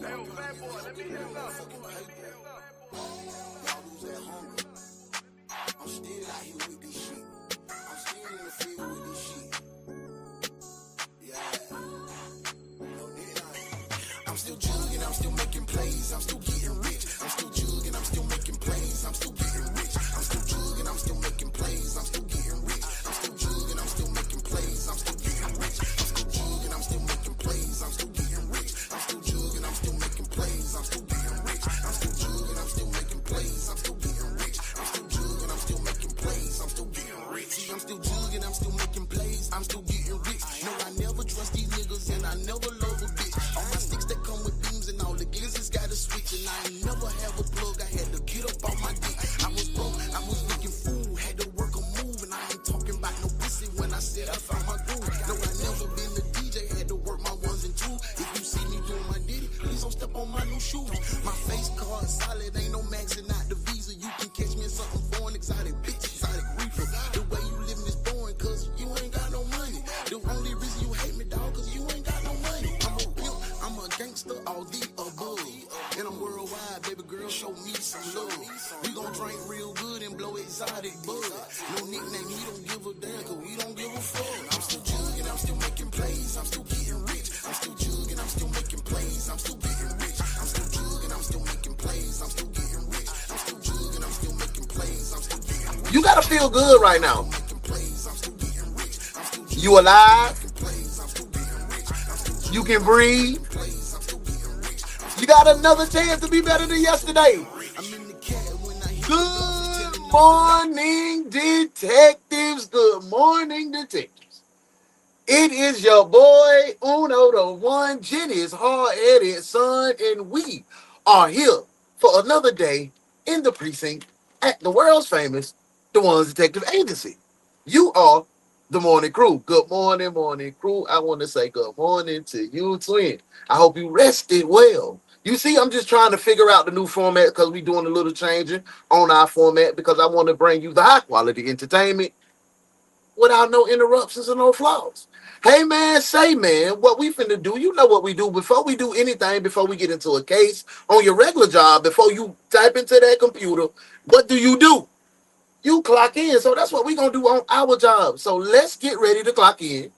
Y'all lose that hunger. I'm still out here with this shit. I'm still in the field with this shit. Yeah. I'm still jugging, I'm still making plays, I'm still getting rich. I'm still jugging, I'm still making plays, I'm still getting rich. I'm still jugging, I'm still making plays, I'm still getting rich. I'm still jugging, I'm still making plays, I'm still getting rich. I'm still jugging, I'm still making plays, I'm still getting rich. I'm still jugging, I'm still making plays, I'm still getting rich. I'm still jugging, I'm still making plays, I'm still getting rich. I'm still jugging, I'm still making plays, I'm still getting rich. See, I'm still jugging, I'm still making plays, I'm still getting rich. No, I never trust these niggas and I never love a bitch. All my sticks that come with beams and all the glizzards got a switch, and I ain't never have a plug. I had to get up on my dick. I was broke, I was looking fool, had to work a move, and I ain't talking about no pussy when I said I found my groove. No, I never been the DJ, had to work my ones and twos. If you see me doing my ditty, please don't step on my new shoes. My face card solid, ain't no maxing out the visa. You can catch me in something foreign, exotic bitch, exotic reefer. The way you living is boring, cause you ain't got no money. The only reason you hate me, dog, cause you ain't got no money. I'm a pimp, I'm a gangster, all the above. And I'm worldwide, baby girl, show me some love. We gon' drink real good and blow exotic bud. No nickname, he don't give a damn, cause we don't give a fuck. I'm still jugging, I'm still making plays, I'm still getting rich. I'm still jugging, I'm still making plays, I'm still getting rich. I'm still jugging, I'm still making plays, I'm still getting rich. I'm still jugging, I'm still making plays, I'm still getting rich. You gotta feel good right now. You alive? You can breathe. You got another chance to be better than yesterday. Good morning, detectives. Good morning, detectives. It is your boy, Uno the One, Jenny's hard-headed son, and we are here for another day in the precinct at the world's famous The One's Detective Agency. You are the morning crew. Good morning, morning crew. I want to say good morning to you, twin. I hope you rested well. You see, I'm just trying to figure out the new format because we're doing a little changing on our format because I want to bring you the high quality entertainment without no interruptions and no flaws. Hey man, say man, what we finna do, you know what we do before we do anything, before we get into a case on your regular job, before you type into that computer, what do? You clock in. So that's what we gonna do on our job. So let's get ready to clock in.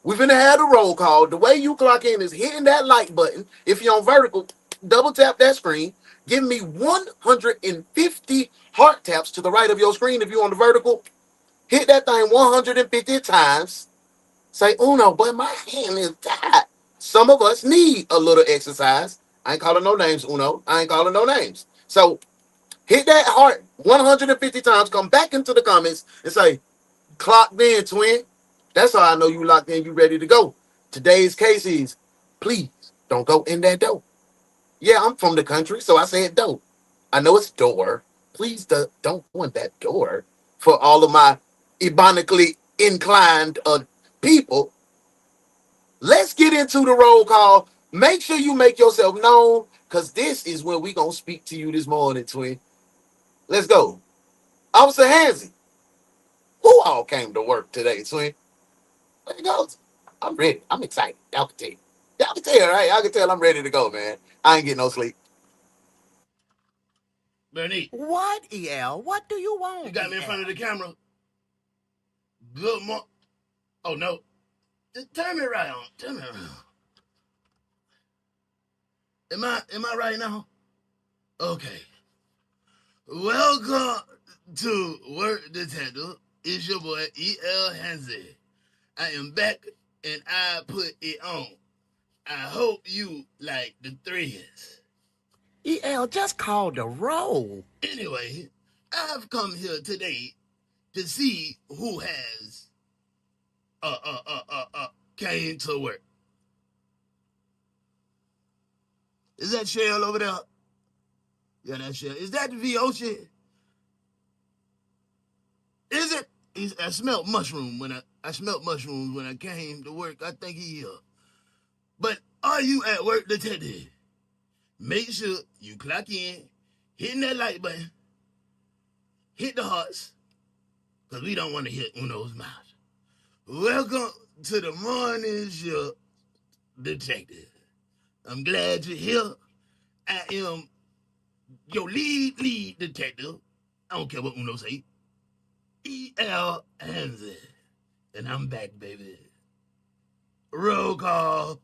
We're gonna have a roll call. The way you clock in is hitting that like button. If you're on vertical, double tap that screen. Give me 150 heart taps to the right of your screen if you're on the vertical. Hit that thing 150 times. Say, Uno, but my hand is tired. Some of us need a little exercise. I ain't calling no names, Uno. I ain't calling no names. So hit that heart 150 times. Come back into the comments and say, clocked in, twin. That's how I know you locked in, you ready to go. Today's case is, please don't go in that door. Yeah, I'm from the country, so I said door. I know it's door. Please don't go in that door. For all of my ebonically inclined people, let's get into the roll call. Make sure you make yourself known, because this is when we going to speak to you this morning, twin. Let's go. Officer Hansy, who all came to work today, twin? There it goes. I'm ready. I'm excited. Y'all can tell. Y'all can tell, right? Y'all can tell I'm ready to go, man. I ain't getting no sleep. Bernie, What, EL? What do you want? you got me in front of the camera. Good morning. Oh, no. Just turn me right on. Turn me around. Am I right now? Okay. Welcome to Work Detective. It's your boy, E.L. Hansen. I am back, and I put it on. I hope you like the threads. EL, just call the roll. Anyway, I've come here today to see who has came to work. Is that Shell over there? Yeah, that's Shell. Is that the VO shit? Is it? I smelled mushroom I smelled mushrooms when I came to work. I think he here. But are you at work, detective? Make sure you clock in, hitting that like button, hit the hearts, because we don't want to hit Uno's mouth. Welcome to the morning show, detective. I'm glad you're here. I am your lead detective. I don't care what Uno say. E.L. Hansen. And I'm back, baby. Roll call.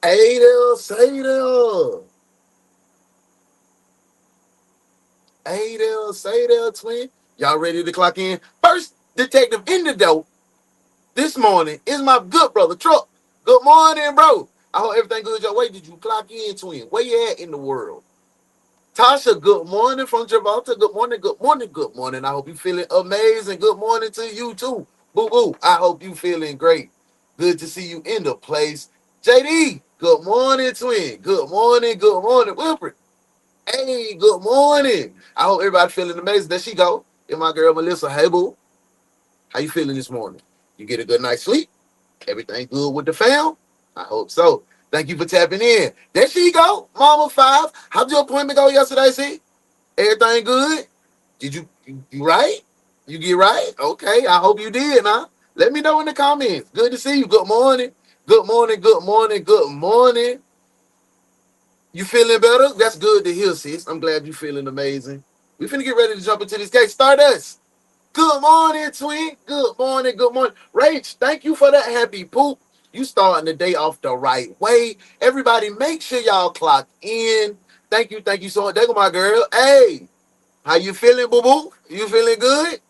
Adel, Sadel. Adel, Sadel, twin. Y'all ready to clock in? First detective in the door this morning is my good brother, Truck. Good morning, bro. I hope everything good your way. Did you clock in, twin? Where you at in the world? Tasha, good morning from Gibraltar. Good morning, good morning, good morning. I hope you feeling amazing. Good morning to you too. Boo boo. I hope you feeling great. Good to see you in the place. JD, good morning, twin. Good morning, Wilfred. Hey, good morning. I hope everybody feeling amazing. There she go. And my girl Melissa. Hey boo. How you feeling this morning? You get a good night's sleep? Everything good with the fam? I hope so. Thank you for tapping in. There she go, Mama Five. How'd your appointment go yesterday, see? Everything good? Did you right? You get right? Okay, I hope you did, huh? Let me know in the comments. Good to see you. Good morning. Good morning. Good morning. Good morning. You feeling better? That's good to hear, sis. I'm glad you feeling amazing. We finna get ready to jump into this case. Start us. Good morning, twin. Good morning. Good morning. Rach, thank you for that happy poop. You starting the day off the right way. Everybody, make sure y'all clock in. Thank you so much. There go my girl. Hey, how you feeling, boo boo? You feeling good?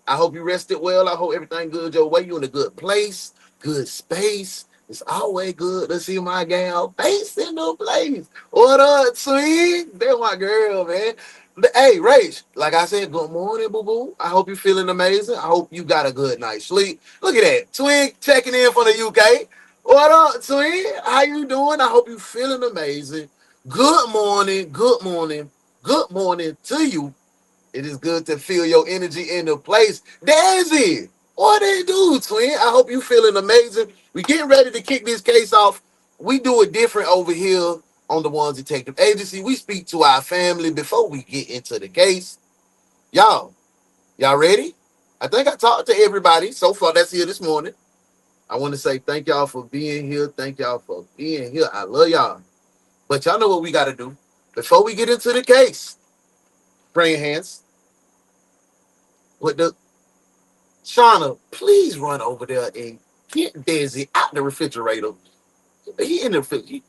I hope you rested well. I hope everything good your way. You in a good place, good space. It's always good to see my gal face in the place. What up, sweet? That's my girl, man. But, hey, Rach, like I said, good morning, boo boo. I hope you feeling amazing. I hope you got a good night's sleep. Look at that. Twin checking in from the UK. What up, twin? How you doing? I hope you feeling amazing. Good morning, good morning, good morning to you. It is good to feel your energy in the place. Daisy, what they do, twin? I hope you feeling amazing. We getting ready to kick this case off. We do it different over here on the Ones Detective Agency. We speak to our family before we get into the case. Y'all ready? I think I talked to everybody so far that's here this morning. I want to say thank y'all for being here. Thank y'all for being here. I love y'all. But y'all know what we got to do. Before we get into the case, bring your hands. With the Shauna, please run over there and get Desi out the refrigerator. He in the refrigerator.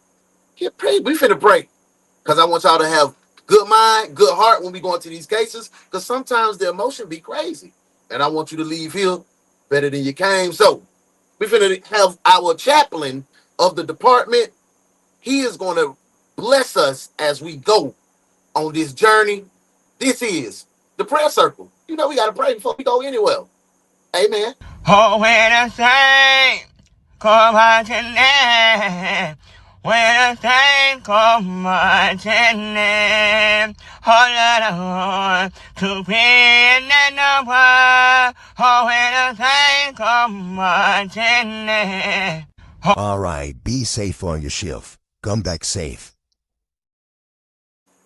He pray. We finna pray. Because I want y'all to have good mind, good heart when we go into these cases. Because sometimes the emotion be crazy. And I want you to leave here better than you came. So we finna have our chaplain of the department. He is going to bless us as we go on this journey. This is the prayer circle. You know we got to pray before we go anywhere. Amen. Oh, when I say, come on tonight. When I say, come on tonight. Oh, Lord, I want to be in that number. Oh, when I say, come on tonight. All right, be safe on your shift. Come back safe.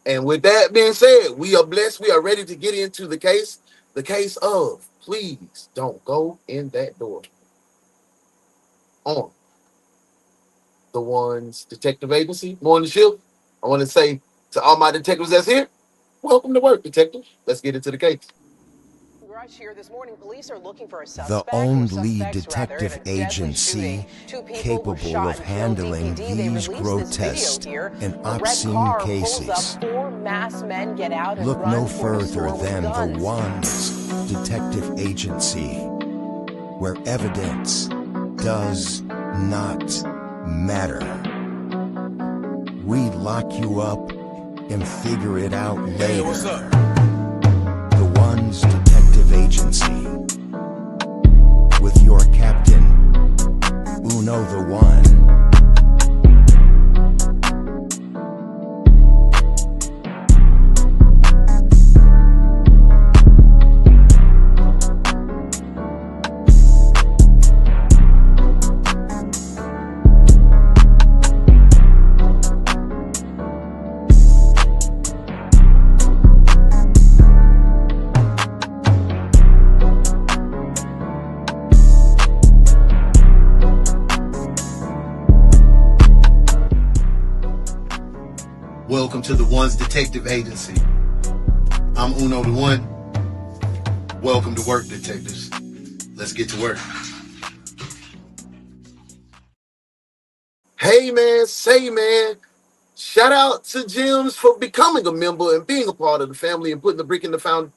And with that being said, we are blessed. We are ready to get into the case. The case of please don't go in that door. On the Ones Detective Agency, Morning Shift. I want to say to all my detectives that's here, welcome to work, detective. Let's get into the case. Rush here this morning. Police are looking for a The suspect or only suspects rather in detective a deadly shooting. agency Two people were capable shot of and killed. handling DPD, they these released this video grotesque here. and A red obscene car pulls cases. up. Four masked men get out and Look run no for a further store with than the guns. Ones Detective Agency, where evidence does not matter. We lock you up and figure it out later. Hey, what's up? The Ones Detective Agency, with your captain, Uno the One. Welcome to the One's Detective Agency. I'm Uno the One. Welcome to work, detectives. Let's get to work. Hey man, say man, shout out to Jims for becoming a member and being a part of the family and putting the brick in the foundation.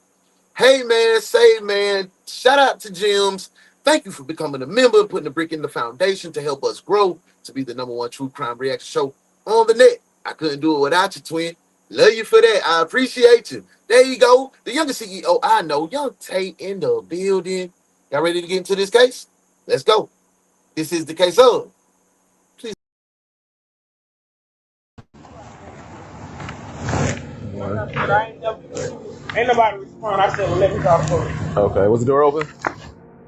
Hey man, say man, shout out to Jims. Thank you for becoming a member and putting the brick in the foundation to help us grow to be the #1 true crime reaction show on the net. I couldn't do it without you, twin. Love you for that. I appreciate you. There you go. The youngest CEO I know, Young Tate in the building. Y'all ready to get into this case? Let's go. This is the case of. Please. Ain't nobody respond. I said, well, let me talk for you. Okay, was the door open?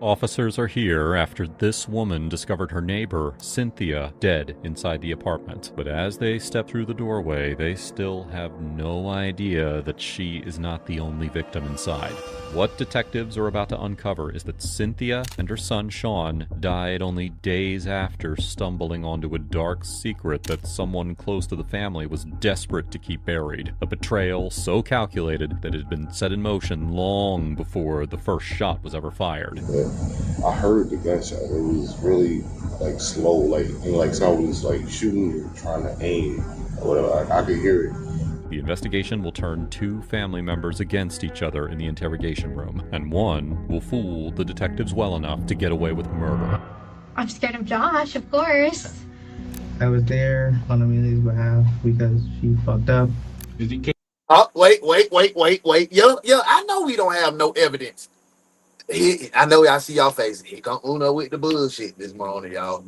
Officers are here after this woman discovered her neighbor, Cynthia, dead inside the apartment. But as they step through the doorway, they still have no idea that she is not the only victim inside. What detectives are about to uncover is that Cynthia and her son, Sean, died only days after stumbling onto a dark secret that someone close to the family was desperate to keep buried. A betrayal so calculated that it had been set in motion long before the first shot was ever fired. I heard the gunshot. It was really like slow, like someone was like shooting or trying to aim or whatever. I could hear it. The investigation will turn two family members against each other in the interrogation room, and one will fool the detectives well enough to get away with murder. I'm scared of Josh, of course. I was there on Amelia's behalf because she fucked up. Oh, wait. Yeah, I know we don't have no evidence. I know y'all see y'all faces. Here come Uno with the bullshit this morning, y'all.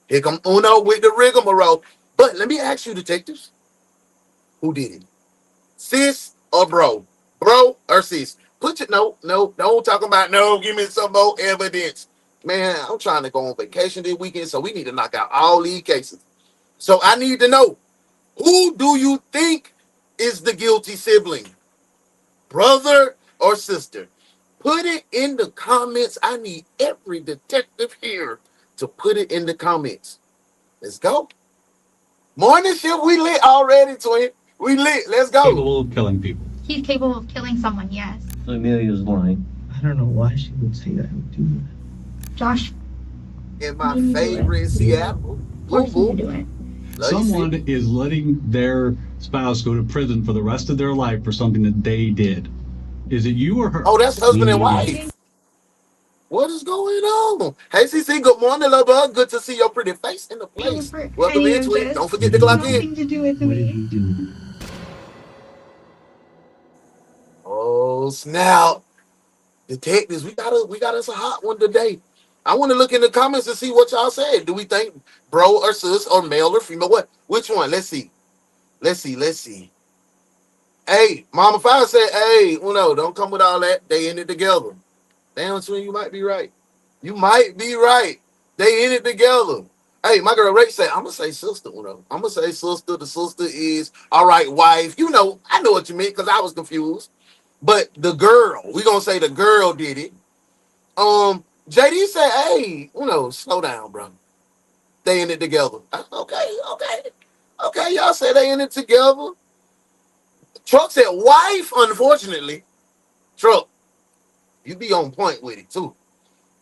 Here come Uno with the rigmarole. But let me ask you, detectives, who did it? Sis or bro? Bro or sis? Put your no, don't talk about no, give me some more evidence. Man, I'm trying to go on vacation this weekend, so we need to knock out all these cases. So I need to know, who do you think is the guilty sibling? Brother or sister? Put it in the comments. I need every detective here to put it in the comments. Let's go. Morning shift, we lit already, twin. We lit. Let's go. Capable of killing people. He's capable of killing someone, yes. Amelia's lying. I don't know why she would say that. I would do that. Josh. In my favorite Seattle. Forced me to do it. Someone is letting their spouse go to prison for the rest of their life for something that they did. Is it you or her? Oh, that's husband and wife. What is going on? Hey, CC, good morning, love bug. Good to see your pretty face in the place. Welcome in, twin. Don't forget to clock in. Nothing to do with me. Oh, snap. Detectives, we got us a hot one today. I want to look in the comments and see what y'all said. Do we think bro or sis or male or female? What? Which one? Let's see. Hey, Mama Fire said, hey, Uno, don't come with all that. They in it together. Damn, twin, you might be right. You might be right. They in it together. Hey, my girl Ray said, I'm going to say sister, Uno. I'm going to say sister. The sister is, all right, wife. You know, I know what you mean because I was confused. But the girl, we going to say the girl did it. JD said, hey, Uno, slow down, bro. They in it together. Okay, y'all say they in it together. Truck said wife, unfortunately. Truck, you be on point with it, too.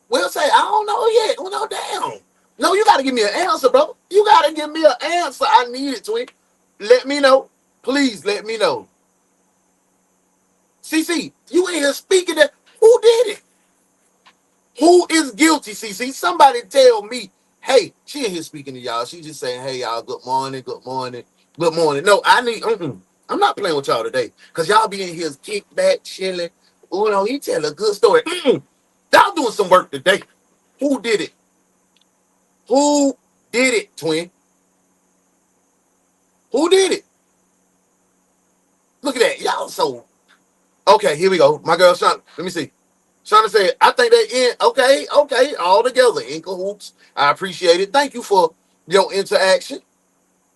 We'll say, I don't know yet. Well, no, damn. No, you got to give me an answer, bro. You got to give me an answer. I need it, twin. Let me know. Please let me know. CC, you in here speaking that. Who did it? Who is guilty, CC? Somebody tell me. Hey, she in here speaking to y'all. She just saying, hey, y'all, good morning. No, I need, I'm not playing with y'all today because y'all be in here kick back, chilling. Oh, no, he tell a good story. Y'all doing some work today. Who did it? Who did it, twin? Who did it? Look at that. Y'all so... Okay, here we go. My girl, Shauna. Let me see. Shauna said, I think they in... Okay. All together. In cahoots. I appreciate it. Thank you for your interaction.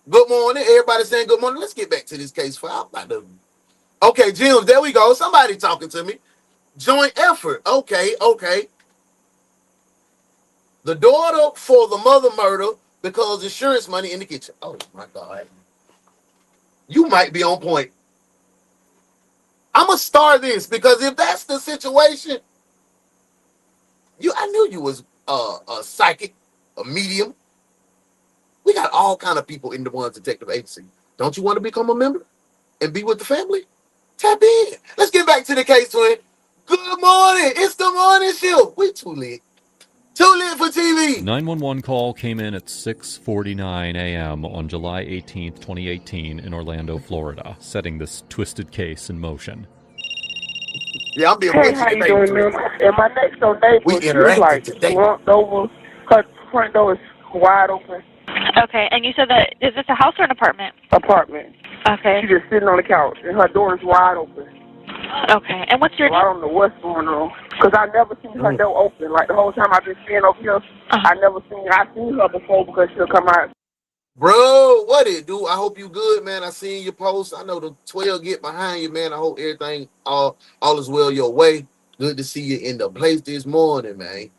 Good morning. Everybody saying good morning. Let's get back to this case file. Okay, Jim, there we go. Somebody talking to me. Joint effort. Okay. The daughter for the mother murder because insurance money in the kitchen. Oh, my God. You might be on point. I'm gonna start this because if that's the situation, I knew you was a psychic, a medium. We got all kind of people in the One Detective Agency. Don't you want to become a member and be with the family? Tap in. Let's get back to the case, twin. Good morning. It's the morning show. We too lit. Too lit for TV. 911 call came in at 6:49 a.m. on July 18th, 2018 in Orlando, Florida, setting this twisted case in motion. Yeah, I'm being Hey, how you doing, man? And my next door neighbor, we she was like today. slumped over. Her front door is wide open. Okay, and you said that, is this a house or an apartment? Apartment. Okay. She's just sitting on the couch, and her door is wide open. Okay, and what's your name? I don't know what's going on, because I never seen her door open. Like, the whole time I've been seeing over here, I seen her before because she'll come out. Bro, what it do? I hope you good, man. I seen your post. I know the 12 get behind you, man. I hope everything all is well your way. Good to see you in the place this morning, man.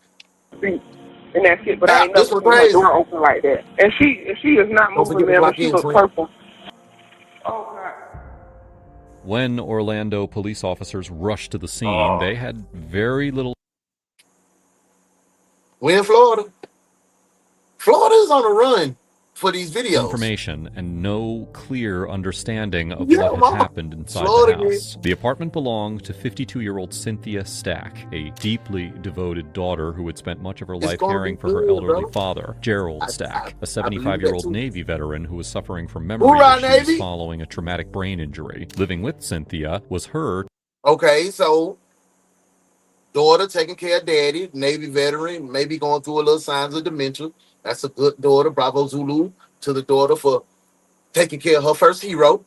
And that's it, but I ain't never seen her door open like that. And she is not moving, man, but she looks purple. Oh, God. When Orlando police officers rushed to the scene, they had very little. We're in Florida. Florida is on the run for these videos. Information and no clear understanding of what had happened inside the house. The apartment belonged to 52-year-old Cynthia Stack, a deeply devoted daughter who had spent much of her life caring for her elderly father, Gerald Stack, a 75-year-old Navy veteran who was suffering from memory issues following a traumatic brain injury. Living with Cynthia was her. Okay, so daughter taking care of daddy, Navy veteran, maybe going through a little signs of dementia. That's a good daughter. Bravo Zulu to the daughter for taking care of her first hero.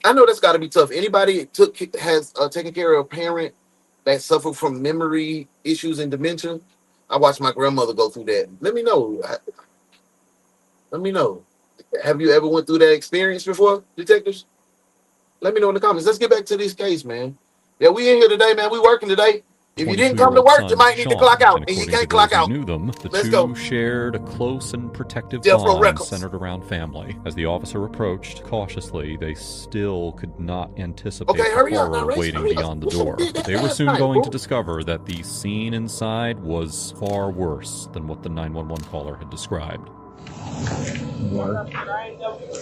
I know that's got to be tough. Anybody has taken care of a parent that suffered from memory issues and dementia? I watched my grandmother go through that. Let me know. Have you ever went through that experience before, detectives? Let me know in the comments. Let's get back to this case, man. Yeah, we in here today, man. We working today. If you didn't come to work, you might need to clock out, and you can't clock out. Knew them, the two shared a close and protective bond centered around family. As the officer approached cautiously, they still could not anticipate the horror waiting beyond the door. They were soon going to discover that the scene inside was far worse than what the 911 caller had described.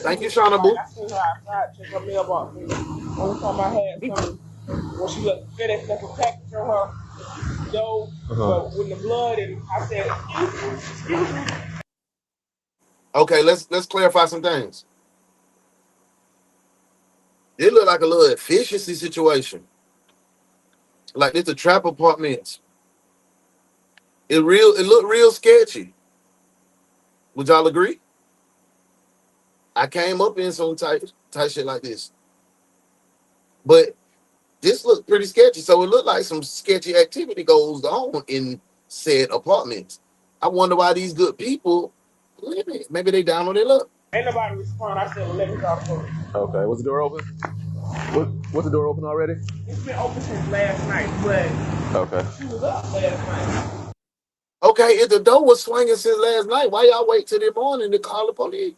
Thank you, Shauna Boo. I seen her outside check her mailbox. Only time I had something when she looked FedEx left a package on her door, but with the blood, and I said, excuse me. Okay, let's clarify some things. It looked like a little efficiency situation. Like it's a trap apartment. It looked real sketchy. Would y'all agree? I came up in some type shit like this. But this looked pretty sketchy. So it looked like some sketchy activity goes on in said apartments. I wonder why these good people live it. Maybe they down on their luck. Ain't nobody respond. I said, well, let me talk for it. Okay, was the door open? Was the door open already? It's been open since last night, but she was up last night. Okay, if the door was swinging since last night, why y'all wait till the morning to call the police?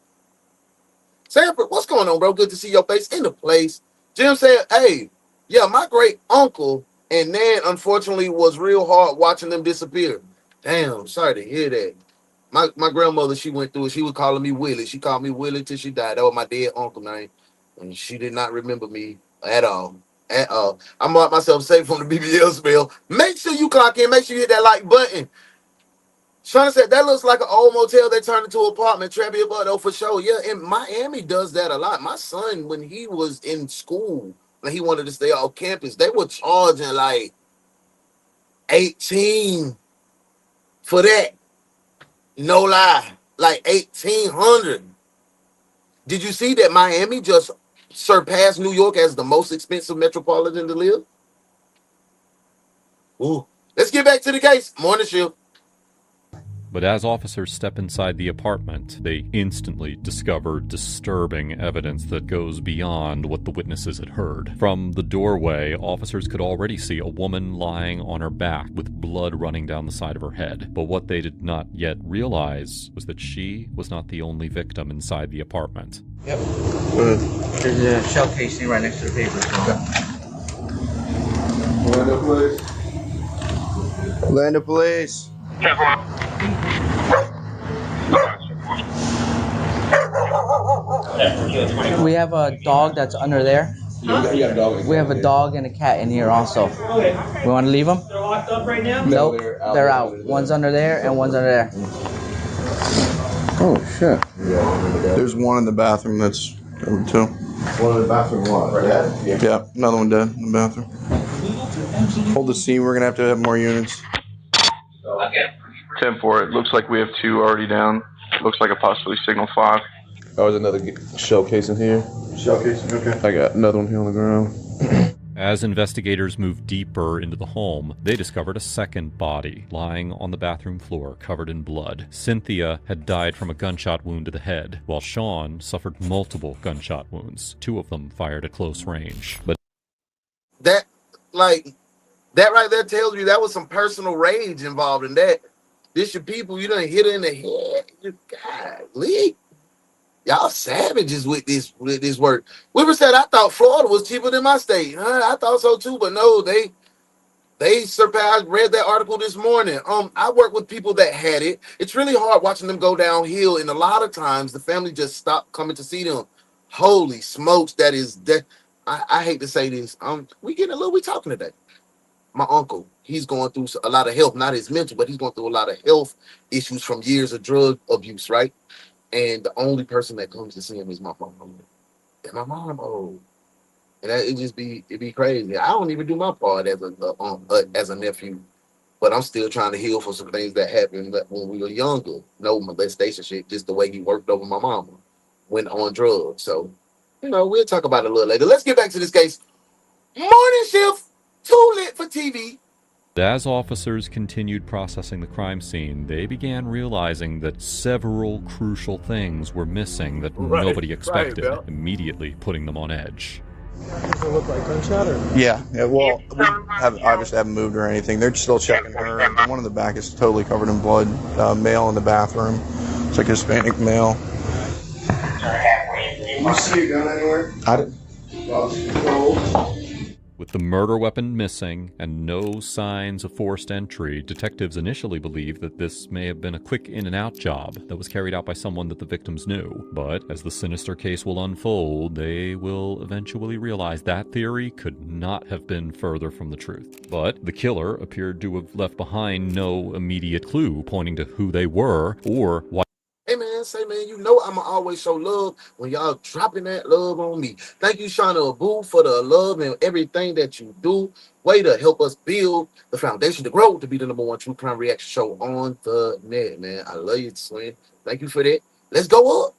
Sanford, what's going on, bro? Good to see your face in the place. Jim said, hey, yeah, my great uncle and Nan, unfortunately, was real hard watching them disappear. Damn, sorry to hear that. My grandmother, she went through it. She was calling me Willie. She called me Willie till she died. That was my dead uncle name. And she did not remember me at all. At all. I marked myself safe from the BBL spell. Make sure you clock in. Make sure you hit that like button. Shauna said, that looks like an old motel they turned into an apartment. Travis Butto for sure. Yeah, and Miami does that a lot. My son, when he was in school, when he wanted to stay off campus, they were charging like 18 for that. No lie. Like 1,800. Did you see that Miami just surpassed New York as the most expensive metropolitan to live? Ooh. Let's get back to the case. Morning shift. But as officers step inside the apartment, they instantly discover disturbing evidence that goes beyond what the witnesses had heard. From the doorway, officers could already see a woman lying on her back with blood running down the side of her head. But what they did not yet realize was that she was not the only victim inside the apartment. Yep. There's a shell casing right next to the paper. Orlando police. Orlando police. We have a dog that's under there. You got a dog. We have a dog and a cat in here also. We want to leave them? They're locked up right now? Nope, they're out. One's under there and one's under there. Oh shit. There's one in the bathroom that's over too. One in the bathroom, what? Right? Yeah, another one dead in the bathroom. Hold the scene. We're gonna have to have more units. 10-4. It looks like we have 2 already down. Looks like a possibly signal 5. Oh, there's another shell casing here. Shell casing, okay. I got another one here on the ground. As investigators moved deeper into the home, they discovered a second body lying on the bathroom floor covered in blood. Cynthia had died from a gunshot wound to the head, while Sean suffered multiple gunshot wounds, 2 of them fired at close range. But That right there tells you that was some personal rage involved in that. This your people, you done hit her in the head. Golly. Y'all savages with this work. Weaver said, I thought Florida was cheaper than my state. I thought so too, but no, they surpassed. Read that article this morning. I work with people that had it. It's really hard watching them go downhill, and a lot of times the family just stopped coming to see them. Holy smokes, that is that. I hate to say this. We talking today. My uncle, he's going through a lot of health, not his mental, but he's going through a lot of health issues from years of drug abuse, right? And the only person that comes to see him is my mom. And my mom, and it'd be crazy. I don't even do my part as a nephew, but I'm still trying to heal for some things that happened when we were younger. No molestation shit, just the way he worked over my mama, went on drugs. So, we'll talk about it a little later. Let's get back to this case. Morning shift, too lit for TV. as officers continued processing the crime scene, they began realizing that several crucial things were missing that nobody expected, immediately putting them on edge. Does it look like gunshot or? Yeah, well, we obviously haven't moved or anything. They're still checking her. The one in the back is totally covered in blood. Male in the bathroom. It's like a Hispanic male. You see a gun anywhere? I didn't. With the murder weapon missing and no signs of forced entry, detectives initially believed that this may have been a quick in-and-out job that was carried out by someone that the victims knew. But as the sinister case will unfold, they will eventually realize that theory could not have been further from the truth. But the killer appeared to have left behind no immediate clue pointing to who they were or why. Hey man, I'ma always show love when y'all dropping that love on me. Thank you, Shauna Abu, for the love and everything that you do. Way to help us build the foundation to grow to be the #1 true crime reaction show on the net, man. I love you, Swin. Thank you for that. Let's go up.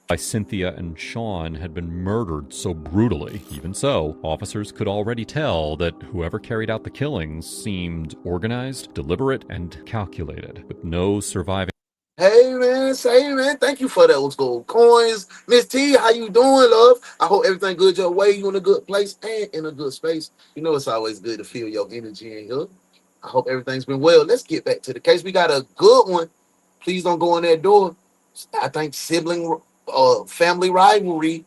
Why Cynthia and Sean had been murdered so brutally. Even so, officers could already tell that whoever carried out the killings seemed organized, deliberate, and calculated, with no surviving. Hey man, thank you for those gold coins. Miss T, how you doing, love? I hope everything good your way. You in a good place and in a good space. You know it's always good to feel your energy in here. I hope everything's been well. Let's get back to the case. We got a good one. Please don't go in that door. I think sibling, family rivalry,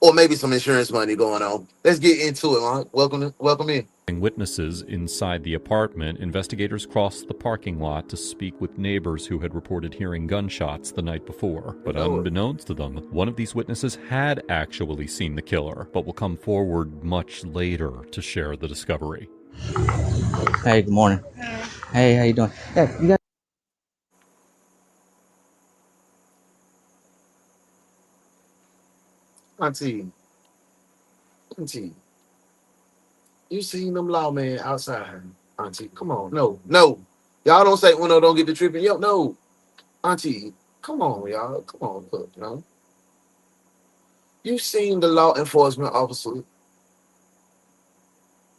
or maybe some insurance money going on. Let's get into it, man. Welcome in. Witnesses inside the apartment, investigators crossed the parking lot to speak with neighbors who had reported hearing gunshots the night before. But unbeknownst to them, one of these witnesses had actually seen the killer, but will come forward much later to share the discovery. Hey, good morning. Hey, how you doing? Yeah, you got. Auntie. You seen them lawmen outside, Auntie? Come on, no. Y'all don't say Uno don't get the tripping. Yo, no. Auntie, come on, y'all. Come on, look, You seen the law enforcement officer.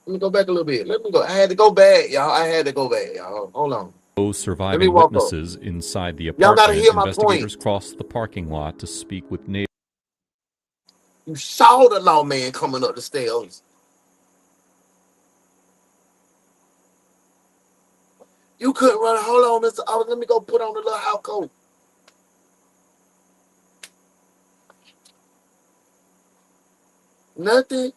Let me go back a little bit. I had to go back, y'all. Hold on. No surviving walk up. witnesses inside the Y'all gotta apartment. hear my Investigators point. crossed the parking lot to speak with neighbors. You saw the lawman coming up the stairs. You couldn't run. Hold on, Mr. Let me go put on the little house coat. Nothing.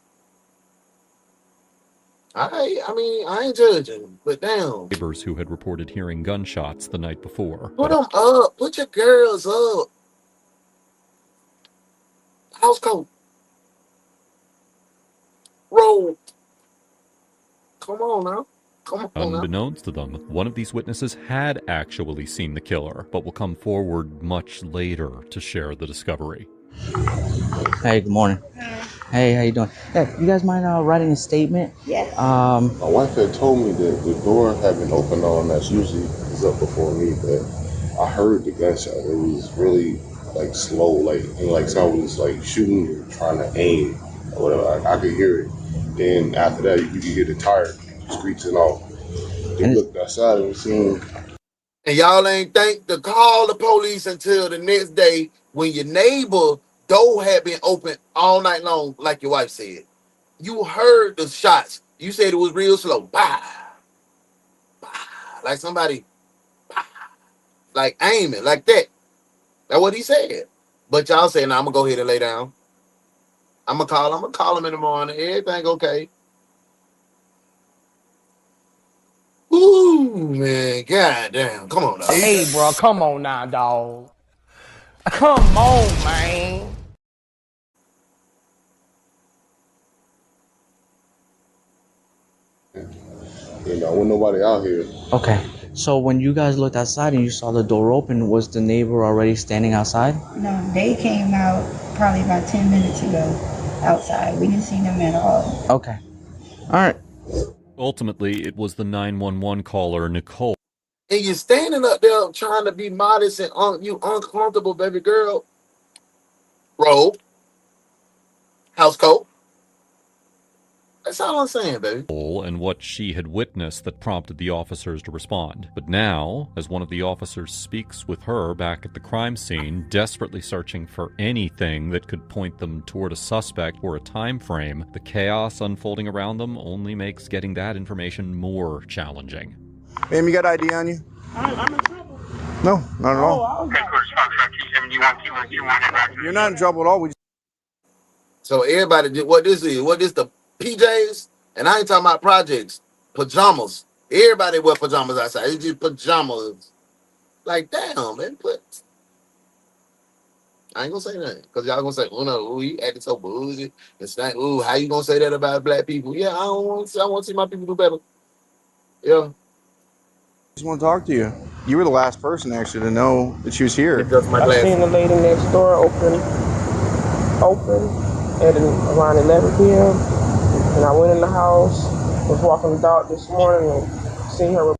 I ain't judging, but damn. Neighbors who had reported hearing gunshots the night before. Put them up. Put your girls up. House coat. Roll. Come on now. Come on now. Unbeknownst to them, one of these witnesses had actually seen the killer, but will come forward much later to share the discovery. Hey, good morning. Hey, how you doing? Yeah, you guys mind writing a statement? Yes. My wife had told me that the door had been opened on. That's usually is up before me, but I heard the gunshot. It was really like slow, like someone was like shooting or trying to aim or whatever. I could hear it. Then after that, you could hear the tire screeching off. They looked outside and seen. And y'all ain't think to call the police until the next day when your neighbor door had been open all night long, like your wife said. You heard the shots. You said it was real slow. Bah, bah, like somebody, bah, like aiming, like that. That's what he said. But y'all saying, nah, I'm gonna go ahead and lay down. I'm gonna call him in the morning. Everything okay. Ooh, man, goddamn. Come on now. Hey, bro, come on now, dog. Come on, man. You know, with nobody out here. Okay. So when you guys looked outside and you saw the door open, was the neighbor already standing outside? No, they came out probably about 10 minutes ago outside. We didn't see them at all. Okay. All right. Ultimately, it was the 911 caller, Nicole. And you're standing up there trying to be modest and you uncomfortable, baby girl. Robe. House coat. That's all I'm saying, baby. And what she had witnessed that prompted the officers to respond. But now, as one of the officers speaks with her back at the crime scene, desperately searching for anything that could point them toward a suspect or a time frame, the chaos unfolding around them only makes getting that information more challenging. Ma'am, you got ID on you? I'm in trouble. No, not at all. You're not in trouble at all. So everybody did what this is. What this the PJs? And I ain't talking about projects. Pajamas. Everybody wear pajamas outside. It's just pajamas. Like, damn, man. I ain't gonna say that. Because y'all gonna say, oh no, ooh, you acting so bougie. It's like, ooh, how you gonna say that about black people? Yeah, I want to see my people do better. Yeah. Just want to talk to you. You were the last person actually to know that she was here. I seen the lady next door open at around 11 p.m. And I went in the house, was walking the dog this morning and seen her.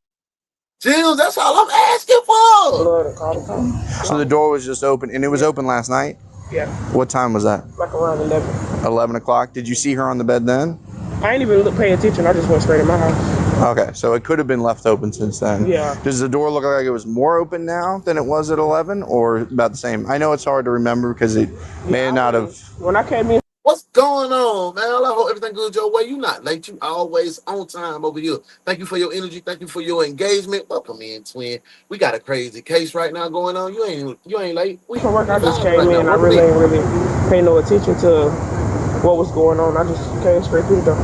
Jim, that's all I'm asking for. Blood and called the cops. So the door was just open, and it was open last night? Yeah. What time was that? Like around 11. 11 o'clock. Did you see her on the bed then? I ain't even paying attention. I just went straight in my house. Okay, so it could have been left open since then. Yeah. Does the door look like it was more open now than it was at 11, or about the same? I know it's hard to remember because it may not have. When I came in. What's going on, man? I hope everything good your way. You not late. You always on time over here. Thank you for your energy. Thank you for your engagement. Welcome in, twin. We got a crazy case right now going on. You ain't late. We from work. I just came right in. now. I really ain't really pay no attention to what was going on. I just came straight through the door.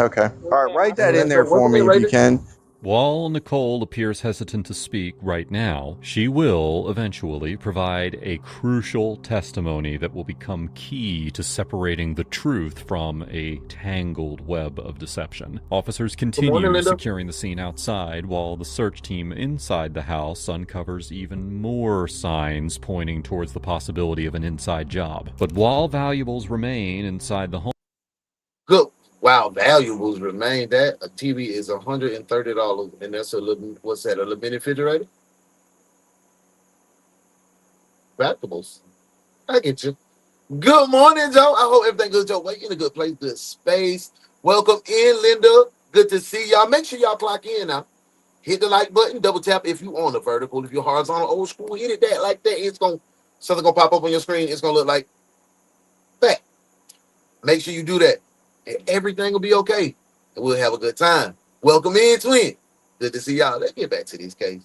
Okay. All right, write that in there for me if you can. While Nicole appears hesitant to speak right now, she will eventually provide a crucial testimony that will become key to separating the truth from a tangled web of deception. Officers continue securing the scene outside while the search team inside the house uncovers even more signs pointing towards the possibility of an inside job. But while valuables remain inside the home... Good. Wow, valuables remain. That a TV is $130, and that's a little. What's that? A little mini refrigerator. Valuables. I get you. Good morning, Joe. I hope everything good, Joe. Wait, in a good place, good space. Welcome in, Linda. Good to see y'all. Make sure y'all clock in now. Hit the like button, double tap if you on the vertical. If you're horizontal old school, hit it that like that. It's gonna something gonna pop up on your screen. It's gonna look like that. Make sure you do that. And everything will be okay. And we'll have a good time. Welcome in, twin. Good to see y'all. Let's get back to this case.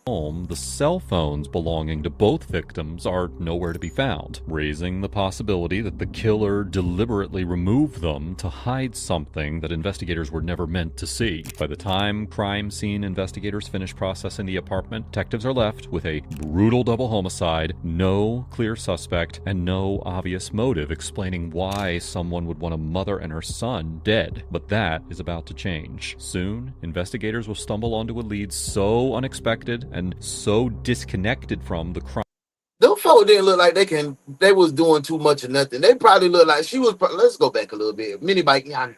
Home, the cell phones belonging to both victims are nowhere to be found, raising the possibility that the killer deliberately removed them to hide something that investigators were never meant to see. By the time crime scene investigators finish processing the apartment, detectives are left with a brutal double homicide, no clear suspect, and no obvious motive explaining why someone would want a mother and her son dead. But that is about to change. Soon, investigators will stumble onto a lead so unexpected and so disconnected from the crime. Those folks didn't look like they was doing too much of nothing. They probably looked like she was. Let's go back a little bit. Mini bike. Yeah.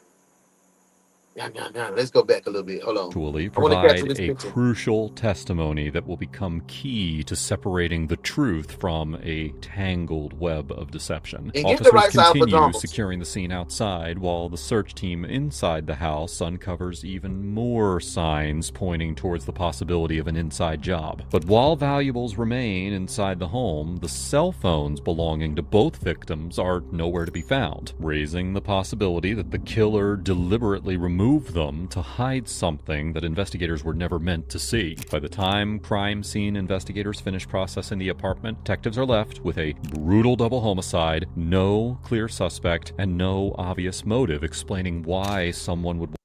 Let's go back a little bit. Hold on. Actually I want to catch provide this a picture. crucial testimony that will become key to separating the truth from a tangled web of deception. And get the Officers right side continue pajamas. securing the scene outside while the search team inside the house uncovers even more signs pointing towards the possibility of an inside job. But while valuables remain inside the home, the cell phones belonging to both victims are nowhere to be found, raising the possibility that the killer deliberately removed them to hide something that investigators were never meant to see. By the time crime scene investigators finish processing the apartment, detectives are left with a brutal double homicide, no clear suspect, and no obvious motive explaining why someone would.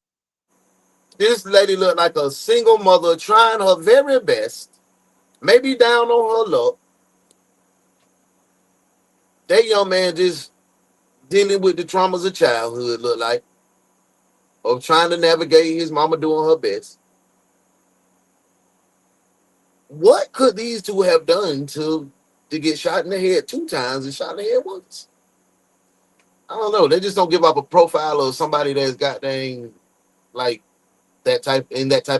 This lady looked like a single mother trying her very best, maybe down on her luck. That young man just dealing with the traumas of childhood, look like, of trying to navigate his mama doing her best. What could these two have done to get shot in the head 2 times and shot in the head once? I don't know. They just don't give up a profile of somebody that's got dang like that type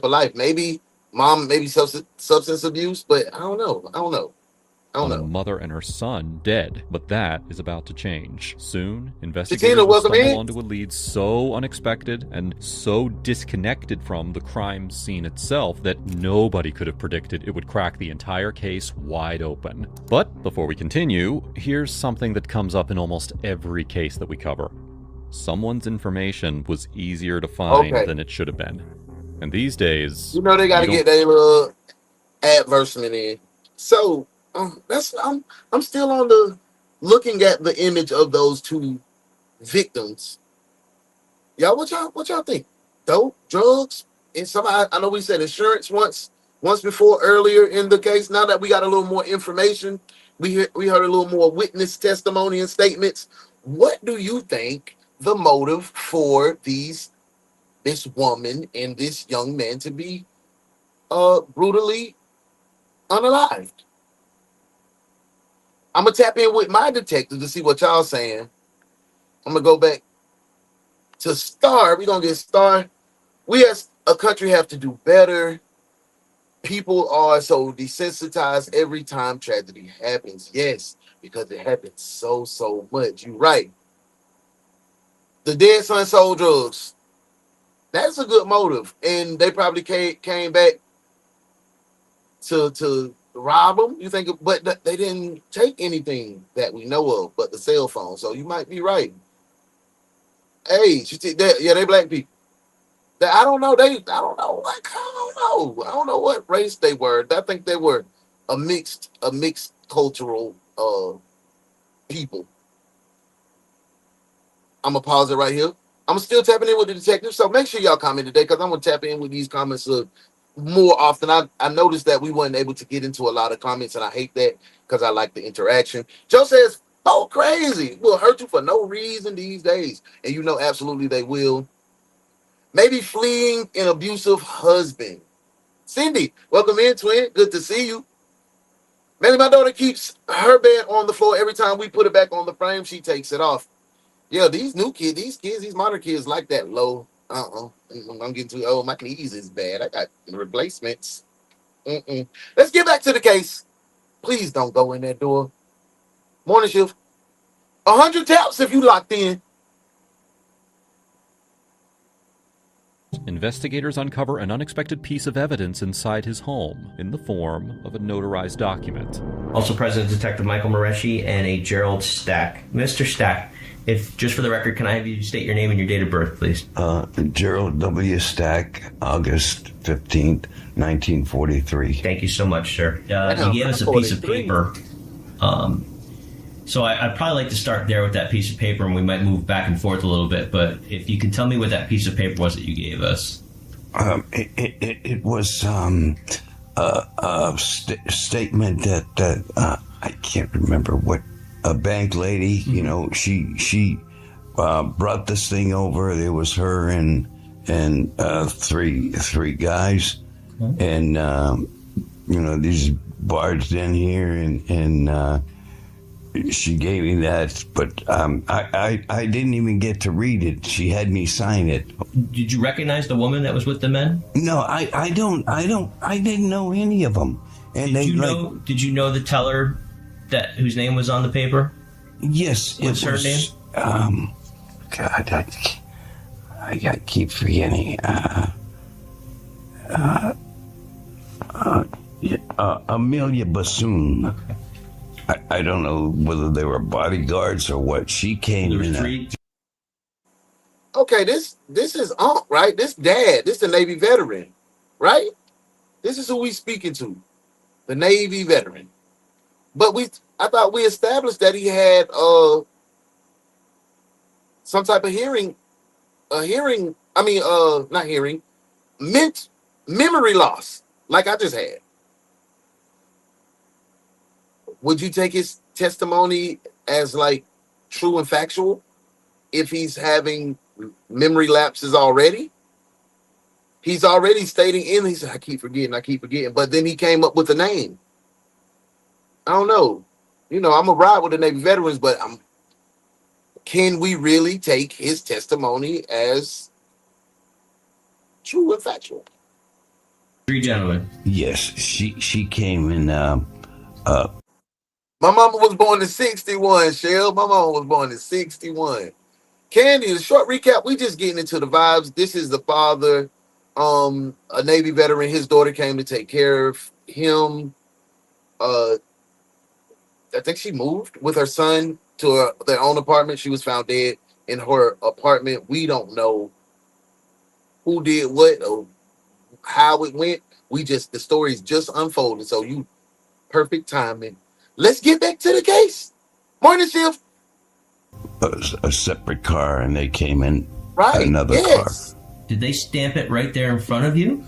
of life. Maybe mom, maybe substance abuse, but I don't know. On a mother and her son dead, but that is about to change. Soon, investigators Katina, will welcome stumble in. onto a lead so unexpected and so disconnected from the crime scene itself that nobody could have predicted it would crack the entire case wide open. But before we continue, here's something that comes up in almost every case that we cover. Someone's information was easier to find than it should have been. And these days, you know they got to get their little advertisement in. So I'm still on the looking at the image of those 2 victims. Y'all, what y'all think? Dope, drugs, and somebody. I know we said insurance once before earlier in the case. Now that we got a little more information, we heard a little more witness testimony and statements. What do you think the motive for this woman and this young man to be brutally unalived? I'm gonna tap in with my detective to see what y'all saying. I'm gonna go back to Star. We're gonna get Star. We as a country have to do better. People are so desensitized every time tragedy happens. Yes, because it happens so much. You're right. The dead son sold drugs. That's a good motive, and they probably came back to rob them. You think, but they didn't take anything that we know of, but the cell phone. So you might be right. Hey, yeah, they black people. I don't know. I don't know. I don't know what race they were. I think they were a mixed cultural people. I'm gonna pause it right here. I'm still tapping in with the detective, so make sure y'all comment today because I'm gonna tap in with these comments more often. I noticed that we weren't able to get into a lot of comments, and I hate that because I like the interaction. Joe says, "Oh, crazy! Will hurt you for no reason these days," and you know absolutely they will. Maybe fleeing an abusive husband. Cindy, welcome in, twin. Good to see you. Maybe my daughter keeps her bed on the floor every time we put it back on the frame. She takes it off. Yeah, these these modern kids like that low. I'm getting too old. My knees is bad. I got replacements. Let's get back to the case. Please don't go in that door. Morning shift. 100 taps if you locked in. investigators uncover an unexpected piece of evidence inside his home in the form of a notarized document. Also present Detective Michael Moreschi and a Gerald Stack. Mr. Stack, if just for the record, can I have you state your name and your date of birth, please? Gerald W. Stack, August 15th, 1943. Thank you so much, sir. You gave us a piece of paper. So I'd probably like to start there with that piece of paper, and we might move back and forth a little bit. But if you could tell me what that piece of paper was that you gave us. It was a statement that I can't remember what a bank lady. You know, she brought this thing over. There was her and three guys, and you know, these barged in here and. She gave me that, but I didn't even get to read it. She had me sign it. Did you recognize the woman that was with the men? No, I didn't know any of them. And did you know the teller whose name was on the paper? Yes. What's her name? God, I keep forgetting. Amelia Bassoon. Okay. I don't know whether they were bodyguards or what. She came in. Okay, this is Unc, right? This dad, this the Navy veteran, right? This is who we speaking to, the Navy veteran. But I thought we established that he had some type of memory loss, like I just had. Would you take his testimony as like true and factual if he's having memory lapses already? He's already stating he said, I keep forgetting. But then he came up with a name. I don't know. You know, I'm a ride with the Navy veterans, but can we really take his testimony as true and factual? Three gentlemen. Yes, she came in. My mama was born in 61, Shell. My mama was born in 61. Candy, the short recap, we just getting into the vibes. This is the father, a Navy veteran. His daughter came to take care of him. I think she moved with her son to their own apartment. She was found dead in her apartment. We don't know who did what or how it went. The story's just unfolded. So perfect timing. Let's get back to the case. Morning shift. A separate car, and they came in another car. Did they stamp it right there in front of you?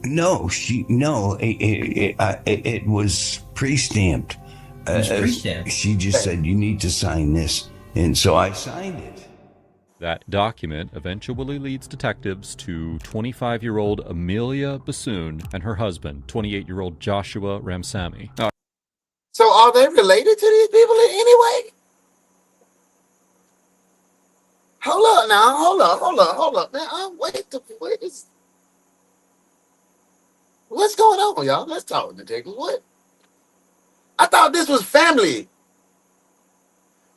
No, it was pre-stamped. It was pre-stamped. She just said, you need to sign this. And so I signed it. That document eventually leads detectives to 25-year-old Amelia Bassoon and her husband, 28-year-old Joshua Ramsamy. So are they related to these people in any way? Hold up now. Hold up. Now, what's going on, y'all? Let's talk, detective. What? I thought this was family.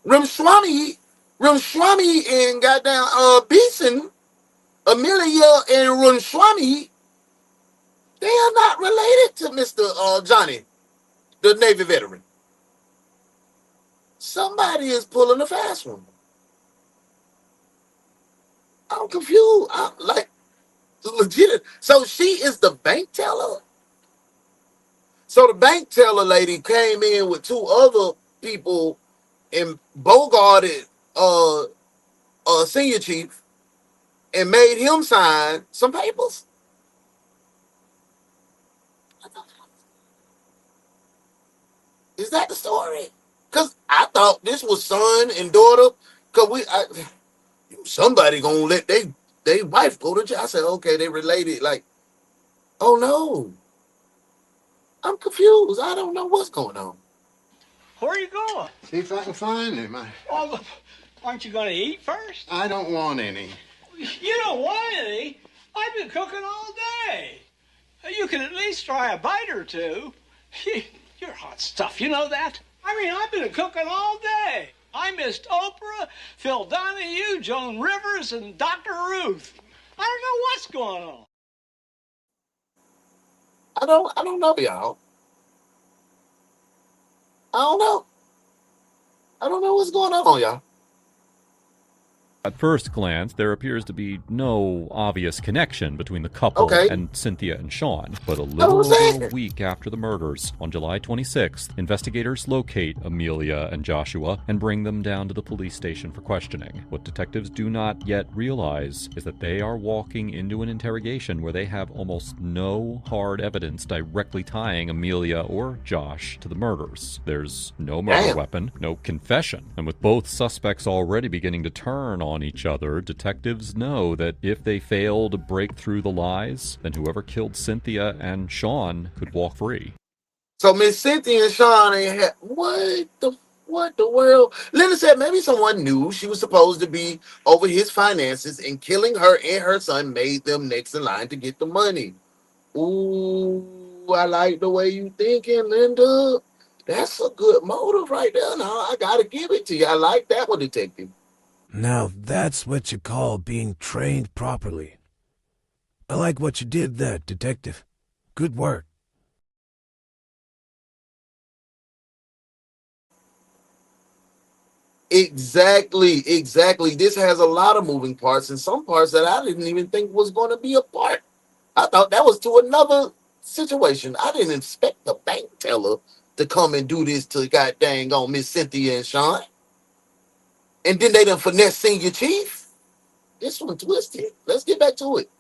Ramswamy and goddamn Beeson, Amelia and Ramswamy, they are not related to Mr. Johnny, the Navy veteran. Somebody is pulling a fast one. I'm confused. I'm like, legit. So she is the bank teller? So the bank teller lady came in with two other people and bogarted senior chief and made him sign some papers. Is that the story? Because I thought this was son and daughter. Because somebody gonna let they wife go to jail. I said, okay, they related. Like, oh no. I'm confused. I don't know what's going on. Where are you going? See if I can find him. Well, aren't you going to eat first? I don't want any. You don't want any? I've been cooking all day. You can at least try a bite or two. You're hot stuff, you know that? I mean, I've been cooking all day. I missed Oprah, Phil Donahue, Joan Rivers, and Dr. Ruth. I don't know what's going on. I don't know, y'all. I don't know. I don't know what's going on, y'all. At first glance, there appears to be no obvious connection between the couple Okay. and Cynthia and Sean, but a That's little what I'm over a saying. week after the murders, on July 26th, investigators locate Amelia and Joshua and bring them down to the police station for questioning. What detectives do not yet realize is that they are walking into an interrogation where they have almost no hard evidence directly tying Amelia or Josh to the murders. There's no murder Damn. weapon, no confession, and with both suspects already beginning to turn on each other, detectives know that if they fail to break through the lies, then whoever killed Cynthia and Sean could walk free. So Miss Cynthia and Sean ain't had what the world? Linda said maybe someone knew she was supposed to be over his finances, and killing her and her son made them next in line to get the money. Ooh, I like the way you thinking, Linda. That's a good motive right there. Now I gotta give it to you. I like that one, detective. Now that's what you call being trained properly. I like what you did there, detective. Good work. Exactly. This has a lot of moving parts and some parts that I didn't even think was going to be a part. I thought that was to another situation. I didn't expect the bank teller to come and do this to god dang on Miss Cynthia and Sean. And then they done finesse senior chief. This one twisted. Let's get back to it.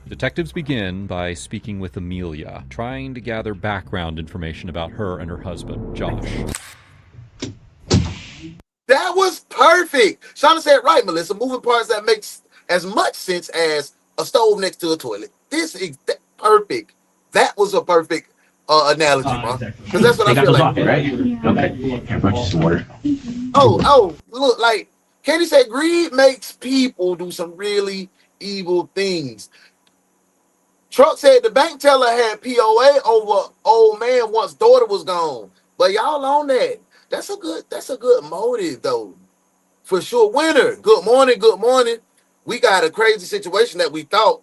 Detectives begin by speaking with Amelia, trying to gather background information about her and her husband, Josh. That was perfect. Shauna said right, Melissa. Moving parts that makes as much sense as a stove next to a toilet. This is perfect. That was a perfect analogy, bro. Because that's what Take I out feel those like. boxes, right? Okay. Here, brought you some water. Look, like Katie said, greed makes people do some really evil things. Trump said the bank teller had POA over old man once daughter was gone. But y'all on that. That's a good motive though. For sure. Winner. Good morning, good morning. We got a crazy situation that we thought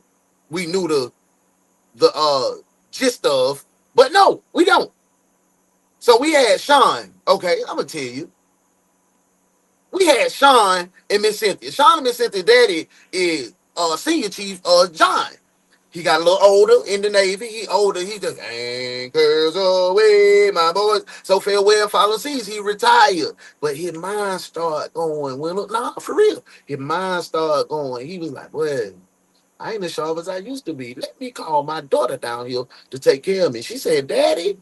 we knew the gist of, but no, we don't. So we had Sean. Okay, I'm gonna tell you. We had Sean and Miss Cynthia. Sean and Miss Cynthia daddy is senior chief John. He got a little older in the Navy. He older. He just anchors away, my boys. So farewell, fallen seas. He retired, but his mind started going. Well, nah, for real. His mind started going. He was like, "Well, I ain't as sharp as I used to be. Let me call my daughter down here to take care of me." She said, "Daddy,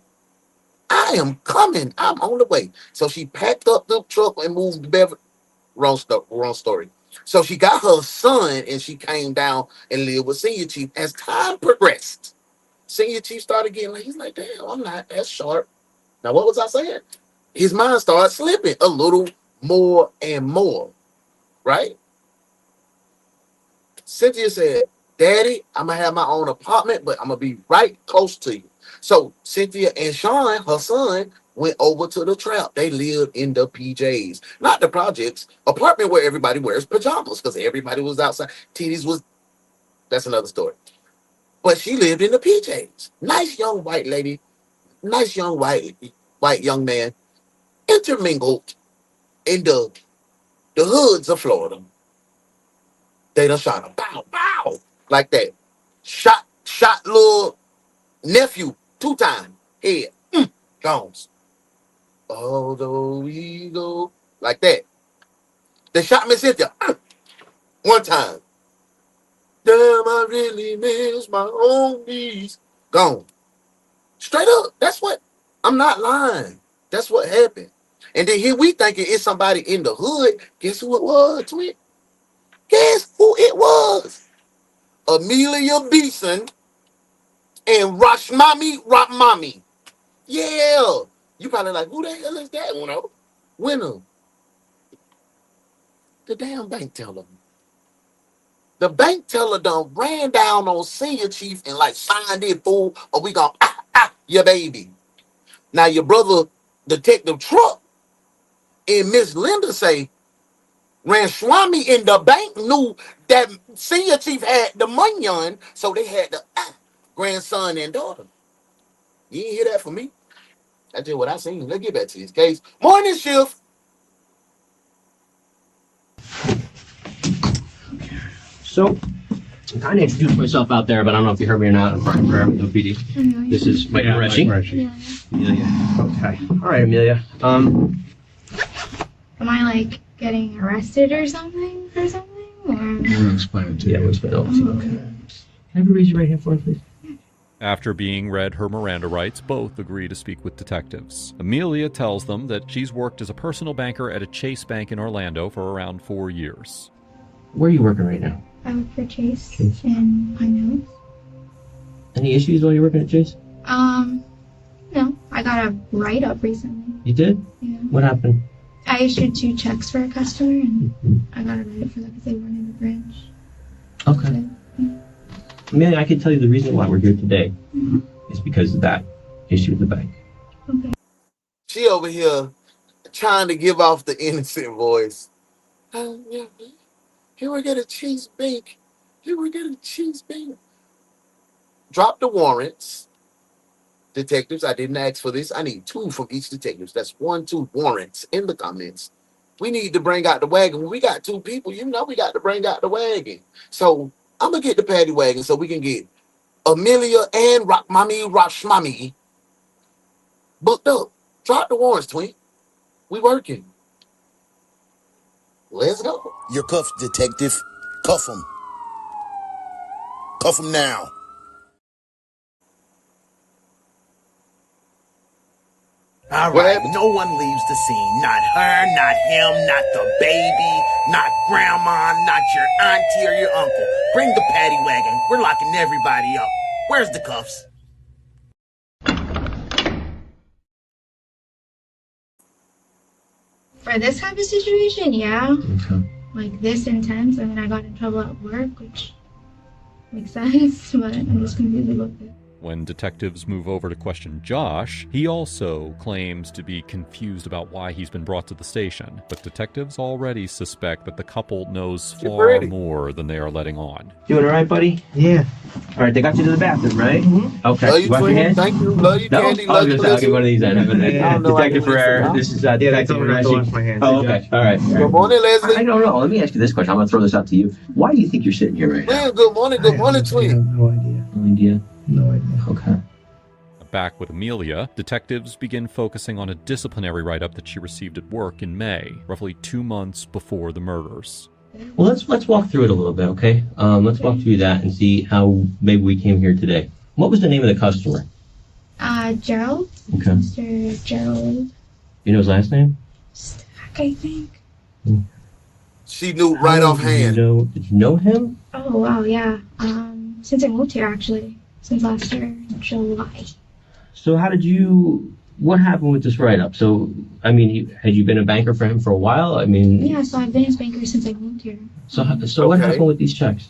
I am coming. I'm on the way." So she packed up the truck and moved to Beverly. Wrong story. So she got her son and she came down and lived with Senior Chief. As time progressed, Senior Chief started getting like, he's like, damn, I'm not that sharp. Now, what was I saying? His mind started slipping a little more and more, right? Cynthia said, Daddy, I'm going to have my own apartment, but I'm going to be right close to you. So Cynthia and Sean, her son, went over to the trap. They lived in the PJs, not the projects, apartment where everybody wears pajamas because everybody was outside. Titties was, that's another story. But she lived in the PJs. Nice young white lady, nice young white young man, intermingled in the hoods of Florida. They done shot him. Bow, bow, like that. Shot little nephew 2 times. Head. Gone. Although we go. Like that. They shot Miss Cynthia. 1 time. Damn, I really miss my own knees. Gone. Straight up. That's what. I'm not lying. That's what happened. And then here we thinking it's somebody in the hood. Guess who it was, twin? Guess who it was? Amelia Beeson and Rashmami Ramami. Yeah. You probably like, who the hell is that one? Winner. The damn bank teller. The bank teller done ran down on senior chief and like signed it, fool, or we gonna your baby. Now your brother, Detective Truck, and Miss Linda say Ranswamy in the bank knew that senior chief had the munyon, so they had the grandson and daughter. You didn't hear that from me. That's just what I seen. Let's get back to this case. Morning shift. So, I kind of introduced myself out there, but I don't know if you heard me or not. I'm Brian Ferrer with OPD. This is Mike Mareshi. Amelia. Okay. All right, Amelia. Am I like getting arrested or something for something? We'll explain it to you. Yeah, we'll explain it all to you. Okay. Can I have you raise your right hand for me, please? After being read her Miranda rights, both agree to speak with detectives. Amelia tells them that she's worked as a personal banker at a Chase Bank in Orlando for around 4 years. Where are you working right now? I work for Chase in heinous. Any issues while you're working at Chase? No. I got a write-up recently. You did? Yeah. What happened? I issued 2 checks for a customer, and I got a write-up for that because they weren't in the branch. Okay. Amelia, I can tell you the reason why we're here today is because of that issue with the bank. Okay. She over here trying to give off the innocent voice. Yeah. Here we get a Chase Bank. Here we get a Chase Bank. Drop the warrants. Detectives, I didn't ask for this. I need 2 from each detective. That's 1, 2 warrants in the comments. We need to bring out the wagon. When we got 2 people, you know we got to bring out the wagon. So I'm going to get the paddy wagon so we can get Amelia and Rashmami booked up. Drop the warrants, twin. We working. Let's go. You're cuffed, detective. Cuff him. Cuff him now. All right, no one leaves the scene. Not her, not him, not the baby, not grandma, not your auntie or your uncle. Bring the paddy wagon. We're locking everybody up. Where's the cuffs? For this type of situation, yeah. Okay. Like this intense. I mean, I got in trouble at work, which makes sense, but I'm just confused about it. When detectives move over to question Josh, he also claims to be confused about why he's been brought to the station. But detectives already suspect that the couple knows far more than they are letting on. Doing all right, buddy? Yeah. All right, they got you to the bathroom, right? Okay. Love you, wash your twin. hands? Thank you. Love you, No? Candy. I was Love going you, to say, I'll get one of these then. Detective Ferrer, this is Detective Mareshi. Oh, okay. All right. Good morning, Leslie. I don't know. Let me ask you this question. I'm going to throw this out to you. Why do you think you're sitting here right now? Man, good morning, twin. No idea. No idea? No idea. Okay. Back with Amelia, detectives begin focusing on a disciplinary write-up that she received at work in May, roughly 2 months before the murders. Well, let's walk through it a little bit, okay? Let's walk through that and see how maybe we came here today. What was the name of the customer? Gerald. Okay. Mr. Gerald. You know his last name? Stack, I think. She knew right offhand. Did you know him? Oh, wow, yeah. Since I moved here, actually. Since last year, July. So what happened with this write-up? So, I mean, had you been a banker for him for a while? I mean... Yeah, so I've been his banker since I moved here. So what happened with these checks?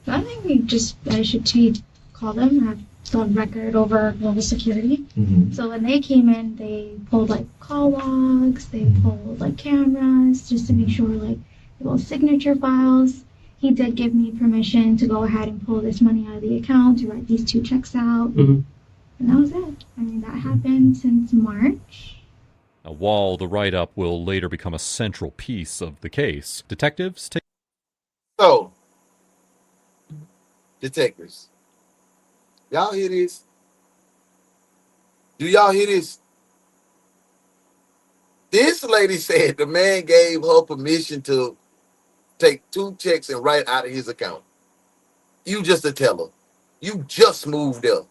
Nothing, he called him, have the record over global security. Mm-hmm. So when they came in, they pulled, like, call logs, they pulled, like, cameras, just to make sure, like, little signature files. He did give me permission to go ahead and pull this money out of the account, to write these 2 checks out. Mm-hmm. And that was it. I mean, that happened since March. Now, while the write-up will later become a central piece of the case, detectives take... So, detectives, y'all hear this? Do y'all hear this? This lady said the man gave her permission to take 2 checks and write out of his account. You just a teller. You just moved up.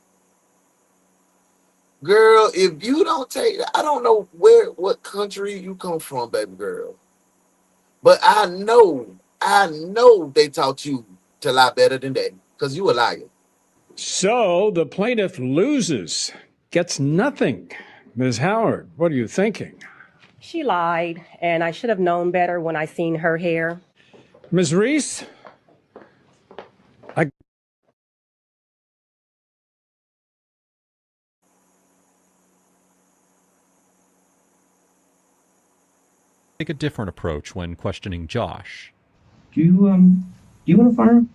Girl, if you don't take, I don't know what country you come from, baby girl. But I know they taught you to lie better than that, because you a liar. So the plaintiff loses, gets nothing. Ms. Howard, what are you thinking? She lied, and I should have known better when I seen her hair. Ms. Reese? take a different approach when questioning Josh. Do you you want a firearm?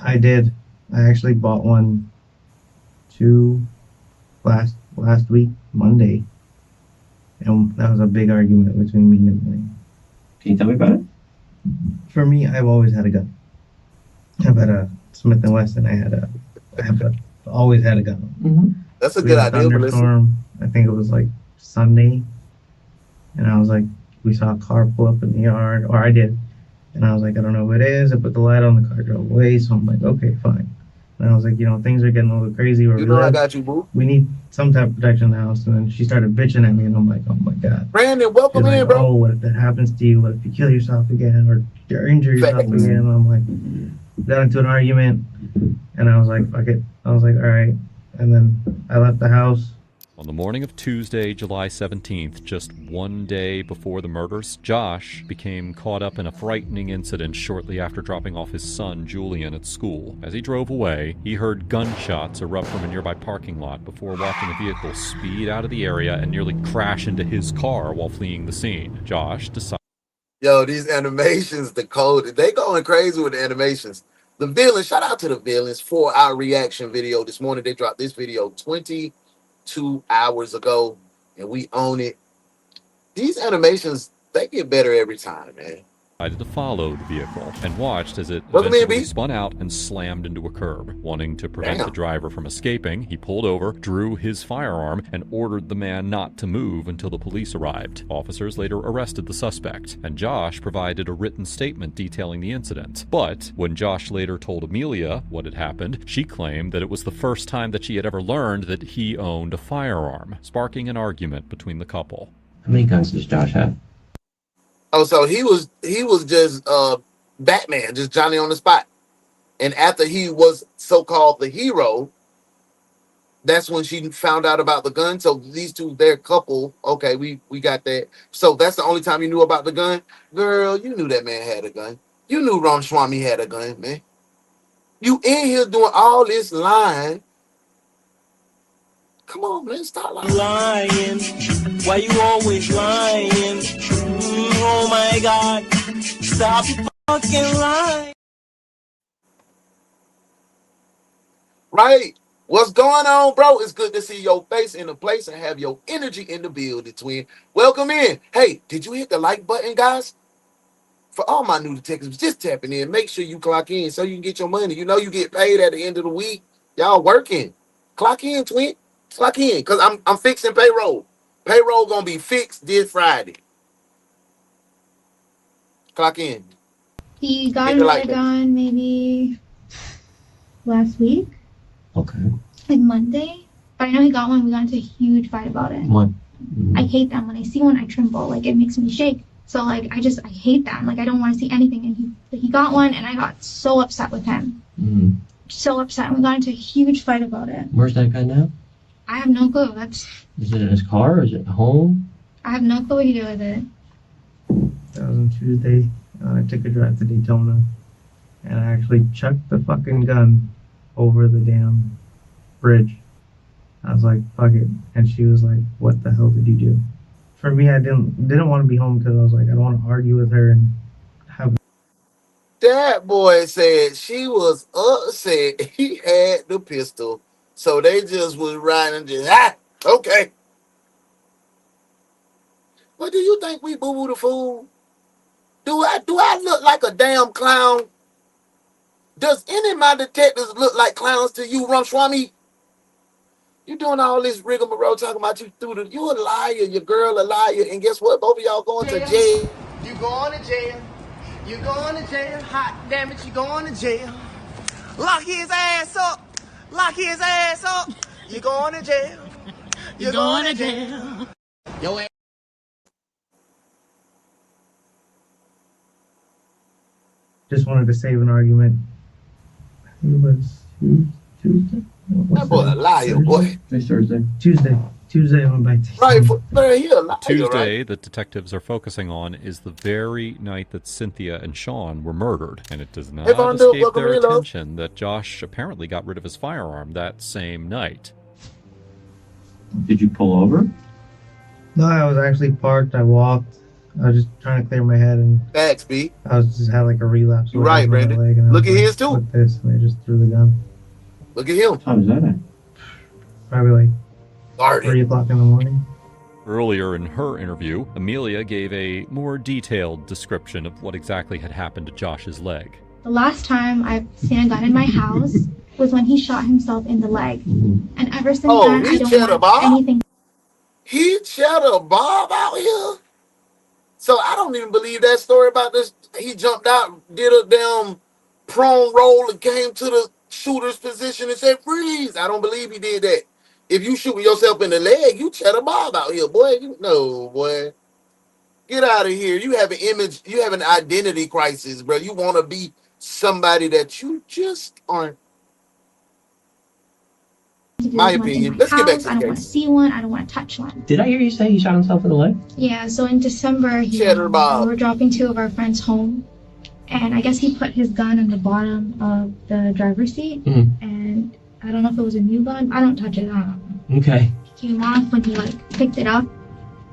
I did. I actually bought one last week, Monday. And that was a big argument between me and Emily. Can you tell me about it? For me, I've always had a gun. I've had a Smith & Wesson. Always had a gun. Mm-hmm. That's a good idea, thunderstorm. I think it was like Sunday. And I was like, we saw a car pull up in the yard, or I did. And I was like, I don't know who it is. I put the light on, the car drove away. So I'm like, okay, fine. And I was like, things are getting a little crazy where we live. I got you, boo. We need some type of protection in the house. And then she started bitching at me, and I'm like, oh my God. Brandon, welcome in, bro. Oh, what if that happens to you? What if you kill yourself again, or injure yourself again? And I'm like, got into an argument, and I was like, fuck it. I was like, all right. And then I left the house. On the morning of Tuesday, July 17th, just one day before the murders, Josh became caught up in a frightening incident shortly after dropping off his son, Julian, at school. As he drove away, he heard gunshots erupt from a nearby parking lot before watching a vehicle speed out of the area and nearly crash into his car while fleeing the scene. Josh decided... Yo, these animations, the code, they going crazy with the animations. The villains, shout out to the villains for our reaction video this morning. They dropped this video 22 hours ago, and we own it. These animations, they get better every time, man. Decided to follow the vehicle and watched as it eventually spun out and slammed into a curb. Wanting to prevent the driver from escaping, he pulled over, drew his firearm, and ordered the man not to move until the police arrived. Officers later arrested the suspect, and Josh provided a written statement detailing the incident. But when Josh later told Amelia what had happened, she claimed that it was the first time that she had ever learned that he owned a firearm, sparking an argument between the couple. How many guns does Josh have? Oh, so he was just Batman, just Johnny on the spot. And after he was so-called the hero, that's when she found out about the gun. So these two, their couple, okay, we got that. So that's the only time you knew about the gun? Girl, you knew that man had a gun. You knew Ramaswamy had a gun, man. You in here doing all this lying. Come on, man, stop lying. Why you always lying? Oh my God, stop fucking lying. Right. What's going on, bro? It's good to see your face in the place and have your energy in the building, twin. Welcome in. Hey, did you hit the like button, guys? For all my new detectives, just tapping in. Make sure you clock in so you can get your money. You know you get paid at the end of the week. Y'all working. Clock in, twin. Clock in, because I'm fixing payroll. Payroll gonna be fixed this Friday. Clock in. He got another gun maybe last week. Okay. Like Monday. But I know he got one. We got into a huge fight about it. What? I hate them. When I see one, I tremble. Like, it makes me shake. So, like, I hate them. Like, I don't want to see anything. And he got one, and I got so upset with him. Mm-hmm. So upset. And we got into a huge fight about it. Where's that guy now? I have no clue. Is it in his car? Is it at home? I have no clue what he did with it. That was on Tuesday. I took a drive to Daytona, and I actually chucked the fucking gun over the damn bridge. I was like, fuck it. And she was like, what the hell did you do? For me, I didn't want to be home because I was like, I don't want to argue with her and have... That boy said she was upset he had the pistol. So they just was riding and just, okay. But do you think we boo-boo the fool? Do I look like a damn clown? Does any of my detectives look like clowns to you, Ramaswamy? You doing all this rigmarole talking about you you a liar, your girl a liar, and guess what? Both of y'all going to jail. You going to jail. You going to jail. Hot damn it, you going to jail. Lock his ass up. Lock his ass up. You going to jail. You going to jail. Yo ass. Just wanted to save an argument. It was Tuesday. That boy a liar, boy. Thursday. Tuesday I went back to... Right, he a liar, Tuesday, right? that detectives are focusing on is the very night that Cynthia and Sean were murdered, and it does not escape their attention that Josh apparently got rid of his firearm that same night. Did you pull over? No, I was actually parked. I walked. I was just trying to clear my head, and Facts, B. I was just had like a relapse. You What right, happened to my Brandon. leg, and I Look was at like, his too. "What this?" And they just threw the gun. Look at him. What time is that at? Probably like Started. 3 o'clock in the morning. Earlier in her interview, Amelia gave a more detailed description of what exactly had happened to Josh's leg. The last time I've seen a gun in my house was when he shot himself in the leg. And ever since then, I don't want anything. He cheddar Bob out here. So I don't even believe that story about this. He jumped out, did a damn prone roll, and came to the shooter's position and said, "Freeze!" I don't believe he did that. If you shoot yourself in the leg, you cheddar Bob out here, boy. No, boy. Get out of here. You have an image, you have an identity crisis, bro. You want to be somebody that you just aren't. My opinion. Let's get back to I the don't want to case. see one. I don't want to touch one. Did I hear you say he shot himself in the leg? Yeah, so in December, we were dropping 2 of our friends home. And I guess he put his gun in the bottom of the driver's seat. And I don't know if it was a new gun. I don't touch it. I don't know. Okay. He came off when he like picked it up,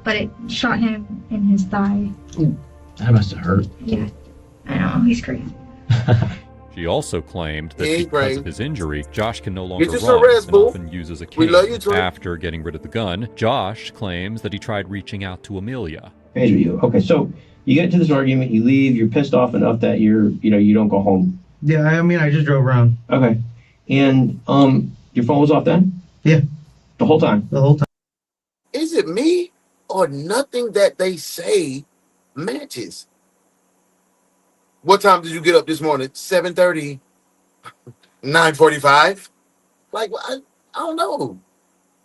but it shot him in his thigh. That must have hurt. Yeah, I know. He's crazy. She also claimed that He because crazy. of his injury, Josh can no longer Get run your rest, and boo. often uses a We cane. love you, Troy. After getting rid of the gun, Josh claims that he tried reaching out to Amelia. Okay, so you get into this argument, you leave, you're pissed off enough that you don't go home. Yeah, I mean, I just drove around. Okay. And your phone was off then? Yeah. The whole time? The whole time. Is it me or nothing that they say matches? What time did you get up this morning? 7:30, 9:45? Like, I don't know.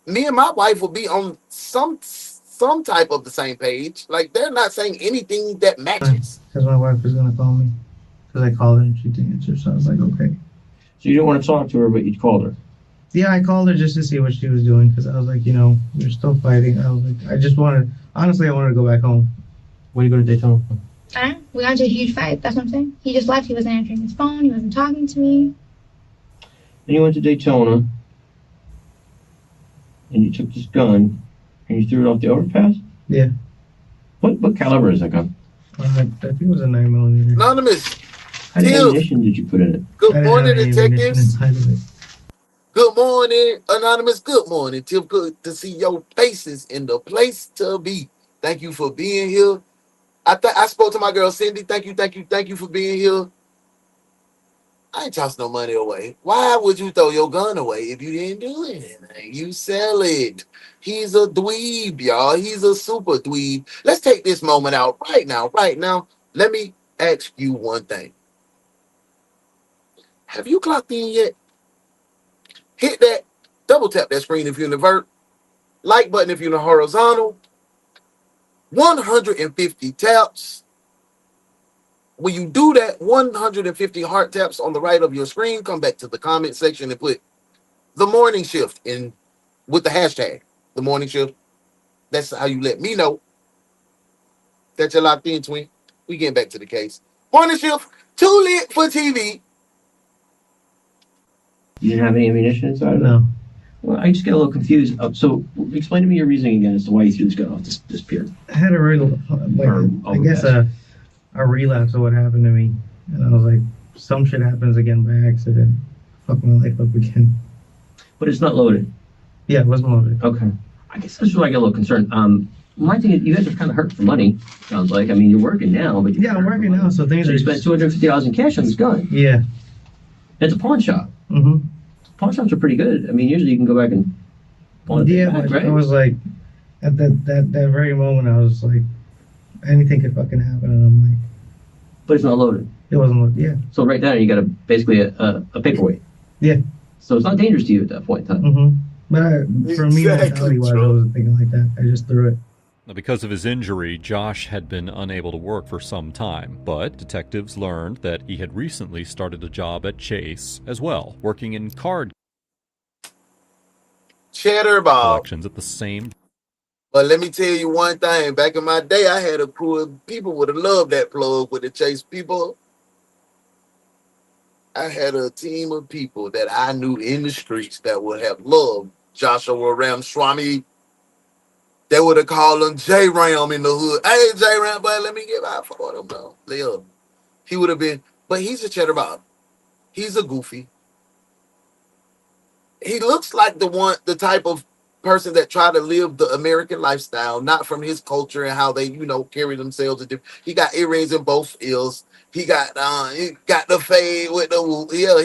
Me and my wife will be on some type of the same page. Like, they're not saying anything that matches. Because my wife was going to call me. Because I called her and she didn't answer, so I was like, okay. So you didn't want to talk to her, but you called her? Yeah, I called her just to see what she was doing, because I was like, we're still fighting. I was like, honestly, I wanted to go back home. When are you going to Daytona? We got into a huge fight. That's what I'm saying. He just left. He wasn't answering his phone. He wasn't talking to me. Then you went to Daytona, and you took this gun, and you threw it off the overpass? Yeah. What caliber is that gun? I think it was a 9mm. Anonymous. How many ammunition did you put in it? Good morning, detectives. Good morning, Anonymous. Good morning, Tim. Good to see your faces in the place to be. Thank you for being here. I spoke to my girl Cindy. Thank you for being here. I ain't tossed no money away. Why would you throw your gun away if you didn't do anything? You sell it. He's a dweeb, y'all. He's a super dweeb. Let's take this moment out right now. Let me ask you one thing. Have you clocked in yet? Hit that. Double tap that screen if you're in the vert. Like button if you're in the horizontal. 150 taps. When you do that, 150 heart taps on the right of your screen, come back to the comment section and put the morning shift in with the hashtag, the morning shift. That's how you let me know that you're locked in, twin. We getting back to the case. Morning shift, too lit for TV. You didn't have any ammunition inside of it? No. Well, I just get a little confused. So explain to me your reasoning again as to why you threw this gun off this pier. I had a real, I guess a relapse of what happened to me. And I was like, some shit happens again by accident. Fuck my life up again. But it's not loaded? Yeah, it wasn't loaded. Okay. I guess that's where I get a little concerned. My thing is, you guys are kind of hurt for money, sounds like. I mean, you're working now, but yeah, I'm working now, so things so you spent $250 in cash on this gun. Yeah. It's a pawn shop. Mm-hmm. Pawn shops are pretty good. I mean, usually you can go back and pawn it back, but right? I was like, at that very moment, I was like, anything could fucking happen, and I'm like. But it's not loaded. It wasn't loaded. Yeah. So right now you got basically a paperweight. Yeah. So it's not dangerous to you at that point in time. Mm-hmm. But for me, mentality-wise, I wasn't thinking like that. I just threw it. Now, because of his injury, Josh had been unable to work for some time, but detectives learned that he had recently started a job at Chase as well, working in card Cheddar Bob. collections at the same. But let me tell you one thing. Back in my day, I had a crew of people would have loved that plug with the Chase people. I had a team of people that I knew in the streets that would have loved Joshua Ramswamy. They would have called him J-Ram in the hood. Hey, J-Ram, boy, let me get out for them, bro. Live. He would have been, but he's a cheddar Bob. He's a goofy. He looks like the type of person that try to live the American lifestyle, not from his culture and how they, carry themselves. He got earrings in both ears. He got the fade with the whoop. Yeah,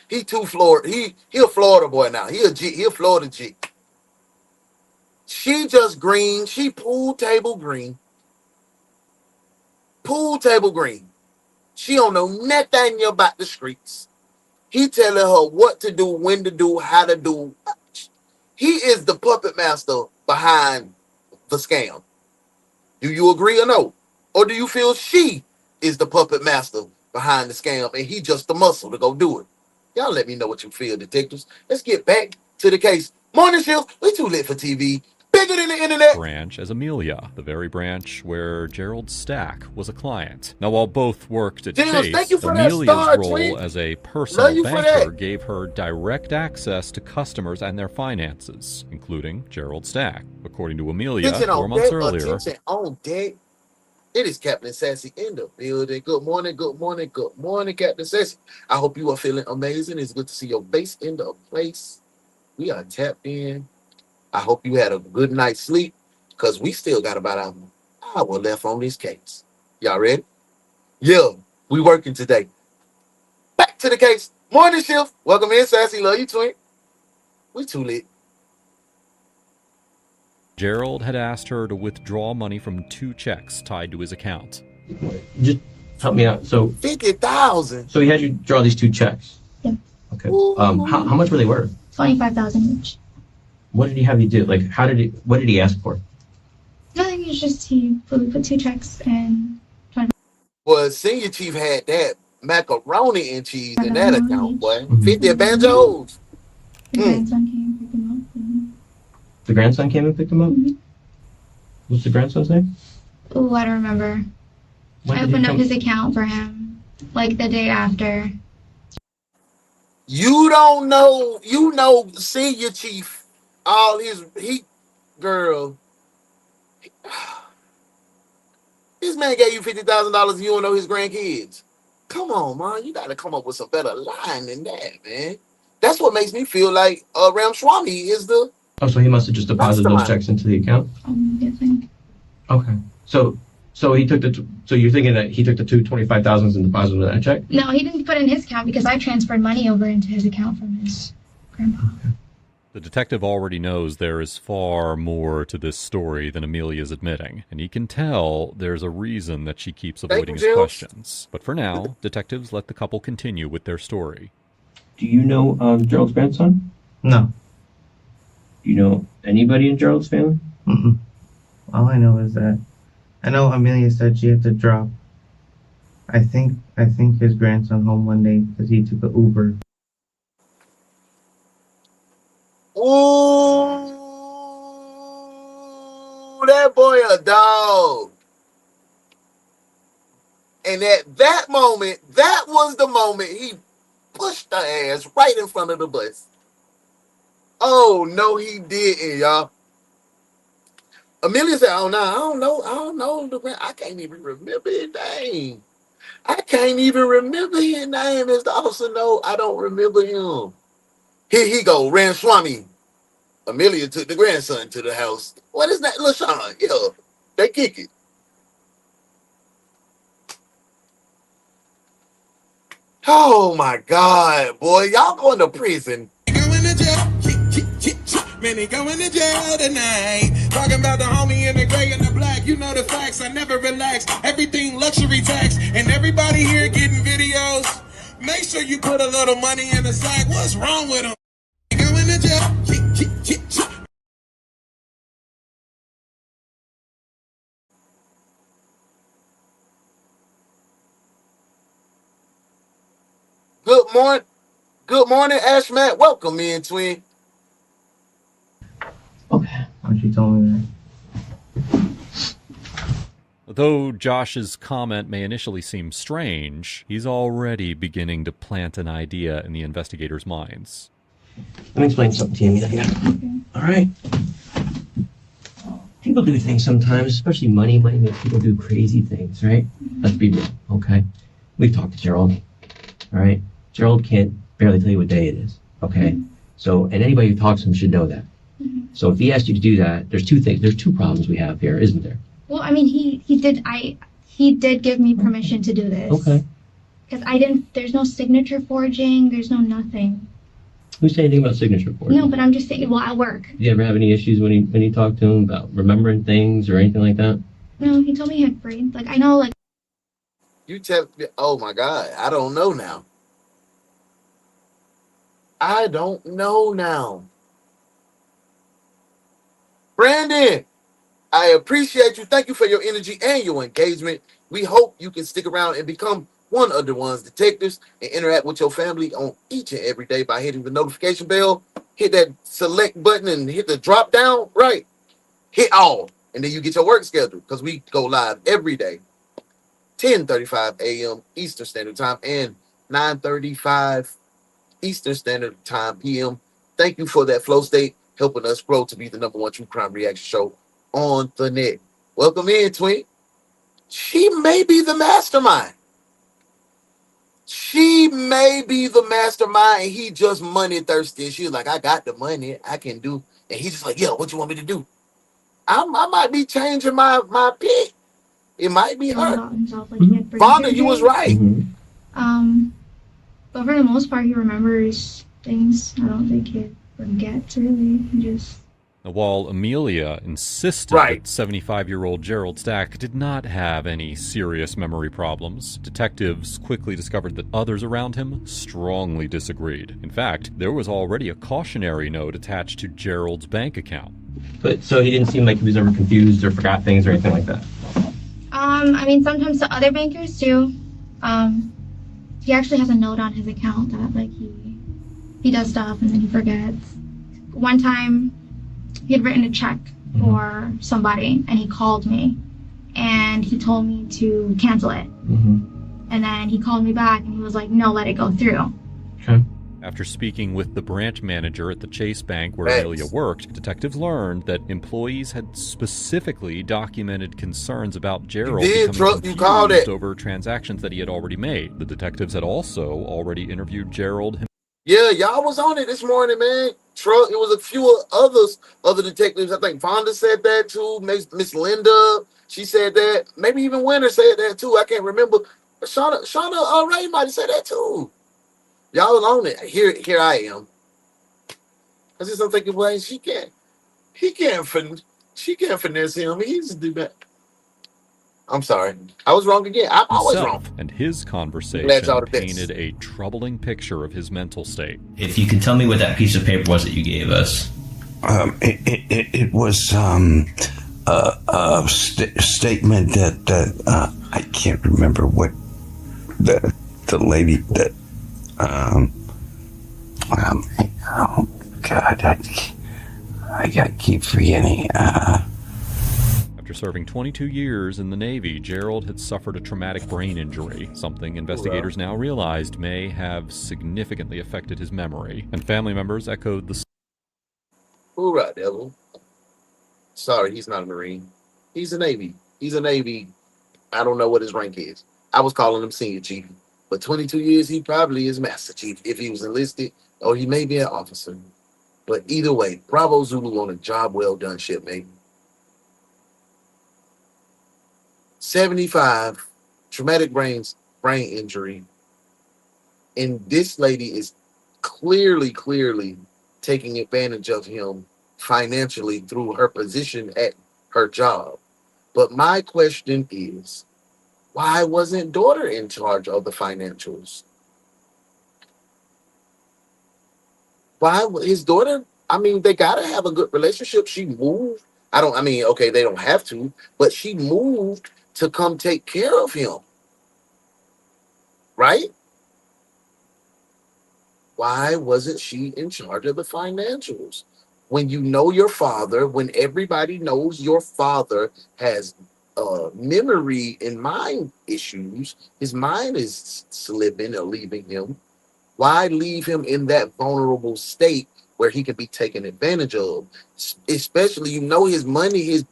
he too Florida. He a Florida boy now. He a Florida G. She just green. She pool table green. Pool table green. She don't know nothing about the streets. He telling her what to do, when to do, how to do. He is the puppet master behind the scam. Do you agree or no? Or do you feel she is the puppet master behind the scam and he just the muscle to go do it? Y'all let me know what you feel, detectives. Let's get back to the case. Morning shift, we too lit for TV. Bigger than the internet. Branch as Amelia, the very branch where Gerald Stack was a client. Now, while both worked at James, thank Chase, you for that Amelia's star, role twin. as a Love personal you for banker that. gave her direct access to customers and their finances, including Gerald Stack. According to Amelia, Attention 4 on months deck, earlier, attention on deck. It is Captain Sassy in the building. Good morning, good morning, good morning, Captain Sassy. I hope you are feeling amazing. It's good to see your base in the place. We are tapped in. I hope you had a good night's sleep because we still got about an hour left on this case. Y'all ready? Yeah, we working today. Back to the case. Morning shift. Welcome in, Sassy. Love you, twin. We too lit. Gerald had asked her to withdraw money from 2 checks tied to his account. Just help me out. So 50,000. So he had you draw these 2 checks. Yeah. Okay. How much were they worth? 25,000 each. What did he have you do? Like, what did he ask for? Nothing. It's just he put 2 checks and. Well, Senior Chief had that macaroni and cheese in that account, boy. 50 banjos. The grandson came and picked him up. And... The grandson came and picked him up? What's the grandson's name? Oh, I don't remember. When I did he opened up come- his account for him, like the day after. You don't know, Senior Chief, all girl. This man gave you $50,000 and you don't know his grandkids. Come on, man. You got to come up with some better line than that, man. That's what makes me feel like Ramswamy is the. Oh, so he must have just deposited those checks into the account? I'm guessing. Okay. So he took so you're thinking that he took the 25,000 and deposited that check? No, he didn't put it in his account because I transferred money over into his account from his grandpa. The detective already knows there is far more to this story than Amelia's admitting, and he can tell there's a reason that she keeps avoiding his questions. But for now, detectives let the couple continue with their story. Do you know Gerald's grandson? No. Do you know anybody in Gerald's family? Mm-mm. All I know is that I know Amelia said she had to drop. I think his grandson home one day because he took an Uber. Ooh, that boy a dog. And at that moment, that was the moment he pushed her ass right in front of the bus. Oh, no, he didn't, y'all. Amelia said, oh, no, I don't know. I can't even remember his name. I can't even remember his name. As the officer know, I don't remember him. Here he go, Ramswamy. Amelia took the grandson to the house. What is that? LaShawn. Yeah, they kick it. Oh, my God, boy. Y'all going to prison. Man, he going to jail tonight. Talking about the homie in the gray and the black. You know the facts, I never relax. Everything luxury tax. And everybody here getting videos. Make sure you put a little money in the sack. What's wrong with him? Going to jail. Good morning, Ashmat. Welcome in, twin. Okay. Oh, she told me that. Though Josh's comment may initially seem strange, he's already beginning to plant an idea in the investigators' minds. Let me explain something to you, Amelia. All right. people do things sometimes, especially money. Money makes people do crazy things, right? Let's be real, okay? We've talked to Gerald, all right? Gerald can't barely tell you what day it is, okay? So, and anybody who talks to him should know that. So if he asked you to do that, there's two things. There's two problems we have here, isn't there? Well, I mean, he did give me permission to do this. Okay. Because there's no signature forging, there's no nothing. Who said anything about signature forging? No, but I'm just saying, well, at work. Do you ever have any issues when you talk to him about remembering things or anything like that? No, he told me he had brain. Like, I know, like. You tell me, oh my God, I don't know now. I don't know now. Brandon, I appreciate you. Thank you for your energy and your engagement. We hope you can stick around and become one of the ones detectives and interact with your family on each and every day by hitting the notification bell, hit that select button and hit the drop down, right? Hit all, and then you get your work schedule because we go live every day, 10:35 a.m. Eastern Standard Time and 9:35 Eastern Standard Time PM. Thank you for that flow state, helping us grow to be the #1 true crime reaction show on the net. Welcome in, Twink. She may be the mastermind. She may be the mastermind, and he just money thirsty. She's like, I got the money, I can do. And he's just like, yeah, what you want me to do? I might be changing my pick. It might be her. Himself, like he had brain Vonda, surgery. you was right. But for the most part, he remembers things. I don't think he forgets, really. He just. While Amelia insisted that 75-year-old Gerald Stack did not have any serious memory problems, detectives quickly discovered that others around him strongly disagreed. In fact, there was already a cautionary note attached to Gerald's bank account. But so he didn't seem like he was ever confused or forgot things or anything like that? I mean, sometimes the other bankers do. He actually has a note on his account that, like, he does stuff and then he forgets. One time, he had written a check for somebody, and he called me, and he told me to cancel it. And then he called me back, and he was like, no, let it go through. Okay. After speaking with the branch manager at the Chase Bank where Amelia worked, detectives learned that employees had specifically documented concerns about Gerald becoming confused over transactions that he had already made. The detectives had also already interviewed Gerald himself. Yeah, y'all was on it this morning, man. Truck. It was a few other detectives. I think Vonda said that too. Miss Linda, she said that. Maybe even Winter said that too. I can't remember. But Shauna Ray might have said that too. Y'all was on it. Here I am. I just don't think it was. She can't finesse him. He just do that. I'm sorry. I was wrong again. I'm always wrong. And his conversation painted a troubling picture of his mental state. If you could tell me what that piece of paper was that you gave us. It was a statement that I can't remember what the lady that oh God, I keep forgetting. After serving 22 years in the Navy, Gerald had suffered a traumatic brain injury, something investigators now realized may have significantly affected his memory, and family members echoed the... Hoorah, devil. Sorry, he's not a Marine. He's a Navy. I don't know what his rank is. I was calling him Senior Chief, but 22 years, he probably is Master Chief if he was enlisted, or he may be an officer. But either way, Bravo Zulu on a job well done, shipmate. 75, traumatic brain injury. And this lady is clearly taking advantage of him financially through her position at her job. But my question is, why wasn't daughter in charge of the financials? Why his daughter? I mean, they gotta have a good relationship. She moved. Okay, they don't have to, but she moved to come take care of him. Right? Why wasn't she in charge of the financials? When you know your father, when everybody knows your father has memory and mind issues, his mind is slipping or leaving him. Why leave him in that vulnerable state where he can be taken advantage of? Especially, his money,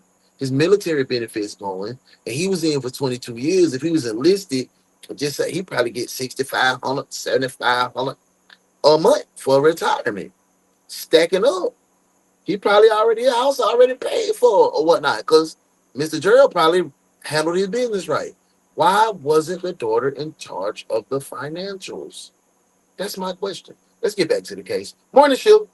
his military benefits going, and he was in for 22 years. If he was enlisted, just say he probably get 6,500, 7,500 a month for retirement, stacking up. He probably already a house already paid for or whatnot, because Mr. Gerald probably handled his business right. Why wasn't the daughter in charge of the financials? That's my question. Let's get back to the case. Morning, Shil.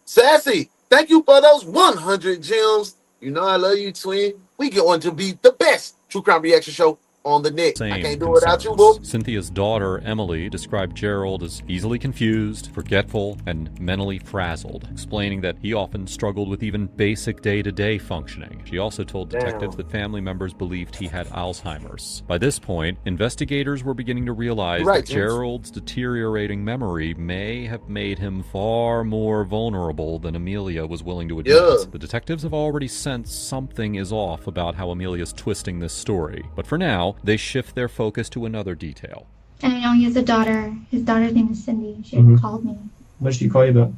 Sassy, thank you for those 100 gems. You know I love you, twin. We going to be the best true crime reaction show on the net. I Same can't do it without you, boo. concerns. Cynthia's daughter, Emily, described Gerald as easily confused, forgetful, and mentally frazzled, explaining that he often struggled with even basic day-to-day functioning. She also told detectives that family members believed he had Alzheimer's. By this point, investigators were beginning to realize that Gerald's deteriorating memory may have made him far more vulnerable than Amelia was willing to admit. The detectives have already sensed something is off about how Amelia's twisting this story, but for now, they shift their focus to another detail. And I know he has a daughter. His daughter's name is Cindy. She had called me. What did she call you about?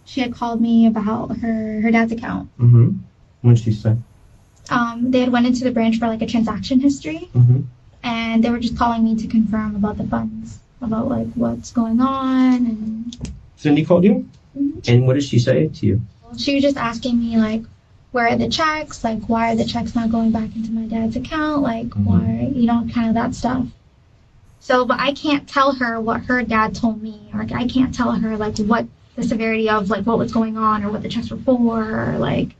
She had called me about her dad's account. What did she say? They had went into the branch for like a transaction history, and they were just calling me to confirm about the funds, about like what's going on. And Cindy called you? And what did she say to you? she was just asking me like, where are the checks? Like, why are the checks not going back into my dad's account? Like, why, you know, kind of that stuff. So, but I can't tell her what her dad told me, or I can't tell her like what the severity of like what was going on or what the checks were for, or like,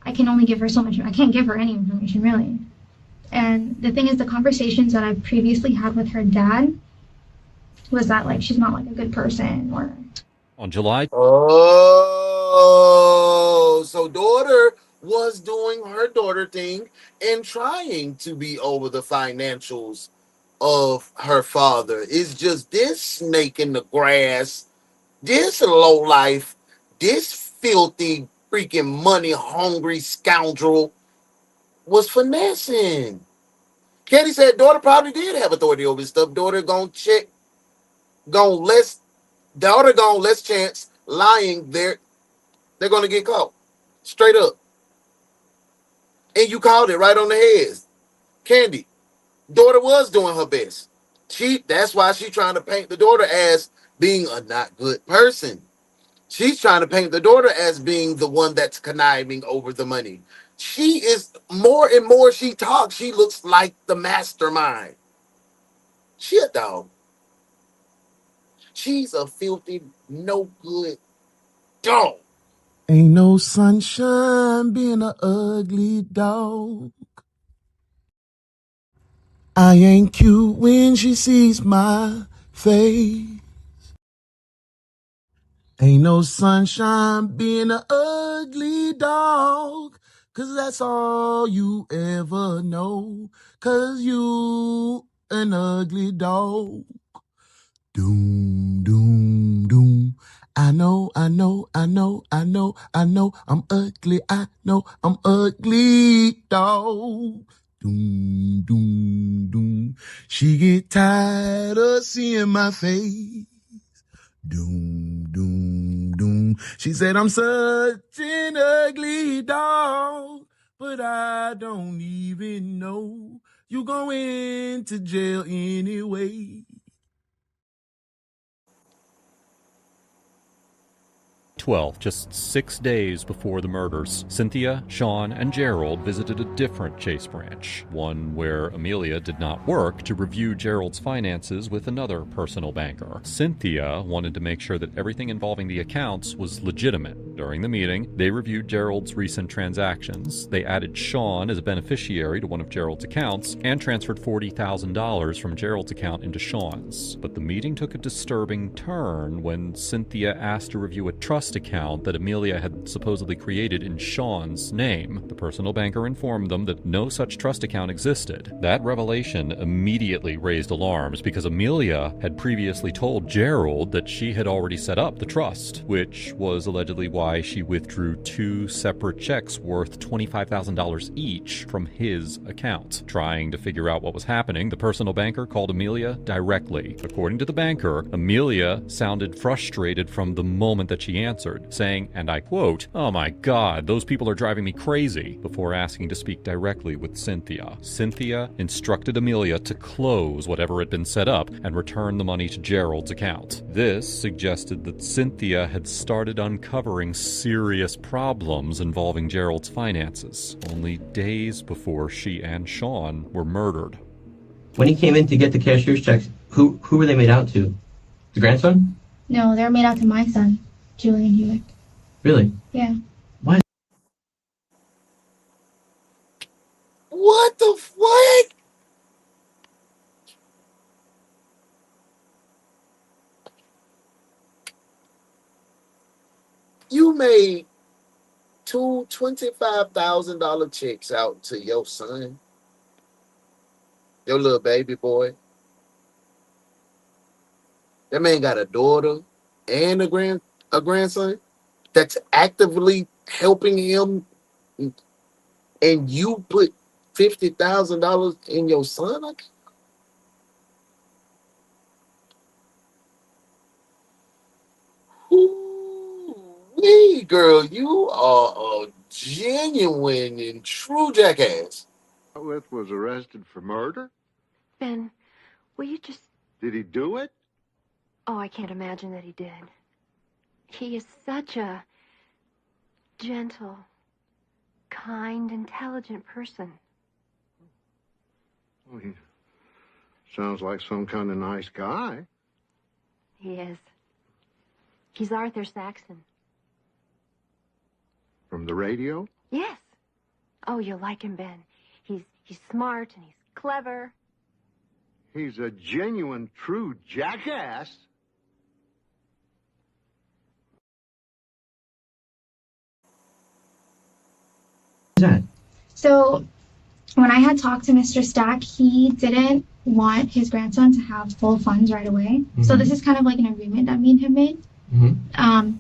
I can only give her so much. I can't give her any information really. And the thing is, the conversations that I've previously had with her dad was that like she's not like a good person, or on July. Oh, so daughter was doing her daughter thing and trying to be over the financials of her father. It's just this snake in the grass, this low life, this filthy freaking money hungry scoundrel was finessing. Katie said daughter probably did have authority over his stuff. Daughter gonna check, daughter gonna less chance lying there. They're gonna get caught. Straight up. And you called it right on the head. Candy, daughter was doing her best. That's why she's trying to paint the daughter as being a not good person. She's trying to paint the daughter as being the one that's conniving over the money. She is, more and more she talks, she looks like the mastermind. She a dog. She's a filthy, no good dog. Ain't no sunshine being an ugly dog. I ain't cute when she sees my face. Ain't no sunshine being an ugly dog, 'cause that's all you ever know, 'cause you an ugly dog. Doom, doom, doom. I know, I'm ugly, I know I'm ugly dog. Doom, doom, doom. She get tired of seeing my face. Doom, doom, doom. She said I'm such an ugly dog, but I don't even know. You going to jail anyway. 12, just 6 days before the murders, Cynthia, Sean, and Gerald visited a different Chase branch, one where Amelia did not work, to review Gerald's finances with another personal banker. Cynthia wanted to make sure that everything involving the accounts was legitimate. During the meeting, they reviewed Gerald's recent transactions. They added Sean as a beneficiary to one of Gerald's accounts and transferred $40,000 from Gerald's account into Sean's. But the meeting took a disturbing turn when Cynthia asked to review a trust account that Amelia had supposedly created in Sean's name. The personal banker informed them that no such trust account existed. That revelation immediately raised alarms because Amelia had previously told Gerald that she had already set up the trust, which was allegedly why she withdrew 2 separate checks worth $25,000 each from his account. Trying to figure out what was happening, the personal banker called Amelia directly. According to the banker, Amelia sounded frustrated from the moment that she answered. answered, saying, and I quote, "Oh my God, those people are driving me crazy," before asking to speak directly with Cynthia. Cynthia instructed Amelia to close whatever had been set up and return the money to Gerald's account. This suggested that Cynthia had started uncovering serious problems involving Gerald's finances, only days before she and Sean were murdered. When he came in to get the cashier's checks, who were they made out to? The grandson? No, they were made out to my son, Julian Hewitt. Really? Yeah. Why? What the what? You made two $25,000 checks out to your son, your little baby boy. That man got a daughter and a grandson that's actively helping him, and you put $50,000 in your son. Ooh, girl, you are a genuine and true jackass. With was arrested for murder? Ben, will you just... Did he do it? Oh, I can't imagine that he did. He is such a gentle, kind, intelligent person. Well, he sounds like some kind of nice guy. He is. He's Arthur Saxon. From the radio? Yes. Oh, you'll like him, Ben. He's smart and he's clever. He's a genuine, true jackass. That? So when I had talked to Mr. Stack, he didn't want his grandson to have full funds right away. Mm-hmm. So this is kind of like an agreement that me and him made. Mm-hmm.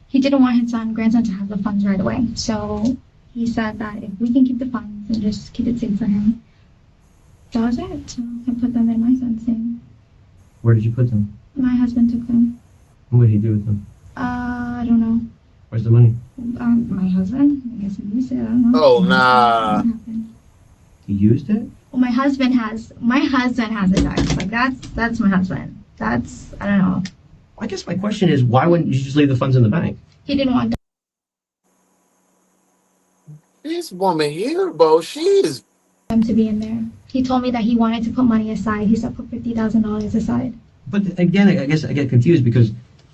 He didn't want his grandson to have the funds right away. So he said that if we can keep the funds and just keep it safe for him, that was it. So I put them in my son's name. Where did you put them? My husband took them. What did he do with them? I don't know. Where's the money? My husband. I guess he used it. I don't know. Oh, nah. He used it? Well, my husband has a tax. Like that's my husband. That's, I don't know. I guess my question is, why wouldn't you just leave the funds in the bank? He didn't want This woman here, bro, she is... them to be in there. He told me that he wanted to put money aside. He said put $50,000 aside. But again, I guess I get confused because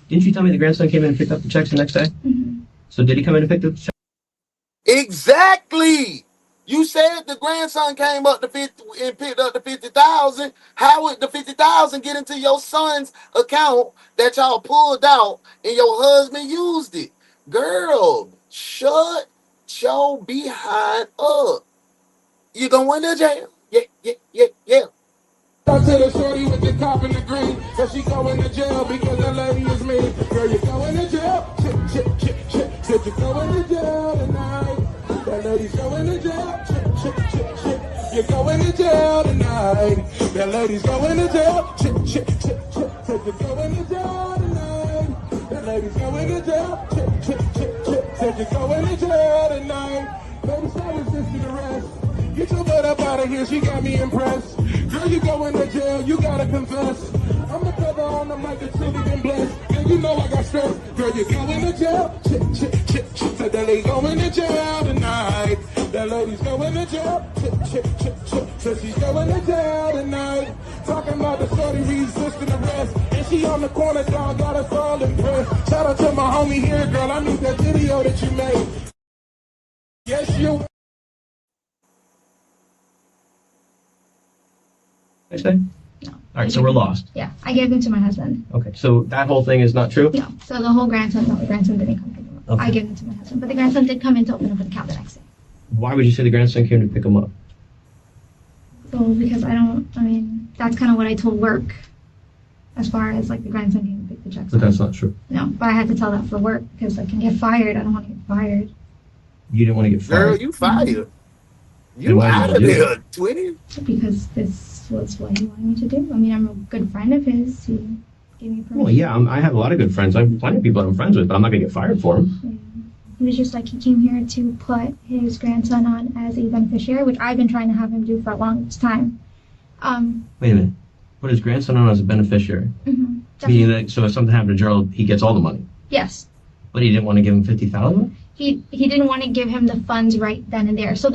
didn't you tell me the grandson came in and picked up the checks the next day? Mm-hmm. So did he come in and pick up the checks? Exactly. You said the grandson came up to 50 and picked up the 50,000. How would the 50,000 get into your son's account that y'all pulled out and your husband used it? Girl, shut your behind up. You going to jail? Yeah. Talk to the shorty with the cop in the green, so she going to jail because the lady is mean. Girl, you going to jail? Chip. Said you going to jail tonight. That lady's going to jail. Chip. You're going to jail tonight. That lady's going to jail. Chip. Said you're going to jail tonight. That lady's going to jail. Chip. Said you're going to jail tonight. Baby, stop resisting arrest. Get your butt up out of here, she got me impressed. Girl, you going to jail, you gotta confess. I'm a feather on them like it's really been blessed. And you know I got stress. Girl, you going to jail. Chip. Said that lady going to jail tonight. That lady's going to jail. Chip. Said she's going to jail tonight. Talking about the shorty resisting arrest. And she on the corner, dog, got us all impressed. Shout out to my homie here, girl, I need that video that you made. Yes, you... Next day? No. All right, so we're lost. Yeah, I gave them to my husband. Okay, so that whole thing is not true? No, so the grandson didn't come pick them up. Okay. I gave them to my husband, but the grandson did come in to open up an account the next day. Why would you say the grandson came to pick him up? So because that's kind of what I told work, as far as like the grandson came to pick the checks But up. that's not true. No, but I had to tell that for work because I can get fired. I don't want to get fired. You didn't want to get fired? Girl, you fired. You out of there, Twitty. Because this was what he wanted me to do. I mean, I'm a good friend of his. gave me permission. Well, yeah, I have a lot of good friends. I have plenty of people I'm friends with, but I'm not gonna get fired for them. Yeah. He was just like, he came here to put his grandson on as a beneficiary, which I've been trying to have him do for a long time. Wait a minute. Put his grandson on as a beneficiary. Mm-hmm, Meaning that, so if something happened to Gerald, he gets all the money. yes. But he didn't want to give him $50,000? He didn't want to give him the funds right then and there. So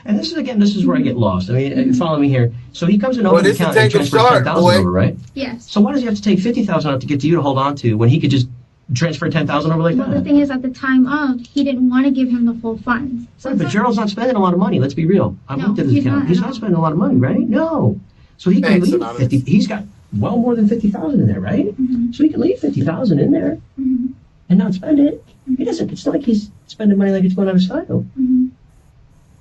And this is where I get lost. I mean, follow me here. So he comes and opens an this is account and taking transfers start, 10,000 boy. over, right? yes. So why does he have to take 50,000 out to get to you to hold on to when he could just transfer 10,000 over like Well, the that? thing is, at the time of, he didn't want to give him the full funds. So Right, but Gerald's not spending a lot of money. Let's be real. I No, looked at his he's account. not He's at not all. spending a lot of money, right? No. So he can Thanks, leave Anonymous. 50. He's got well more than 50,000 in there, right? Mm-hmm. So he can leave 50,000 in there Mm-hmm. and not spend it. He doesn't. It's not like he's spending money like it's going out of style. Mm-hmm.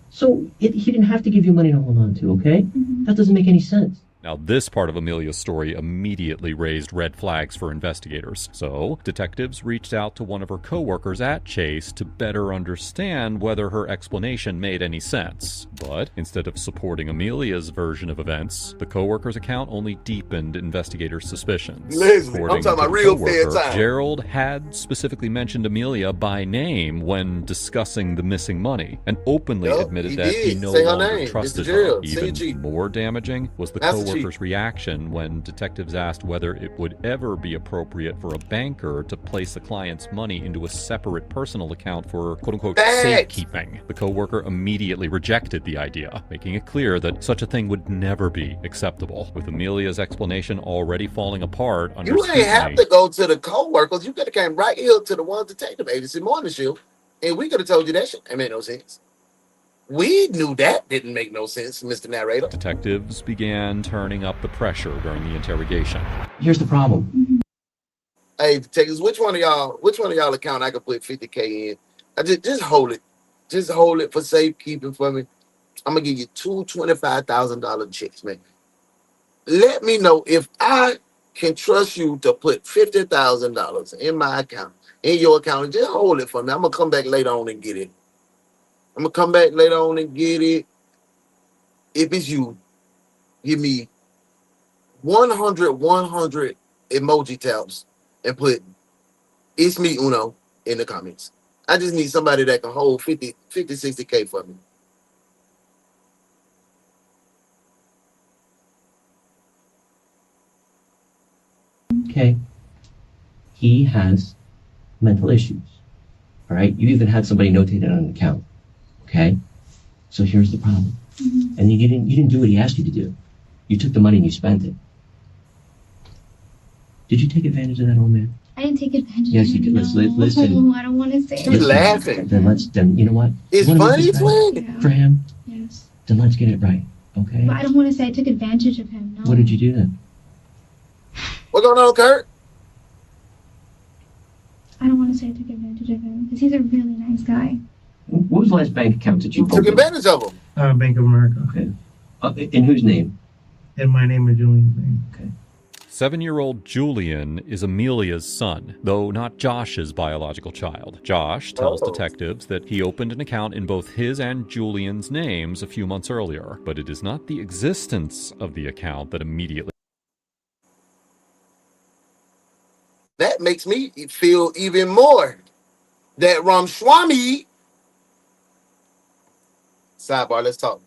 So he didn't have to give you money to hold on to, okay? That doesn't make any sense. Now, this part of Amelia's story immediately raised red flags for investigators. So, detectives reached out to one of her coworkers at Chase to better understand whether her explanation made any sense. But instead of supporting Amelia's version of events, the coworker's account only deepened investigators' suspicions. Leslie, I'm According talking to about the real fair coworker, time. Gerald had specifically mentioned Amelia by name when discussing the missing money, and openly Yup, admitted he that he did. no Say her longer name. trusted Mr. her. Gerald. Say G. Even more damaging was the Master Chief. coworker's reaction when detectives asked whether it would ever be appropriate for a banker to place a client's money into a separate personal account for quote-unquote Facts. safekeeping. The coworker immediately rejected the idea, making it clear that such a thing would never be acceptable. With Amelia's explanation already falling apart under You ain't have scrutiny, to go to the co-workers. You could have came right here to the one detective agency morning shift, and we could have told you that shit. It made no sense. We knew that didn't make no sense, Mr. Narrator. detectives began turning up the pressure during the interrogation. Here's the problem. Hey, detectives, which one of y'all account I could put 50K in? I just hold it. Just hold it for safekeeping for me. I'm gonna give you two $25,000 checks, man. Let me know if I can trust you to put $50,000 in my account, in your account, and just hold it for me. I'm gonna come back later on and get it. I'm gonna come back later on and get it. If it's you, give me 100 emoji taps and put "It's me, Uno" in the comments. I just need somebody that can hold 60K for me. Okay. He has mental issues. All right. You even had somebody notate it on an account. Okay. So here's the problem. And you didn't do what he asked you to do. You took the money and you spent it. Did you take advantage of that old man? I didn't take advantage Yes, of you him. did. No. Listen. I don't want to say She's it. laughing. Then you know what? It's You wanna funny, make this right twin. for him. Yes. Then let's get it right. Okay. But I don't want to say I took advantage of him. No. What did you do then? What's going on, Kurt? I don't want to say I took advantage of him because he's a really nice guy. What was the last bank account that you Took opened? advantage of him. Bank of America. Okay. In whose name? In my name and Julian's name. Okay. 7-year-old Julian is Amelia's son, though not Josh's biological child. Josh tells detectives that he opened an account in both his and Julian's names a few months earlier, but it is not the existence of the account that immediately... That makes me feel even more that Ramswamy. Sidebar, let's talk.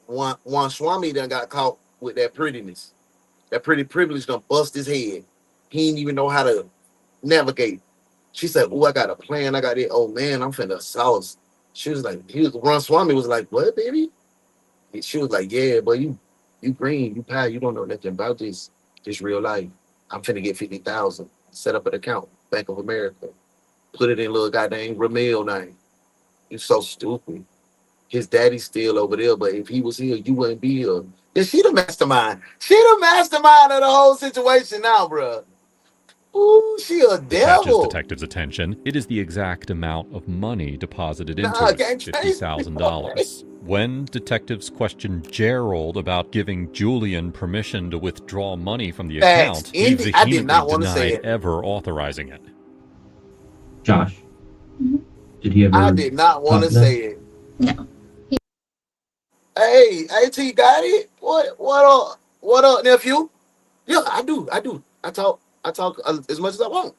One Swami done got caught with that prettiness. That pretty privilege done bust his head. He didn't even know how to navigate. She said, "Oh, I got a plan. I got it. Oh man, I'm finna sauce." She was like, Ron Swami was like, "What, baby?" She was like, "Yeah, but you green, you pie, you don't know nothing about this real life. I'm finna get 50,000. Set up an account, Bank of America. Put it in little goddamn Ramil name. You so stupid. His daddy's still over there, but if he was here, you wouldn't be here." Yeah, she the mastermind. She the mastermind of the whole situation now, bruh. Ooh, she a catches devil. detectives' attention. It is the exact amount of money deposited into Nah, it, can't chase me. $50,000. When detectives questioned Gerald about giving Julian permission to withdraw money from the Facts. account, he I did not vehemently want to say denied it. ever authorizing it. Josh. Did he ever? I did not want to talk say it. No. Hey, AT got it? What up? What up, nephew? Yeah, I do. I talk as much as I want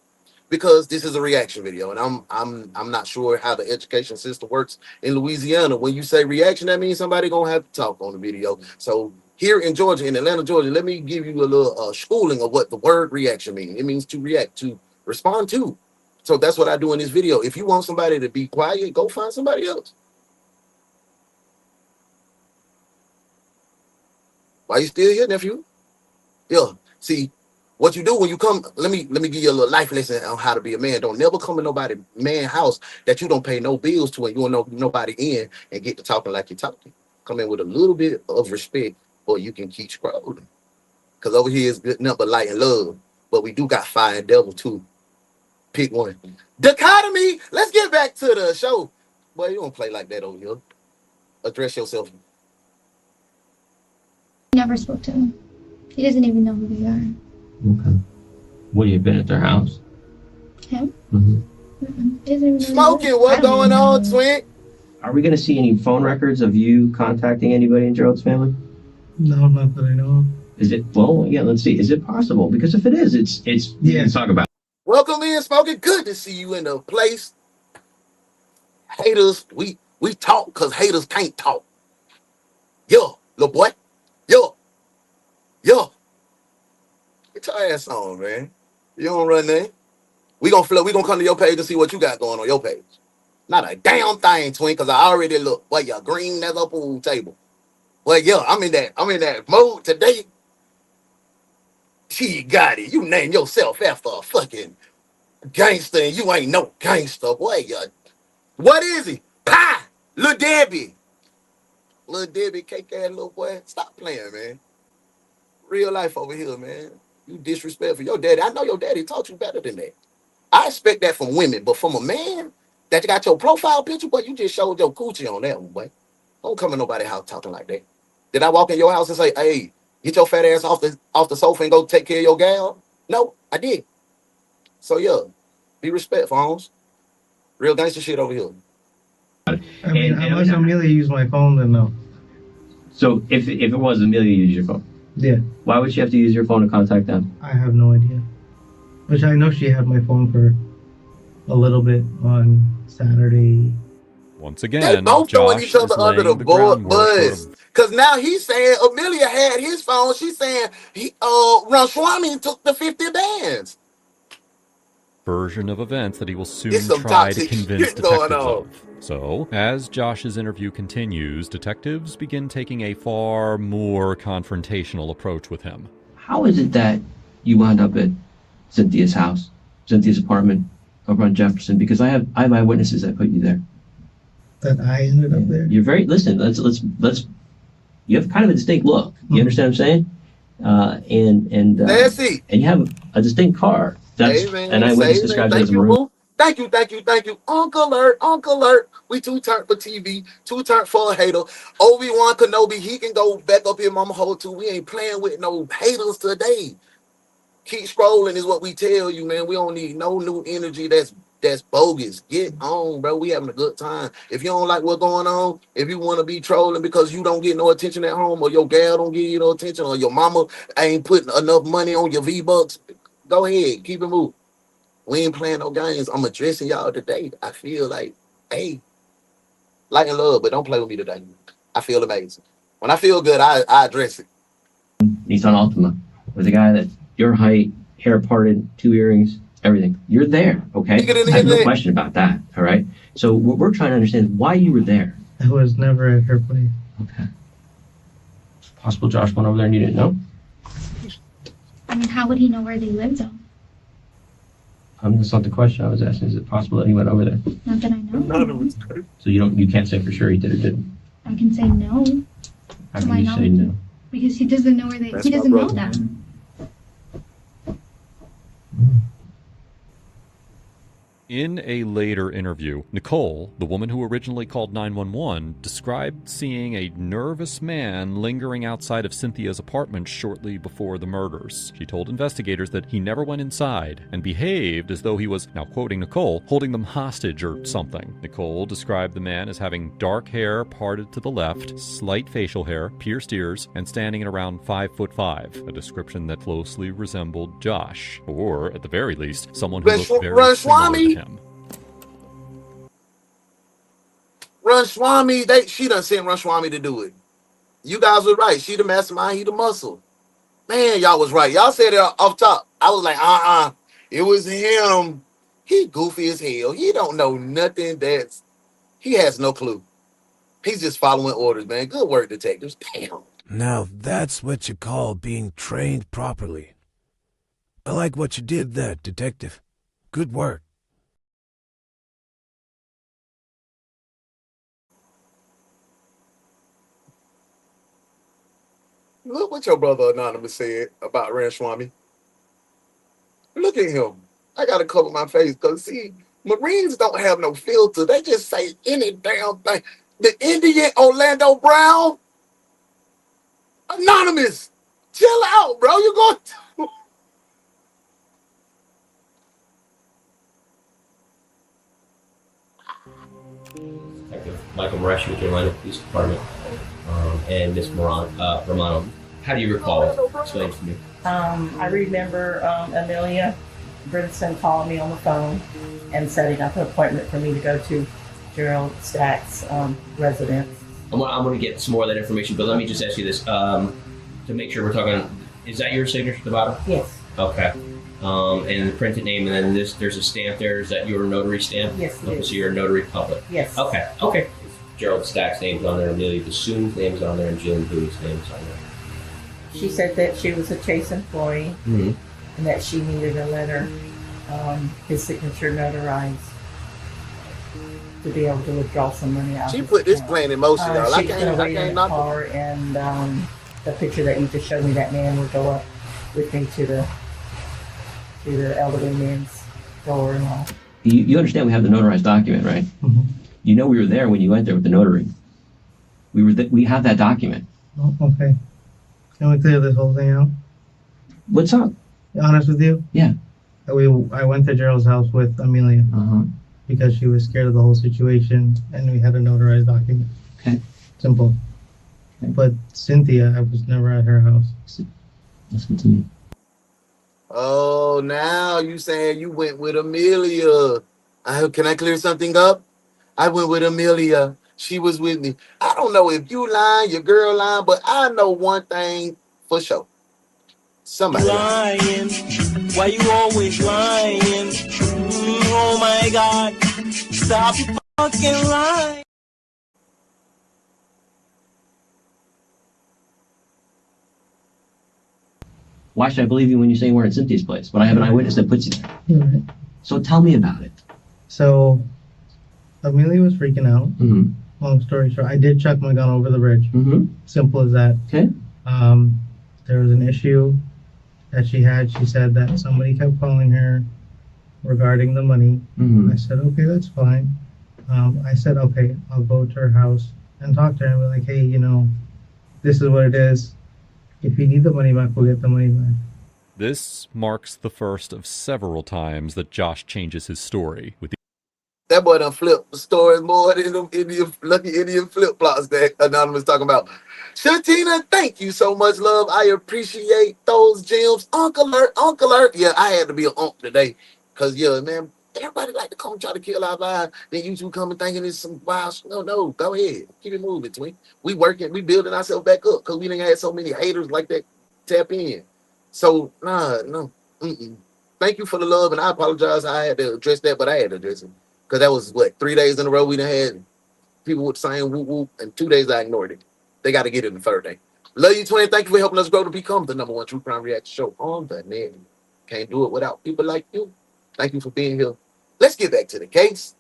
because this is a reaction video, and I'm not sure how the education system works in Louisiana. When you say reaction, that means somebody gonna have to talk on the video. So here in Georgia, in Atlanta, Georgia, let me give you a little schooling of what the word reaction means. It means to react, to respond to. So that's what I do in this video. If you want somebody to be quiet, go find somebody else. Why you still here, nephew? Yeah. See, what you do when you come, let me give you a little life lesson on how to be a man. Don't never come in nobody man house that you don't pay no bills to and you don't know nobody in and get to talking like you're talking. Come in with a little bit of respect, or you can keep scrolling. Cause over here is good number light and love. But we do got fire and devil too. Pick one. Dichotomy. Let's get back to the show. Boy, you don't play like that over here. Address yourself. Never spoke to him. He doesn't even know who they are. Okay. What, you been at their house? Him? Mm-hmm. He doesn't even know Smoking, what's going on, twin? Are we going to see any phone records of you contacting anybody in Gerald's family? No, not that I know of. Is it, well, yeah, let's see. Is it possible? Because if it is, it's yeah. Let's talk about it. Welcome in, Smoking. Good to see you in the place. Haters, we talk because haters can't talk. Yo, little boy. Yo. Get your ass on, man. You don't run there. We gonna come to your page and see what you got going on your page. Not a damn thing, twin, because I already look. Well, you're green as a pool table. Well, yeah, I'm in that mode today. She got it. You name yourself after a fucking gangster and you ain't no gangster. Boy, what is he? Pie! Lil Debbie. Lil Debbie, cake ass little boy. Stop playing, man. Real life over here, man. You disrespectful. Your daddy, I know your daddy taught you better than that. I expect that from women, but from a man that got your profile picture, but you just showed your coochie on that one, boy. Don't come in nobody's house talking like that. Did I walk in your house and say, hey, get your fat ass off the sofa and go take care of your gal? No, I did. So yeah, be respectful, Holmes. Real gangster shit over here. I mean, unless Amelia used my phone, then no. So if it was Amelia used your phone? Yeah. Why would she have to use your phone to contact them? I have no idea. Which I know she had my phone for a little bit on Saturday. Once again, They both throwing each other under the board buzz. Because now he's saying Amelia had his phone. She's saying Ranswami took the 50 bands. Version of events that he will soon try to convince detectives of. So, as Josh's interview continues, detectives begin taking a far more confrontational approach with him. How is it that you wound up at Cynthia's house, Cynthia's apartment over on Jefferson? Because I have eyewitnesses that put you there. That I ended up there. You're very, listen, let's you have kind of a distinct look. You understand what I'm saying? And you have a distinct car. That's an eyewitness describes it as a maroon. Thank you. Uncle Alert. We two turned for TV, two turned for a hater. Obi-Wan Kenobi, he can go back up in mama hole too. We ain't playing with no haters today. Keep scrolling is what we tell you, man. We don't need no new energy that's bogus. Get on, bro. We having a good time. If you don't like what's going on, if you want to be trolling because you don't get no attention at home, or your gal don't give you no attention, or your mama ain't putting enough money on your V-Bucks, go ahead. Keep it moving. We ain't playing no games. I'm addressing y'all today. I feel like, hey, light and love, but don't play with me today. I feel amazing. When I feel good, I address it. Nissan Altima with a guy that your height, hair parted, 2 earrings, everything. You're there, okay? I have no question about that, all right? So what we're trying to understand is why you were there. I was never at her place. Okay. It's possible Josh went over there and you didn't know? I mean, how would he know where they lived, though? That's not the question I was asking. Is it possible that he went over there? Not that I know. So you can't say for sure he did or didn't? I can say no. How can you say no? Because he doesn't know where they. He doesn't know them. In a later interview, Nicole, the woman who originally called 911, described seeing a nervous man lingering outside of Cynthia's apartment shortly before the murders. She told investigators that he never went inside and behaved as though he was, now quoting Nicole, holding them hostage or something. Nicole described the man as having dark hair parted to the left, slight facial hair, pierced ears, and standing at around 5'5", a description that closely resembled Josh, or at the very least, someone who looked very similar to him. Swami, she done sent Run Swami to do it. You guys were right. She the mastermind, he the muscle. Man, y'all was right. Y'all said it off top. I was like, it was him. He goofy as hell. He don't know nothing he has no clue. He's just following orders, man. Good work, detectives. Damn. Now that's what you call being trained properly. I like what you did there, detective. Good work. Look what your brother Anonymous said about Swami. Look at him. I gotta cover my face because see, Marines don't have no filter. They just say any damn thing. The Indian Orlando Brown, Anonymous, chill out, bro. You're going to. Detective Michael Moresh with the Orlando Police Department, and Miss Romano. How do you recall it? Explain it to me. I remember Amelia Brinson calling me on the phone and setting up an appointment for me to go to Gerald Stack's residence. I'm going to get some more of that information, but let me just ask you this to make sure we're talking. Is that your signature at the bottom? Yes. Okay. And the printed name, and then there's a stamp there. Is that your notary stamp? Yes, it okay, is. so you're a notary public. Yes. Okay. Gerald Stack's name's on there, Amelia Bassoon's name's on there, and Jillian Dewey's name's on there. She said that she was a Chase employee and that she needed a letter, his signature notarized, to be able to withdraw some money out. She put this plan in motion, y'all. She's going to wait in the car, and the picture that you just showed me, that man would go up with me to the elderly man's door and all. You understand we have the notarized document, right? Mm-hmm. You know we were there when you went there with the notary. We have that document. Oh, okay. Can we clear this whole thing out? What's up? Be honest with you? Yeah. I went to Gerald's house with Amelia because she was scared of the whole situation, and we had a notarized document. Okay. Simple. Okay. But Cynthia, I was never at her house. Listen to me. Oh, now you saying you went with Amelia. Can I clear something up? I went with Amelia. She was with me. I don't know if you lying, your girl lying, but I know one thing for sure. Somebody lying. Why you always lying? Oh my God. Stop fucking lying. Why should I believe you when you say you weren't at Cynthia's place? When I have an eyewitness that puts you there. Right. So tell me about it. So Amelia was freaking out. Mm-hmm. Long story short, I did chuck my gun over the bridge. Mm-hmm. Simple as that. Okay. There was an issue that she had. She said that somebody kept calling her regarding the money. Mm-hmm. I said, okay, that's fine. I said, okay, I'll go to her house and talk to her and be like, hey, this is what it is. If you need the money back, we'll get the money back. This marks the first of several times that Josh changes his story. With that boy done flipped the story more than them lucky Indian flip-flops that Anonymous talking about. Shantina, thank you so much, love. I appreciate those gems. Uncle Alert. Yeah, I had to be an uncle today. Because, man, everybody like to come try to kill our lives. Then you two come and thinking it's some wild. No, go ahead. Keep it moving, twin. We working, we building ourselves back up because we didn't have so many haters like that tap in. So, no. Thank you for the love, and I apologize. I had to address that, but I had to address it. Because that was, 3 days in a row we done had people with saying whoop whoop, and 2 days I ignored it. They got to get it the third day. Love you, twin. Thank you for helping us grow to become the #1 true crime reaction show on the net. Can't do it without people like you. Thank you for being here. Let's get back to the case.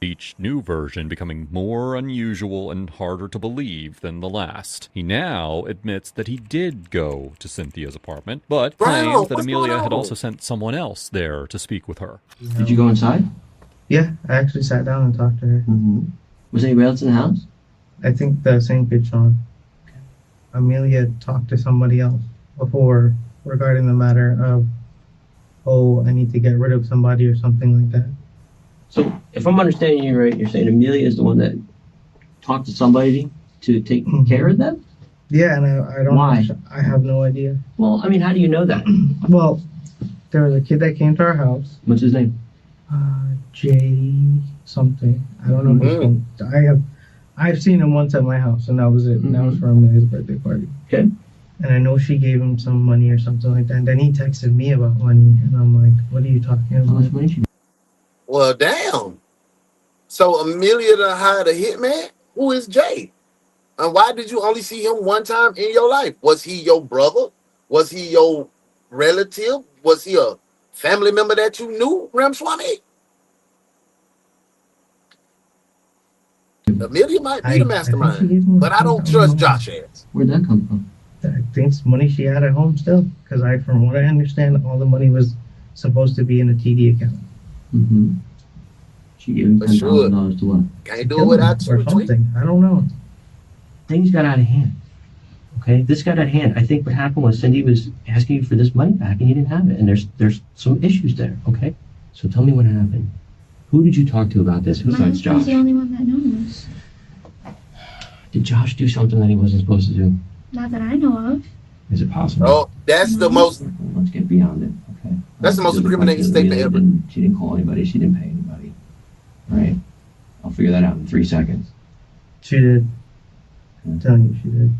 each new version becoming more unusual and harder to believe than the last. He now admits that he did go to Cynthia's apartment, but claims that Amelia had also sent someone else there to speak with her. Did you go inside? Yeah, I actually sat down and talked to her. Mm-hmm. Was anybody else in the house? I think the same kid, Sean. Okay. Amelia talked to somebody else before regarding the matter of, oh, I need to get rid of somebody or something like that. So, if I'm understanding you right, you're saying Amelia is the one that talked to somebody to take care of them? Yeah, and I don't Why? know. I have no idea. Well, I mean, how do you know that? Well, there was a kid that came to our house. What's his name? Jay something. I don't know his name. I've seen him once at my house, and that was it. And that was for Amelia's birthday party. Okay. And I know she gave him some money or something like that. And then he texted me about money, and I'm like, "What are you talking about?" How much money? Well, damn. So Amelia done hired a hitman? Who is Jay? And why did you only see him one time in your life? Was he your brother? Was he your relative? Was he a family member that you knew, Ramswamy? Amelia might be the mastermind, but I don't trust Josh ass. Where'd that come from? I think it's money she had at home still, because from what I understand, all the money was supposed to be in a TD account. Mm-hmm. She gave him $10,000 to what? Can't do it without or something. I don't know. Things got out of hand. Okay, this got out of hand. I think what happened was Cindy was asking you for this money back, and you didn't have it, and there's some issues there. Okay, so tell me what happened. Who did you talk to about this besides Josh? He's the only one that knows. Did Josh do something that he wasn't supposed to do? Not that I know of. Is it possible? Oh, that's the most. Let's get beyond it. Okay. That's the most incriminating statement ever. She didn't call anybody. She didn't pay anybody. Right? I'll figure that out in 3 seconds. She did. I'm telling you, she did.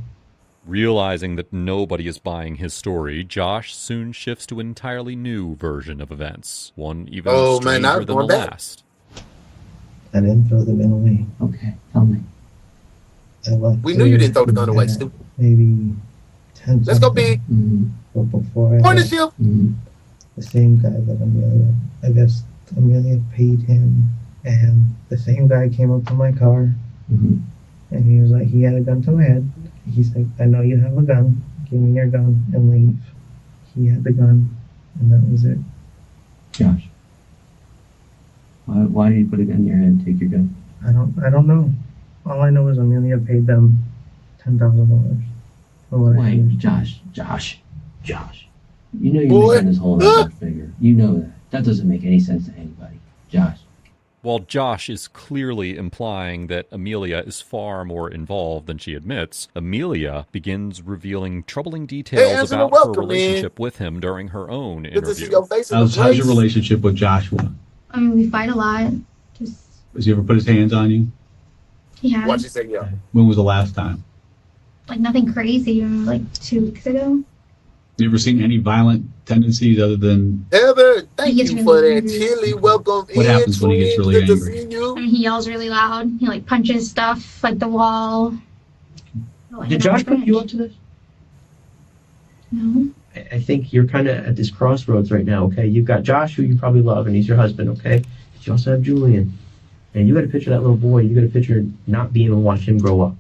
Realizing that nobody is buying his story, Josh soon shifts to an entirely new version of events, one even stranger than the last. I didn't throw the gun away. Okay, tell me. We knew you didn't throw the gun away, stupid. Maybe 10 Let's go, big. But before I Point the shield. The same guy that Amelia, I guess Amelia paid him, and the same guy came up to my car, and he was like, he had a gun to my head. He's like, I know you have a gun. Give me your gun and leave. He had the gun, and that was it. Josh, why did you put a gun in your head and take your gun? I don't know. All I know is Amelia paid them $10,000 for what I heard. Josh. You know you're making this whole lot bigger. You know that. That doesn't make any sense to anybody. Josh. While Josh is clearly implying that Amelia is far more involved than she admits, Amelia begins revealing troubling details about her relationship with him during her own interview. How's your relationship with Joshua? I mean, we fight a lot. Has he ever put his hands on you? He has. Watch you say yeah. When was the last time? Like nothing crazy, like 2 weeks ago. You ever seen any violent tendencies other than... Heather, thank you for that chili. Welcome What happens when he gets really angry? I mean, he yells really loud. He like punches stuff, like the wall. Did Josh put you up to this? No. I think you're kind of at this crossroads right now, okay? You've got Josh, who you probably love, and he's your husband, okay? But you also have Julian. And you got to picture that little boy. You got to picture not being able to watch him grow up.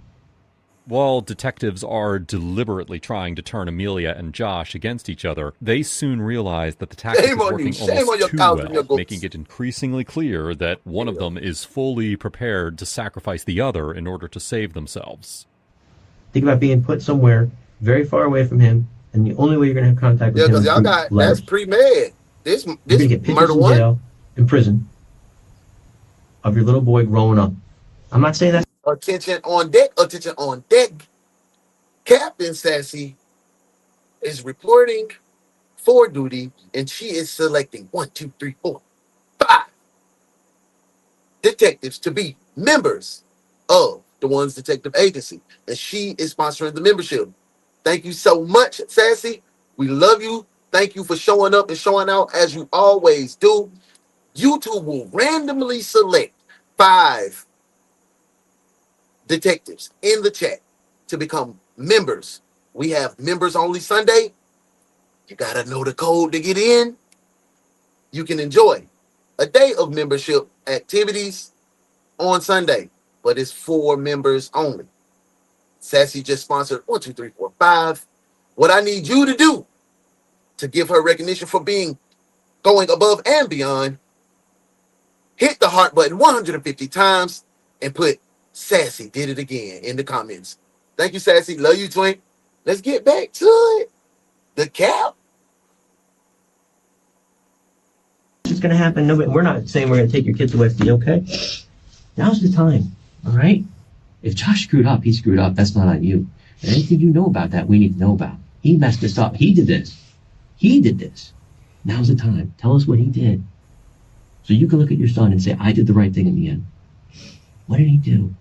While detectives are deliberately trying to turn Amelia and Josh against each other, they soon realize that the tactic is working almost too well, making it increasingly clear that one of them is fully prepared to sacrifice the other in order to save themselves. Think about being put somewhere very far away from him, and the only way you're going to have contact with him is y'all got that's pre-med. This you're going to get pictures murder in one jail, in prison, of your little boy growing up. I'm not saying that. Attention on deck, attention on deck. Captain Sassy is reporting for duty, and she is selecting 1, 2, 3, 4, 5 detectives to be members of the One's Detective Agency, and she is sponsoring the membership. Thank you so much, Sassy. We love you. Thank you for showing up and showing out as you always do. YouTube will randomly select 5 detectives in the chat to become members. We have members only Sunday. You gotta know the code to get in. You can enjoy a day of membership activities, on Sunday, but it's for members only. Sassy just sponsored 1, 2, 3, 4, 5. What I need you to do to give her recognition for going above and beyond, hit the heart button 150 times and put Sassy did it again in the comments. Thank you, Sassy. Love you, twin. Let's get back to it. The cap. It's going to happen. Nobody, we're not saying we're going to take your kids away from you, okay? Now's the time, all right? If Josh screwed up, he screwed up. That's not on you. And anything you know about that, we need to know about. He messed us up. He did this. He did this. Now's the time. Tell us what he did. So you can look at your son and say, I did the right thing in the end. What did he do?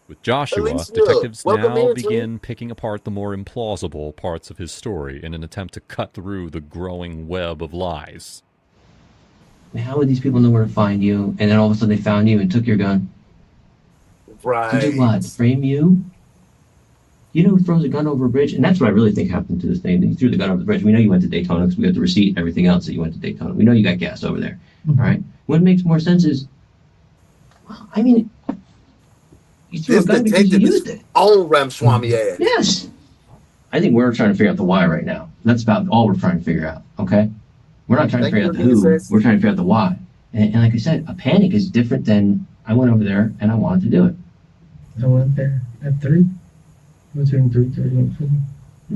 With Joshua, detectives now begin picking apart the more implausible parts of his story in an attempt to cut through the growing web of lies. How would these people know where to find you, and then all of a sudden they found you and took your gun? Right. To do what? To frame you? You know who throws a gun over a bridge? And that's what I really think happened to this thing. You threw the gun over the bridge. We know you went to Daytona because we got the receipt and everything else that you went to Daytona. We know you got gas over there. All right? What makes more sense is, well, I mean, you threw a gun because you used it. Own Ramswamy ass. Yes. I think we're trying to figure out the why right now. That's about all we're trying to figure out, okay? We're not trying to figure out the who. We're trying to figure out the why. And like I said, a panic is different than I went over there and I wanted to do it. I went there at 3. Between 3:30 and 4.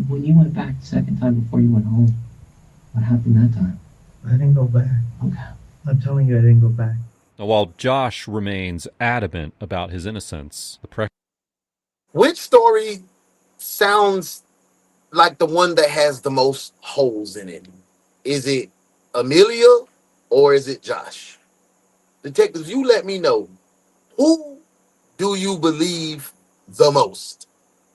When you went back the second time before you went home, what happened that time? I didn't go back. Okay. I'm telling you, I didn't go back. Now, while Josh remains adamant about his innocence, the pressure... Which story sounds like the one that has the most holes in it? Is it Amelia or is it Josh? Detectives, you let me know. Who do you believe the most?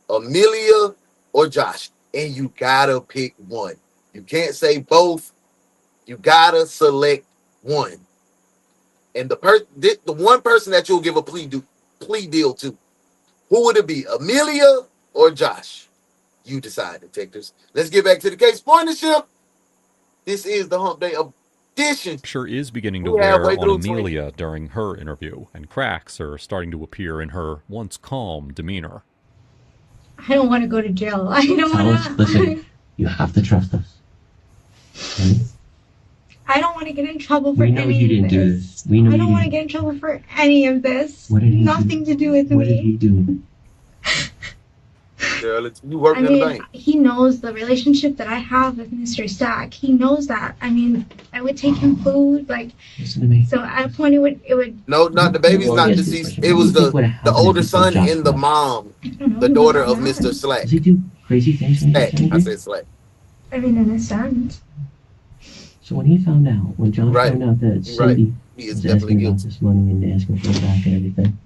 Amelia or Josh? And you gotta pick one. You can't say both. You gotta select one. And the one person that you'll give a plea deal to, who would it be? Amelia or Josh? You decide, detectives. Let's get back to the case partnership. This is the Hump Day edition. Pressure is beginning to wear on Amelia during her interview, and cracks are starting to appear in her once calm demeanor. I don't want to go to jail. I don't want to. Listen, you have to trust us. Okay? I don't want to get in trouble for any of this. We know you didn't do this. We know I don't want to get in trouble for any of this. What did he Nothing to do with me. What did he do? Girl, you working in the bank. He knows the relationship that I have with Mr. Stack. He knows that. I mean, I would take him food, like. Listen to me. So at a point, it would. No, not the baby's not deceased. It was the older son and the mom, the daughter of Mr. Slack. Does he do crazy things? Slack. I said Slack. I mean, in a sense. So when he found out, when John found out that Cindy was asking about this money and asking for it back and everything,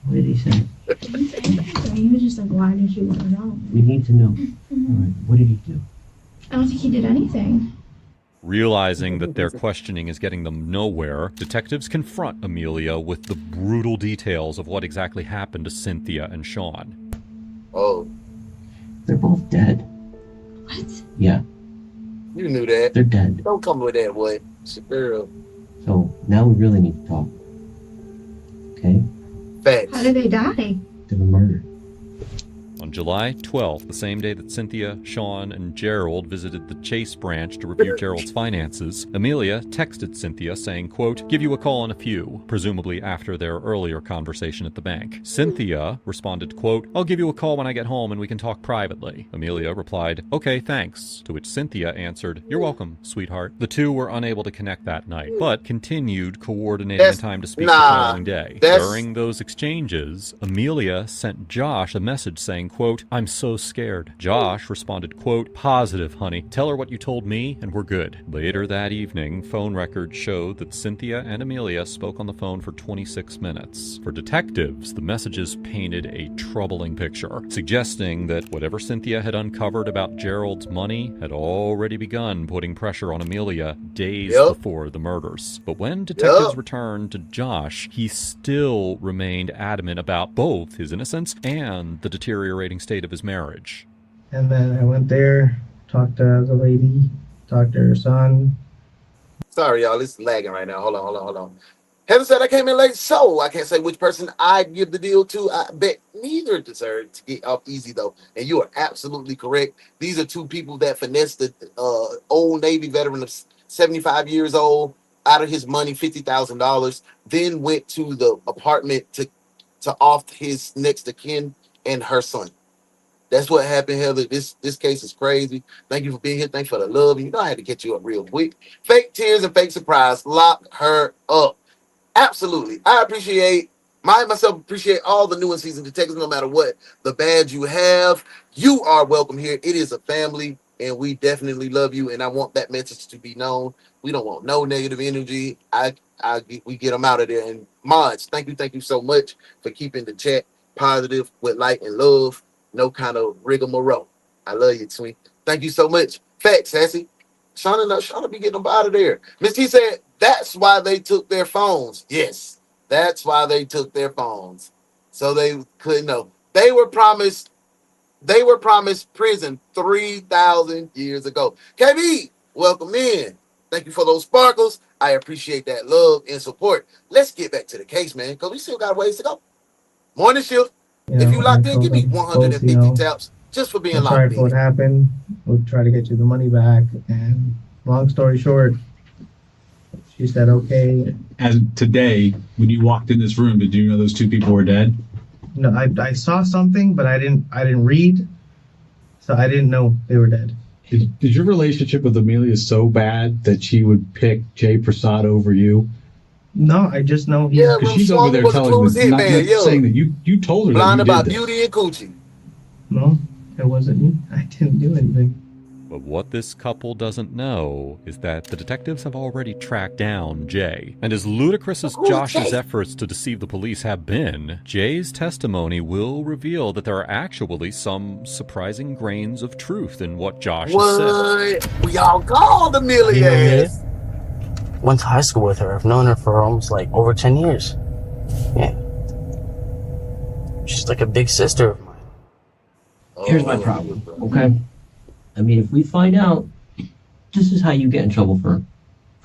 what did he say? He didn't say anything. He was just like, why did you want to know? We need to know. All right, what did he do? I don't think he did anything. Realizing that their questioning is getting them nowhere, detectives confront Amelia with the brutal details of what exactly happened to Cynthia and Sean. Oh. They're both dead. What? Yeah. You knew that. They're dead. Don't come with that, boy. It's a girl. So now we really need to talk. Okay? Facts. How did they die? They were murdered. On July 12th, the same day that Cynthia, Sean, and Gerald visited the Chase branch to review Gerald's finances, Amelia texted Cynthia saying, quote, "Give you a call in a few," presumably after their earlier conversation at the bank. Cynthia responded, quote, "I'll give you a call when I get home and we can talk privately." Amelia replied, "Okay, thanks," to which Cynthia answered, "You're welcome, sweetheart." The two were unable to connect that night, but continued coordinating a time to speak the following day. During those exchanges, Amelia sent Josh a message saying, quote, "I'm so scared." Josh responded, quote, "Positive, honey. Tell her what you told me and we're good." Later that evening, phone records showed that Cynthia and Amelia spoke on the phone for 26 minutes. For detectives, the messages painted a troubling picture, suggesting that whatever Cynthia had uncovered about Gerald's money had already begun putting pressure on Amelia days before the murders. But when detectives returned to Josh, he still remained adamant about both his innocence and the deteriorating state of his marriage. And then I went there, talked to the lady, talked to her son. Sorry, y'all. It's lagging right now. Hold on. Heather said I came in late, so I can't say which person I'd give the deal to. I bet neither deserve to get off easy, though. And you are absolutely correct. These are two people that finessed the old Navy veteran of 75 years old out of his money, $50,000, then went to the apartment to off his next of kin and her son. That's what happened, Heather. This case is crazy. Thank you for being here. Thanks for the love. You know I had to get you up real quick. Fake tears and fake surprise. Lock her up. Absolutely. I appreciate myself appreciate all the new and seasoned detectives, no matter what the badge you have. You are welcome here. It is a family, and we definitely love you. And I want that message to be known. We don't want no negative energy. We get them out of there. And Mods, thank you so much for keeping the chat positive with light and love. No kind of rigmarole. I love you, Twin. Thank you so much. Facts, Sassy. Shauna be getting them out of there. Miss T said, that's why they took their phones. Yes, that's why they took their phones. So they couldn't know. They were promised prison 3,000 years ago. KB, welcome in. Thank you for those sparkles. I appreciate that love and support. Let's get back to the case, man, because we still got ways to go. Morning shift. If you I locked in, told give me them both, 150 taps just for being we're sorry locked for what in. happened. We'll try to get you the money back. And long story short, she said, okay. As today, when you walked in this room, did you know those two people were dead? No, I saw something, but I didn't read, so I didn't know they were dead. Is your relationship with Amelia so bad that she would pick Jay Prasad over you? No, I just know Yeah, because she's over there telling the, not saying that you told her blind that you about did this. beauty and coochie. No, it wasn't me. I didn't do anything. But what this couple doesn't know is that the detectives have already tracked down Jay. And as ludicrous as Josh's efforts to deceive the police have been, Jay's testimony will reveal that there are actually some surprising grains of truth in what Josh has said. We all called Amelia. You know Amelia? Went to high school with her. I've known her for almost like over 10 years. Yeah. She's like a big sister of mine. Here's my problem, okay? I mean, if we find out, this is how you get in trouble for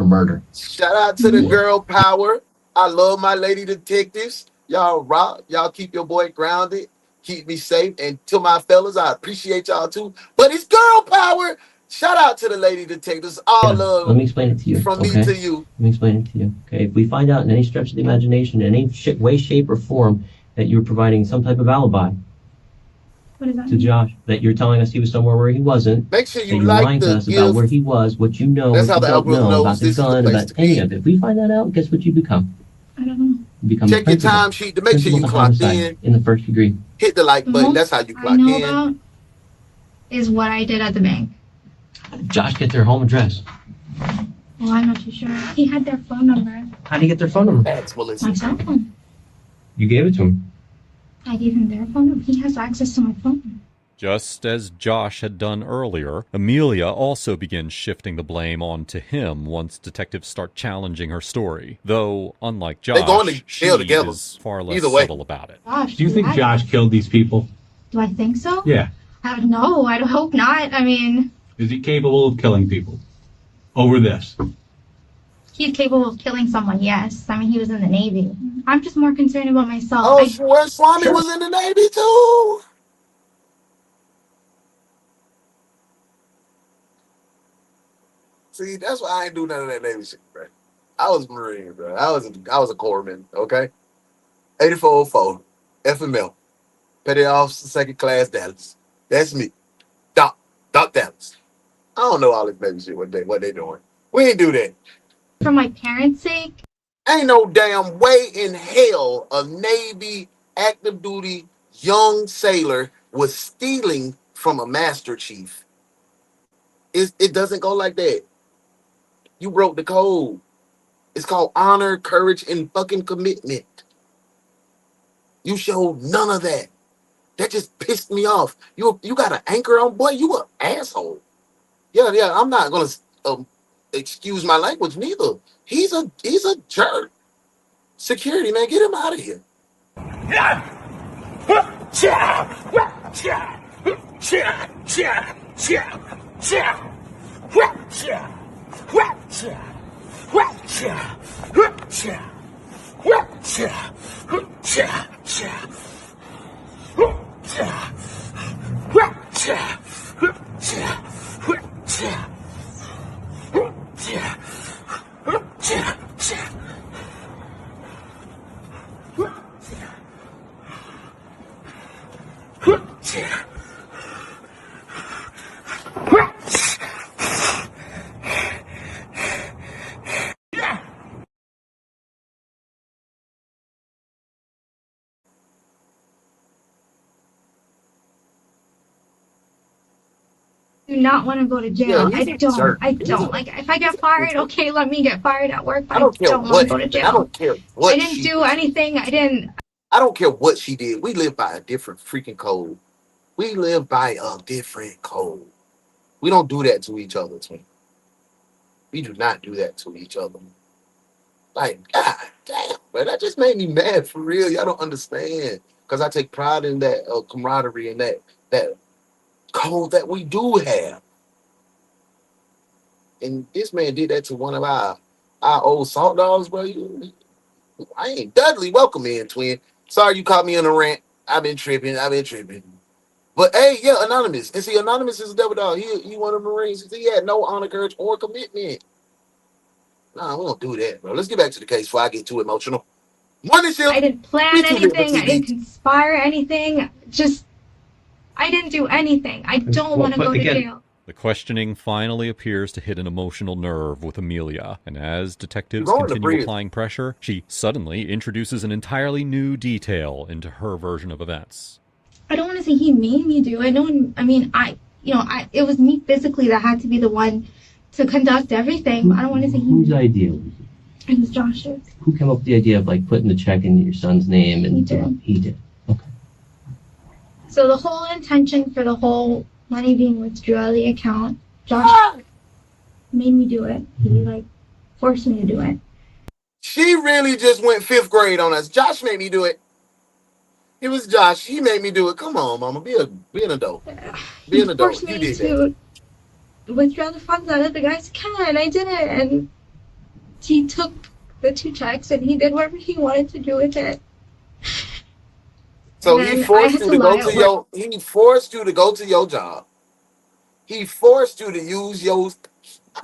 murder. Shout out to the girl power. I love my lady detectives. Y'all rock. Y'all keep your boy grounded. Keep me safe. And to my fellas, I appreciate y'all too. But it's girl power. Shout out to the lady detectives. All love. Let me explain it to you. From okay? me to you. Let me explain it to you. Okay, if we find out in any stretch of the imagination, in any way, shape, or form that you're providing some type of alibi to Josh, that you're telling us he was somewhere where he wasn't, make sure you that you're like lying to us about where he was, what you know, That's what how you the don't know algorithm about knows the this is the gun, place about to any be. of it. If we find that out, guess what you become? I don't know. You become Check a your principal. time sheet to make sure you Principal clock homicide in. the first degree. Hit the like button. That's how you I clock know in. about is what I did at the bank. Josh, get their home address. Well, I'm not too sure. He had their phone number. How do you get their phone number? That's Melissa. My cell phone. You gave it to him. I gave him their phone number. He has access to my phone. Just as Josh had done earlier, Amelia also begins shifting the blame onto him once detectives start challenging her story. Though, unlike Josh, she is far less subtle about it. Gosh, Do you think Josh killed these people? Do I think so? Yeah. No, I hope not. I mean, Is he capable of killing people? Over this? he's capable of killing someone, yes. I mean, he was in the Navy. I'm just more concerned about myself. Oh, Swami was in the Navy too. See, that's why I ain't do none of that Navy shit, bro. I was Marine, bro. I was a corpsman, okay? 8404, FML, Petty Officer, Second Class, Dallas. That's me, Doc Dallas. I don't know all this Navy shit. What they doing? We ain't do that. For my parents' sake. Ain't no damn way in hell a Navy active duty young sailor was stealing from a master chief. It doesn't go like that. You broke the code. It's called honor, courage, and fucking commitment. You showed none of that. That just pissed me off. You got an anchor on, boy. You an asshole. Yeah. I'm not gonna excuse my language neither. He's a jerk. Security, man, get him out of here. Do not want to go to Yeah, jail. he's a jerk. I don't. Like, if I get fired, okay, let me get fired at work, but I I don't care don't want to what go to happened. I jail. don't care I what didn't she do did. anything. I didn't. I don't care what she did. We live by a different freaking code. We live by a different code. We don't do that to each other, twin. We do not do that to each other. Like, God damn, man, that just made me mad for real. Y'all don't understand. Because I take pride in that camaraderie and that code that we do have. And this man did that to one of our old salt dogs, bro. I ain't Dudley. Welcome in, twin. Sorry you caught me on a rant. I've been tripping. But hey, yeah, Anonymous. And see, Anonymous is a devil dog. He one of the Marines. He had no honor, courage, or commitment. Nah, we don't do that, bro. Let's get back to the case before I get too emotional. Morning I shift. didn't plan We too lit for anything. I didn't TV. conspire anything. Just, I didn't do anything. I don't want to go to jail. The questioning finally appears to hit an emotional nerve with Amelia, and as detectives You're going to continue breathe. applying pressure, she suddenly introduces an entirely new detail into her version of events. I don't want to say he made me do it. No one, I mean, it was me physically that had to be the one to conduct everything. I don't want to say Whose idea was it? It was Josh's. Who came up with the idea of like putting the check in your son's name? And He did. He did. So the whole intention for the whole money being withdrawn out of the account, Josh made me do it. He forced me to do it. She really just went 5th grade on us. Josh made me do it. It was Josh. He made me do it. Come on, mama. Be an adult. Be an adult. Forced You me did that. to withdraw the funds out of the guy's account, and I did it. And he took the 2 checks and he did whatever he wanted to do with it. So And he then forced I had you to to lie go at to work. he forced you to go to your job. He forced you to use your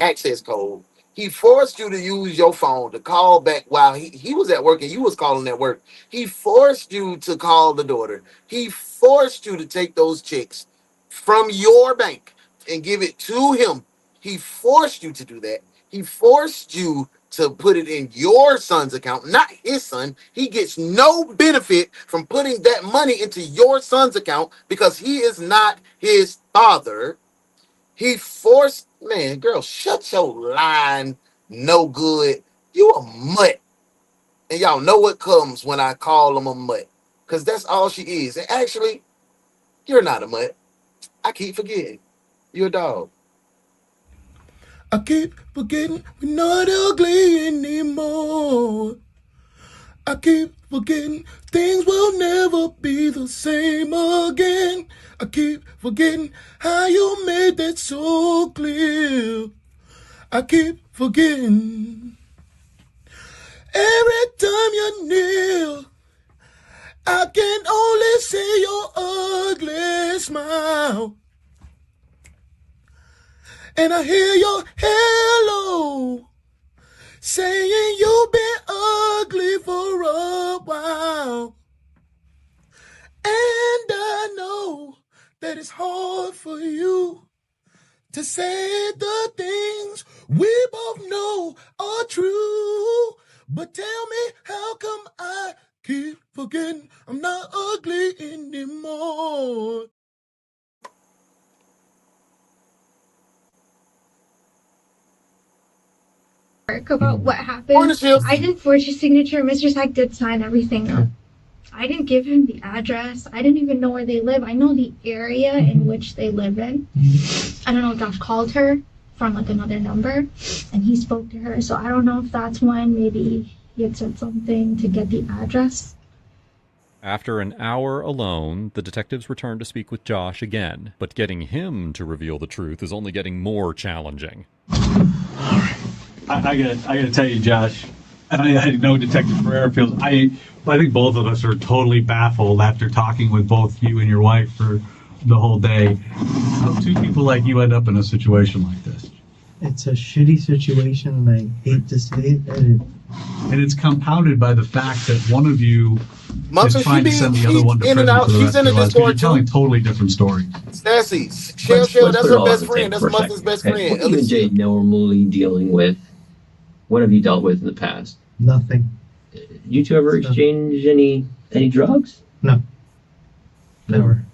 access code. He forced you to use your phone to call back while he was at work and you was calling at work. He forced you to call the daughter. He forced you to take those checks from your bank and give it to him. He forced you to do that. He forced you to put it in your son's account, not his son. He gets no benefit from putting that money into your son's account because he is not his father. He forced, man, girl, shut your line, no good. You a mutt. And y'all know what comes when I call him a mutt. Because that's all she is. And actually, you're not a mutt. I keep forgetting. You're a dog. I keep forgetting we're not ugly anymore. I keep forgetting things will never be the same again. I keep forgetting how you made that so clear. I keep forgetting every time you're near. I can only see your ugly smile. And I hear your hello saying you've been ugly for a while. And I know that it's hard for you to say the things we both know are true. But tell me, how come I keep forgetting I'm not ugly anymore? About what happened. I didn't forge his signature. Mr. Sack did sign everything. I didn't give him the address. I didn't even know where they live. I know the area in which they live in. I don't know if Josh called her from another number and he spoke to her. So I don't know if that's when maybe he had said something to get the address. After an hour alone, the detectives return to speak with Josh again, but getting him to reveal the truth is only getting more challenging. I gotta tell you, Josh, I know Detective Ferrer feels. I think both of us are totally baffled after talking with both you and your wife for the whole day. How two people like you end up in a situation like this? It's a shitty situation, and I hate to say it. And it's compounded by the fact that one of you Monster, is trying to send the other one to in and prison out. for the She's rest in of the their lives. 'Cause You're Discord telling too. totally different stories. Sassy, Shell, Let's that's put it her all best on the friend. table That's for a Monster's second. best Okay, friend. what are you and Jay normally dealing with? What have you dealt with in the past? Nothing. You two ever exchange any drugs? No. Never.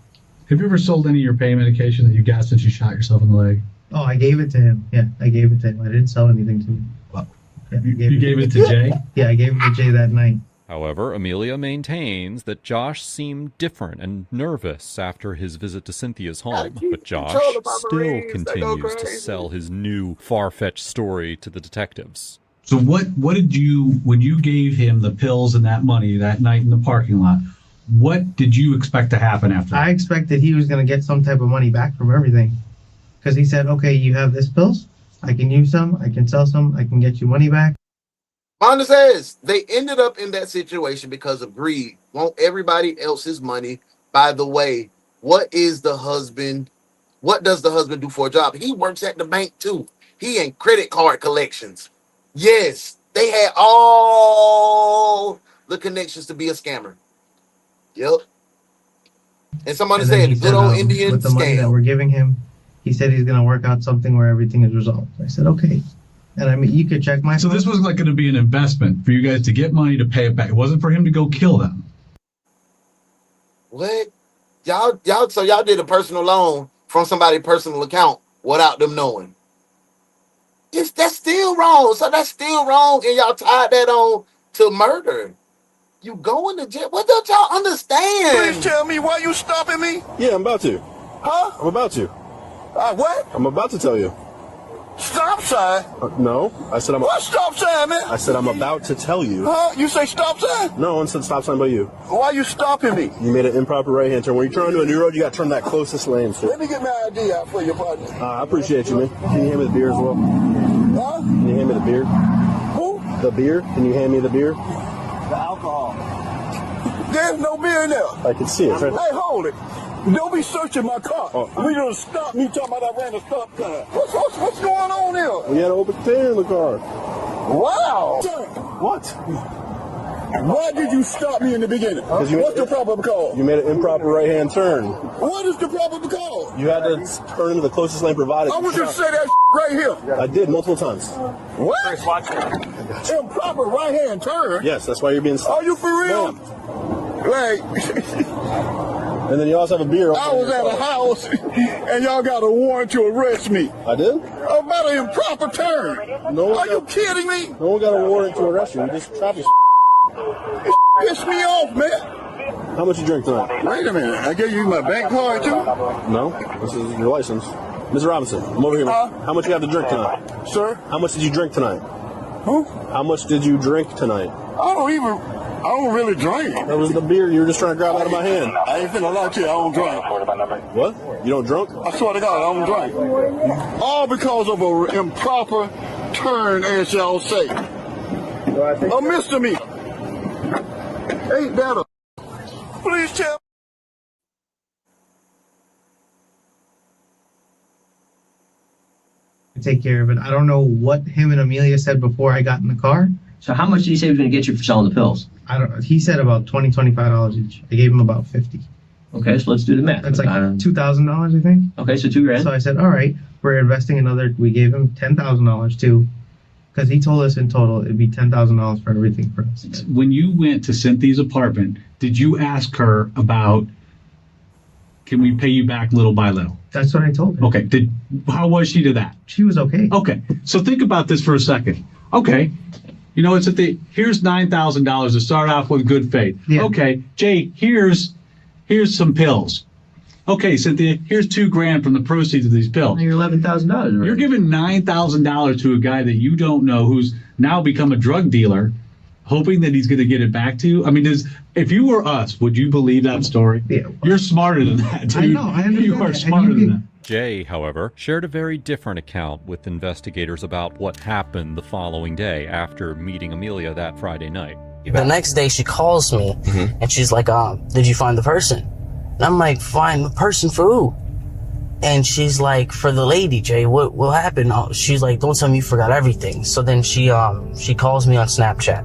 Have you ever sold any of your pain medication that you got since you shot yourself in the leg? Oh, I gave it to him. Yeah, I gave it to him. I didn't sell anything to him. Wow. Yeah, You gave it to Jay? Yeah, I gave it to Jay that night. However, Amelia maintains that Josh seemed different and nervous after his visit to Cynthia's home, but Josh still continues to sell his new far-fetched story to the detectives. So what did you, when you gave him the pills and that money that night in the parking lot, what did you expect to happen after that? I expected he was going to get some type of money back from everything. Because he said, okay, you have this pills. I can use some. I can sell some. I can get you money back. Fonda says they ended up in that situation because of greed. Want everybody else's money. By the way, what does the husband do for a job? He works at the bank too. He in credit card collections. Yes, they had all the connections to be a scammer. Yep. And somebody And then said he the good said, old Indian with the money that scam. we're giving him, he said he's going to work out something where everything is resolved. I said, okay. And I mean, you could check my. So this was like going to be an investment for you guys to get money to pay it back. It wasn't for him to go kill them. What? So y'all did a personal loan from somebody's personal account without them knowing. That's still wrong. So that's still wrong, and y'all tied that on to murder. You going to jail? What don't y'all understand? Please tell me why you stopping me? Yeah, I'm about to. Huh? I'm about to. What? I'm about to tell you. Stop sign? No, I said I'm. What stop sign, man? I said I'm about to tell you. Huh? You say stop sign? No one said stop sign but you. Why you stopping me? You made an improper right hand turn. When you're trying to do a new road, you got to turn that closest lane. So. Let me get my ID out for you, partner. I appreciate you, man. Can you hand me the beer as well? Huh? Can you hand me the beer? Who? The beer? Can you hand me the beer? The alcohol. There's no beer in there. I can see it. Right. Hey, hold it. Don't be searching my car. We gonna stop me talking about I ran a stop sign. What's going on here? We had an open container in the car. Wow. What? Why did you stop me in the beginning? What's the proper call? You made an improper right hand turn. What is the proper call? You had to turn into the closest lane provided. I want you to say that right here. I did multiple times. What? Improper right hand turn? Yes, that's why you're being stopped. Are you for real? Like, and then you also have a beer. I was at a house and y'all got a warrant to arrest me. I did? About an improper turn. Are you kidding me? No one got a warrant to arrest you. You just traffic. It pissed me off, man. How much you drink tonight? Wait a minute. I gave you my bank card too? No, this is your license. Mr. Robinson, I'm over here. How much you have to drink tonight? Sir? How much did you drink tonight? Who? How much did you drink tonight? I don't really drink. That was the beer you were just trying to grab out of my hand. I ain't finna lie to you, I don't drink. What? You don't drunk? I swear to God, I don't drink. All because of an improper turn, as y'all say. A misdemeanor. Ain't that a... Please tell Take care of it. I don't know what him and Amelia said before I got in the car. So how much did he say he was going to get you for selling the pills? I don't. He said about $20, $25 each. I gave him about $50. Okay, so let's do the math. That's like $2,000, I think. Okay, so $2,000. So I said, all right, we're investing another. We gave him $10,000 too, because he told us in total it'd be $10,000 for everything for us. When you went to Cynthia's apartment, did you ask her about, can we pay you back little by little? That's what I told her. Okay, how was she to that? She was okay. Okay, so think about this for a second. Okay, you know, it's here's $9,000 to start off with good faith. Yeah. Okay, Jay, here's some pills. Okay, Cynthia, here's $2,000 from the proceeds of these pills. You're $11,000. Right? You're giving $9,000 to a guy that you don't know, who's now become a drug dealer, hoping that he's going to get it back to you? I mean, if you were us, would you believe that story? Yeah. You're smarter than that, dude. I know. I understand. You are smarter than that. Jay, however, shared a very different account with investigators about what happened the following day after meeting Amelia that Friday night. The next day she calls me and she's like, did you find the person? And I'm like, find the person for who? And she's like, for the lady, Jay, what happened? She's like, don't tell me you forgot everything. So then she calls me on Snapchat.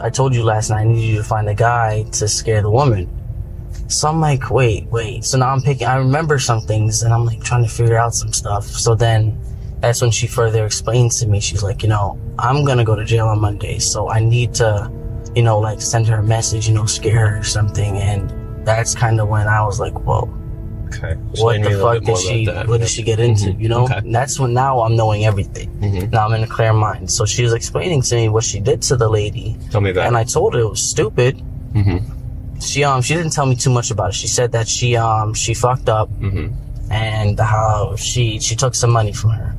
I told you last night, I needed you to find a guy to scare the woman. So I'm like, wait. So now I remember some things and I'm like trying to figure out some stuff. So then that's when she further explained to me, she's like, I'm going to go to jail on Monday. So I need to, like send her a message, scare her or something. And that's kind of when I was like, whoa. Okay. What the fuck what did she get into, Okay. And that's when now I'm knowing everything. Now I'm in a clear mind. So she was explaining to me what she did to the lady. Tell me about it. And I told her it was stupid. She didn't tell me too much about it. She said that she fucked up and how she took some money from her.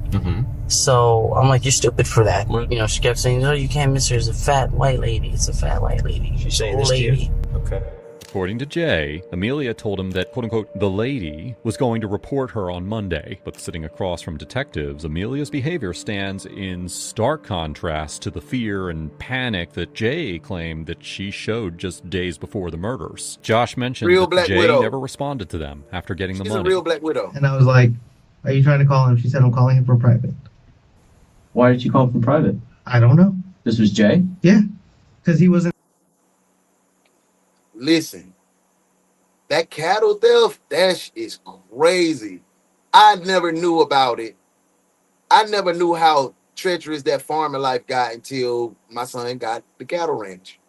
So I'm like, you're stupid for that. She kept saying, no, you can't miss her. It's a fat white lady. It's a fat white lady. She's saying this to you? Okay. According to Jay, Amelia told him that, quote-unquote, the lady was going to report her on Monday. But sitting across from detectives, Amelia's behavior stands in stark contrast to the fear and panic that Jay claimed that she showed just days before the murders. Josh mentioned that Jay never responded to them after getting the money. She's a real Black Widow. And I was like, are you trying to call him? She said, I'm calling him for private. Why did you call him from private? I don't know. This was Jay? Yeah. Because he wasn't. Listen, that cattle theft, that is crazy. I never knew about it. I never knew how treacherous that farming life got until my son got the cattle ranch.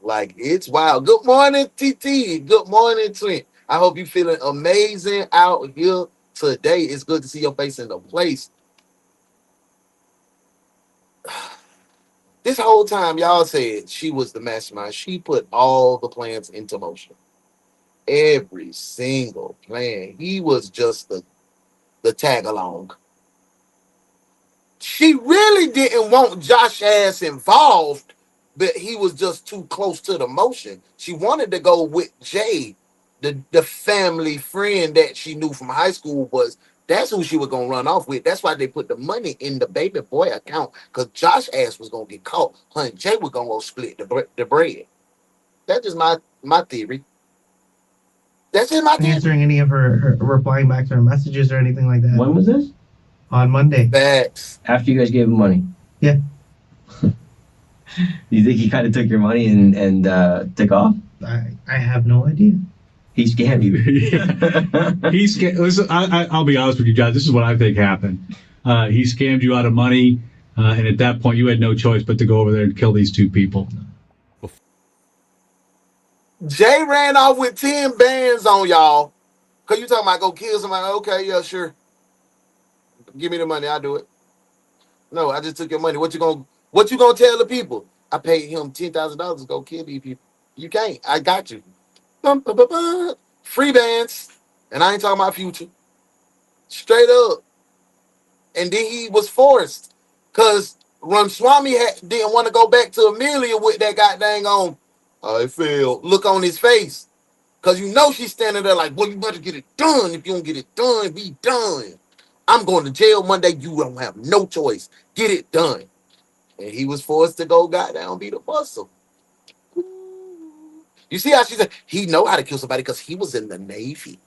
Like, it's wild. Good morning, TT. Good morning, Trent. I hope you're feeling amazing out here today. It's good to see your face in the place. This whole time, y'all said she was the mastermind. She put all the plans into motion. Every single plan. He was just the tag along. She really didn't want Josh ass involved, but he was just too close to the motion. She wanted to go with Jay, the family friend that she knew from high school. That's who she was going to run off with. That's why they put the money in the baby boy account, because Josh ass was going to get caught. Her and Jay were going to go split the bread. That's just my theory. That's just my theory. Answering any of her replying back to her messages or anything like that. When was this? On Monday. Facts. After you guys gave him money? Yeah. You think he kind of took your money and took off? I have no idea. He scammed you. He scammed. Listen, I'll be honest with you, John. This is what I think happened. He scammed you out of money, and at that point, you had no choice but to go over there and kill these two people. Jay ran off with 10 bands on y'all. Because you talking about go kill somebody. Okay, yeah, sure. Give me the money. I'll do it. No, I just took your money. What you gonna tell the people? I paid him $10,000 to go kill these people. You can't. I got you. Free bands. And I ain't talking about Future. Straight up. And then he was forced. Because Ramaswamy didn't want to go back to Amelia with that goddamn on. I failed. Look on his face. Because she's standing there like, well, you better get it done. If you don't get it done, be done. I'm going to jail Monday. You don't have no choice. Get it done. And he was forced to go goddamn be the muscle. You see how she said he know how to kill somebody because he was in the Navy.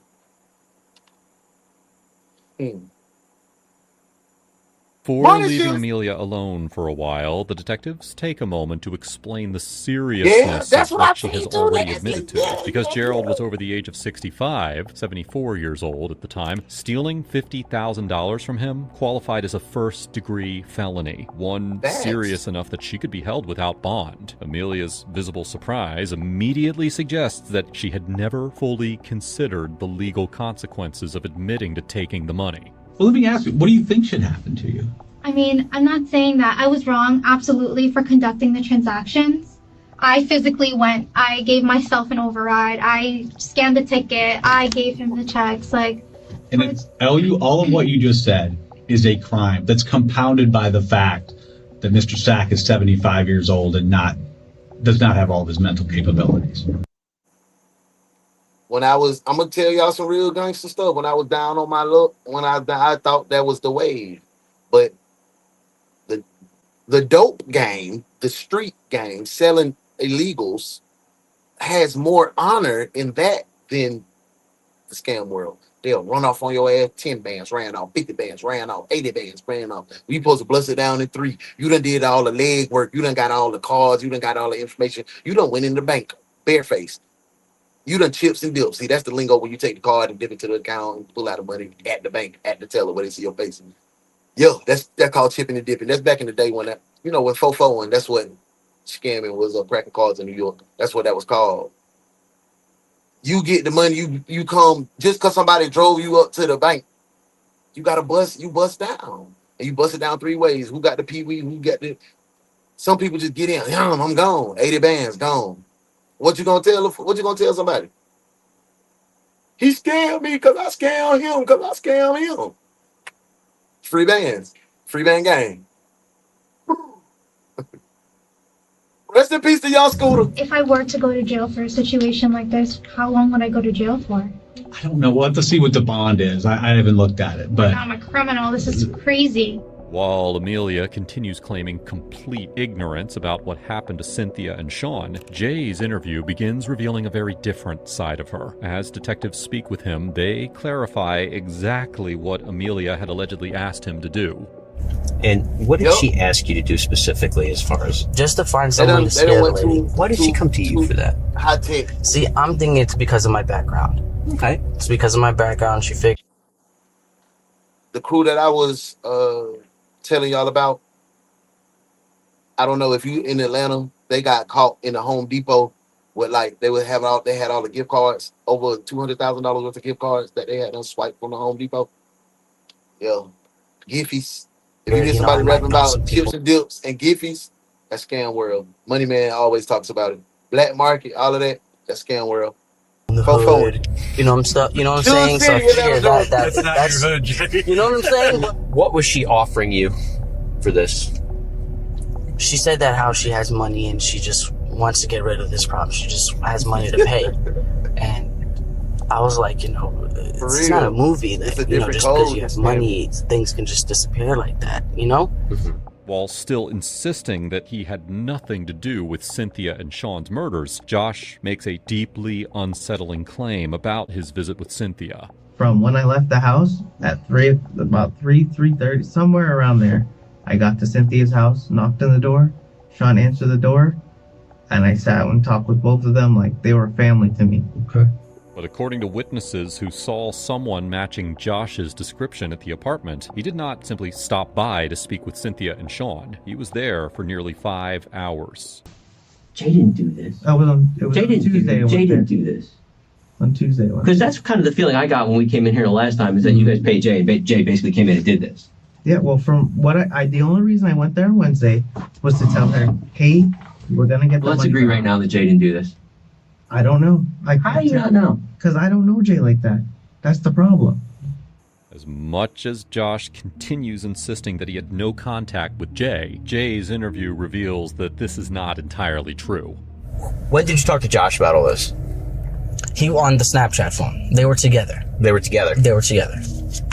Before leaving Amelia alone for a while, the detectives take a moment to explain the seriousness of what she has already admitted to. Because Gerald was over the age of 65, 74 years old at the time, stealing $50,000 from him qualified as a first-degree felony, one serious enough that she could be held without bond. Amelia's visible surprise immediately suggests that she had never fully considered the legal consequences of admitting to taking the money. Well, let me ask you, what do you think should happen to you? I mean, I'm not saying that I was wrong, absolutely, for conducting the transactions. I physically went, I gave myself an override, I scanned the ticket, I gave him the checks, like... And all of what you just said is a crime that's compounded by the fact that Mr. Sack is 75 years old and does not have all of his mental capabilities. When I'm gonna tell y'all some real gangster stuff. When I was down on my luck, I thought that was the wave, but the dope game, the street game, selling illegals has more honor in that than the scam world. They'll run off on your ass. 10 bands ran off, 50 bands ran off, 80 bands ran off. We supposed to bust it down in 3. You done did all the leg work. You done got all the cards. You done got all the information. You done went in the bank barefaced. You done chips and dips. See, that's the lingo when you take the card and dip it to the account and pull out the money at the bank, at the teller where they see your face. Yo, that's called chipping and dipping. That's back in the day when when fofo, and that's what scamming was, cracking cards in New York. That's what that was called. You get the money, you come just because somebody drove you up to the bank. You bust down. And you bust it down 3 ways. Who got the pee-wee? Who got the some people just get in. I'm gone. 80 bands gone. What you gonna tell somebody? He scammed me because I scammed him. Free bands. Free band gang. Rest in peace to y'all, Scooter. If I were to go to jail for a situation like this, how long would I go to jail for? I don't know. We'll have to see what the bond is. I haven't looked at it, but I'm a criminal. This is crazy. While Amelia continues claiming complete ignorance about what happened to Cynthia and Sean, Jay's interview begins revealing a very different side of her. As detectives speak with him, they clarify exactly what Amelia had allegedly asked him to do. And what did she ask you to do specifically as far as? Just to find someone to scare the lady. Why did she come to you for that? High tech. See, I'm thinking it's because of my background. Okay. It's because of my background. She figured. The crew that I was telling y'all about, I don't know if you in Atlanta, they got caught in the Home Depot with they had all the gift cards, over $200,000 worth of gift cards that they had unswiped from the Home Depot. Yeah. Giffies. If you hear somebody rapping about chips and dips and Giffies, that's scam world. Money Man always talks about it. Black market, all of that, that's scam world. Hood, you know what I'm saying? So I figure that's you know what I'm saying? What was she offering you for this? She said that how she has money and she just wants to get rid of this problem. She just has money to pay. And I was like, it's not a movie that, just because you have money, things can just disappear like that, While still insisting that he had nothing to do with Cynthia and Sean's murders, Josh makes a deeply unsettling claim about his visit with Cynthia. From when I left the house at about 3:30, somewhere around there, I got to Cynthia's house, knocked on the door, Sean answered the door, and I sat and talked with both of them like they were family to me. Okay. But according to witnesses who saw someone matching Josh's description at the apartment, he did not simply stop by to speak with Cynthia and Sean. He was there for nearly 5 hours. Jay didn't do this. Jay didn't do this. On Tuesday. Because that's kind of the feeling I got when we came in here the last time, is that you guys paid Jay, and Jay basically came in and did this. Yeah, well, from what the only reason I went there on Wednesday was to tell her, hey, we're going to get the money. Let's agree right now that Jay didn't do this. I don't know. How do you not know? Because I don't know Jay like that. That's the problem. As much as Josh continues insisting that he had no contact with Jay, Jay's interview reveals that this is not entirely true. When did you talk to Josh about all this? He on the Snapchat phone. They were together. They were together? They were together.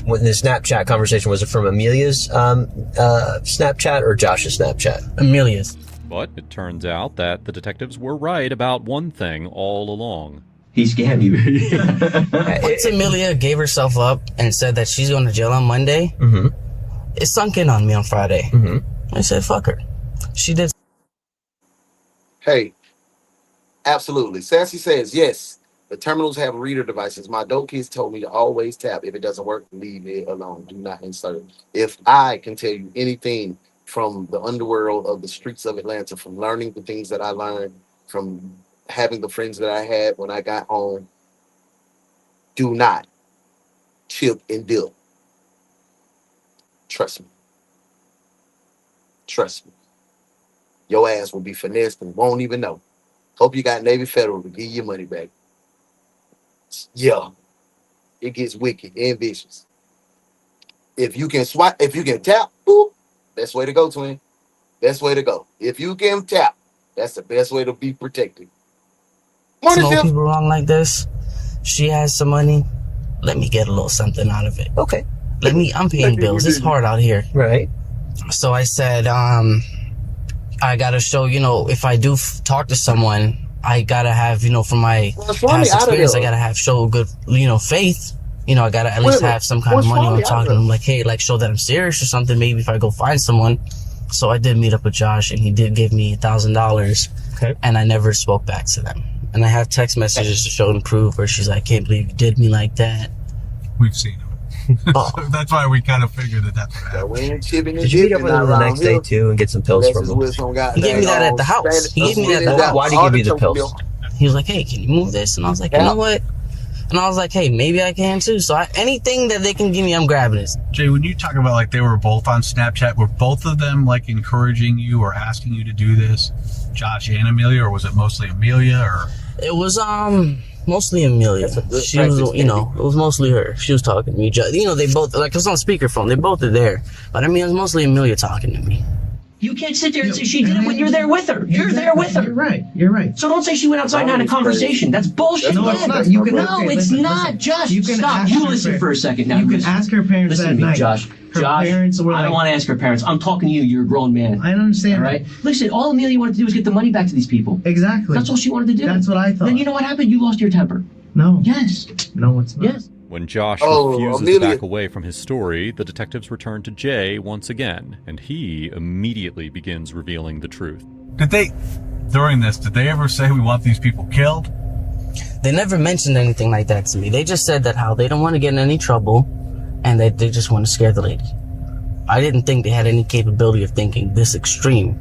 When the Snapchat conversation, was it from Amelia's Snapchat or Josh's Snapchat? Amelia's. But it turns out that the detectives were right about one thing all along. He scammed you. Once Amelia gave herself up and said that she's going to jail on Monday, it sunk in on me on Friday. I said, fuck her. She did. Hey, absolutely. Sassy says, yes, the terminals have reader devices. My dope kids told me to always tap. If it doesn't work, leave it alone. Do not insert it. If I can tell you anything from the underworld of the streets of Atlanta, from learning the things that I learned, from having the friends that I had when I got home, do not chip and dip. Trust me. Trust me. Your ass will be finessed and won't even know. Hope you got Navy Federal to give you your money back. Yeah. It gets wicked and vicious. If you can swipe, if you can tap, boop, best way to go, twin. Best way to go. If you can tap, that's the best way to be protected. To know people wrong like this, she has some money, let me get a little something out of it. Okay. I'm paying bills. It's hard out here. Right. So I said, I gotta show, if I do talk to someone, I gotta have, from my past experience, I gotta show good, faith. I gotta at least have some kind of money when I'm talking to them. Like, hey, show that I'm serious or something. Maybe if I go find someone. So I did meet up with Josh, and he did give me $1,000. Okay. And I never spoke back to them. And I have text messages to show and prove where she's like, I can't believe you did me like that. We've seen them. So that's why we kind of figured that that's what happened. Did you meet up with him the next day too and get some pills from him? He gave me that at the house. He gave me that at the house. Why did he give you the pills? He was like, hey, can you move this? And I was like, you know what? And I was like, hey, maybe I can too. So anything that they can give me, I'm grabbing it. Jay, when you talk about they were both on Snapchat, were both of them encouraging you or asking you to do this, Josh and Amelia, or was it mostly Amelia? Or it was mostly Amelia. She was, it was mostly her. She was talking to me. They both it was on speakerphone. They both are there, but it was mostly Amelia talking to me. You can't sit there and say she did it when you're there with her. You're there with her. You're right. You're right. So don't say she went outside and had a conversation. That's bullshit. No, it's not. You can, it's not. Just stop. You listen for a second. Now, you can ask her parents listen that to me, night. Josh. Josh, I don't want to ask her parents. I'm talking to you. You're a grown man. I understand. All right? Listen, all Amelia wanted to do was get the money back to these people. Exactly. That's all she wanted to do. That's what I thought. Then you know what happened? You lost your temper. No. Yes. No, it's not. Yes. When Josh refuses to back away from his story, the detectives return to Jay once again, and he immediately begins revealing the truth. Did they ever say we want these people killed? They never mentioned anything like that to me. They just said that how they don't want to get in any trouble, and that they just want to scare the lady. I didn't think they had any capability of thinking this extreme.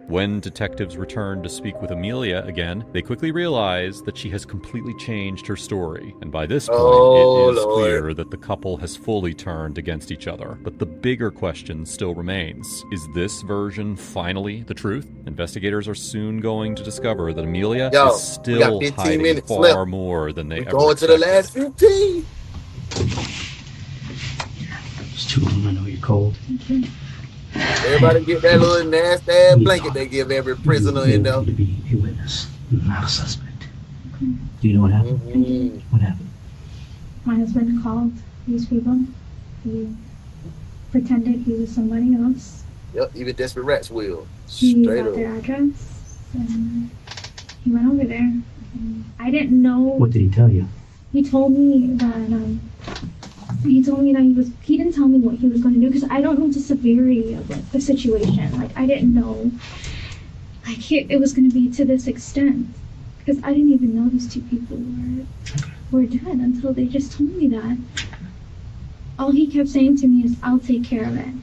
When detectives return to speak with Amelia again, they quickly realize that she has completely changed her story. And by this point, it is clear that the couple has fully turned against each other. But the bigger question still remains. Is this version finally the truth? Investigators are soon going to discover that Amelia is still hiding far more than they ever going expected. to the last 15. It's too long. I know you're cold. Everybody get that little nasty ass blanket they give every prisoner in there. To be a witness, not a suspect. Do you know what happened? What happened? My husband called these people. He pretended he was somebody else. Yep, even Desperate Rats will. He Straight got up. their address, and he went over there. And I didn't know. What did he tell you? He told me that he didn't tell me what he was going to do, because I don't know the severity of the situation. I didn't know it was going to be to this extent, because I didn't even know these two people were dead until they just told me that. All he kept saying to me is, I'll take care of it.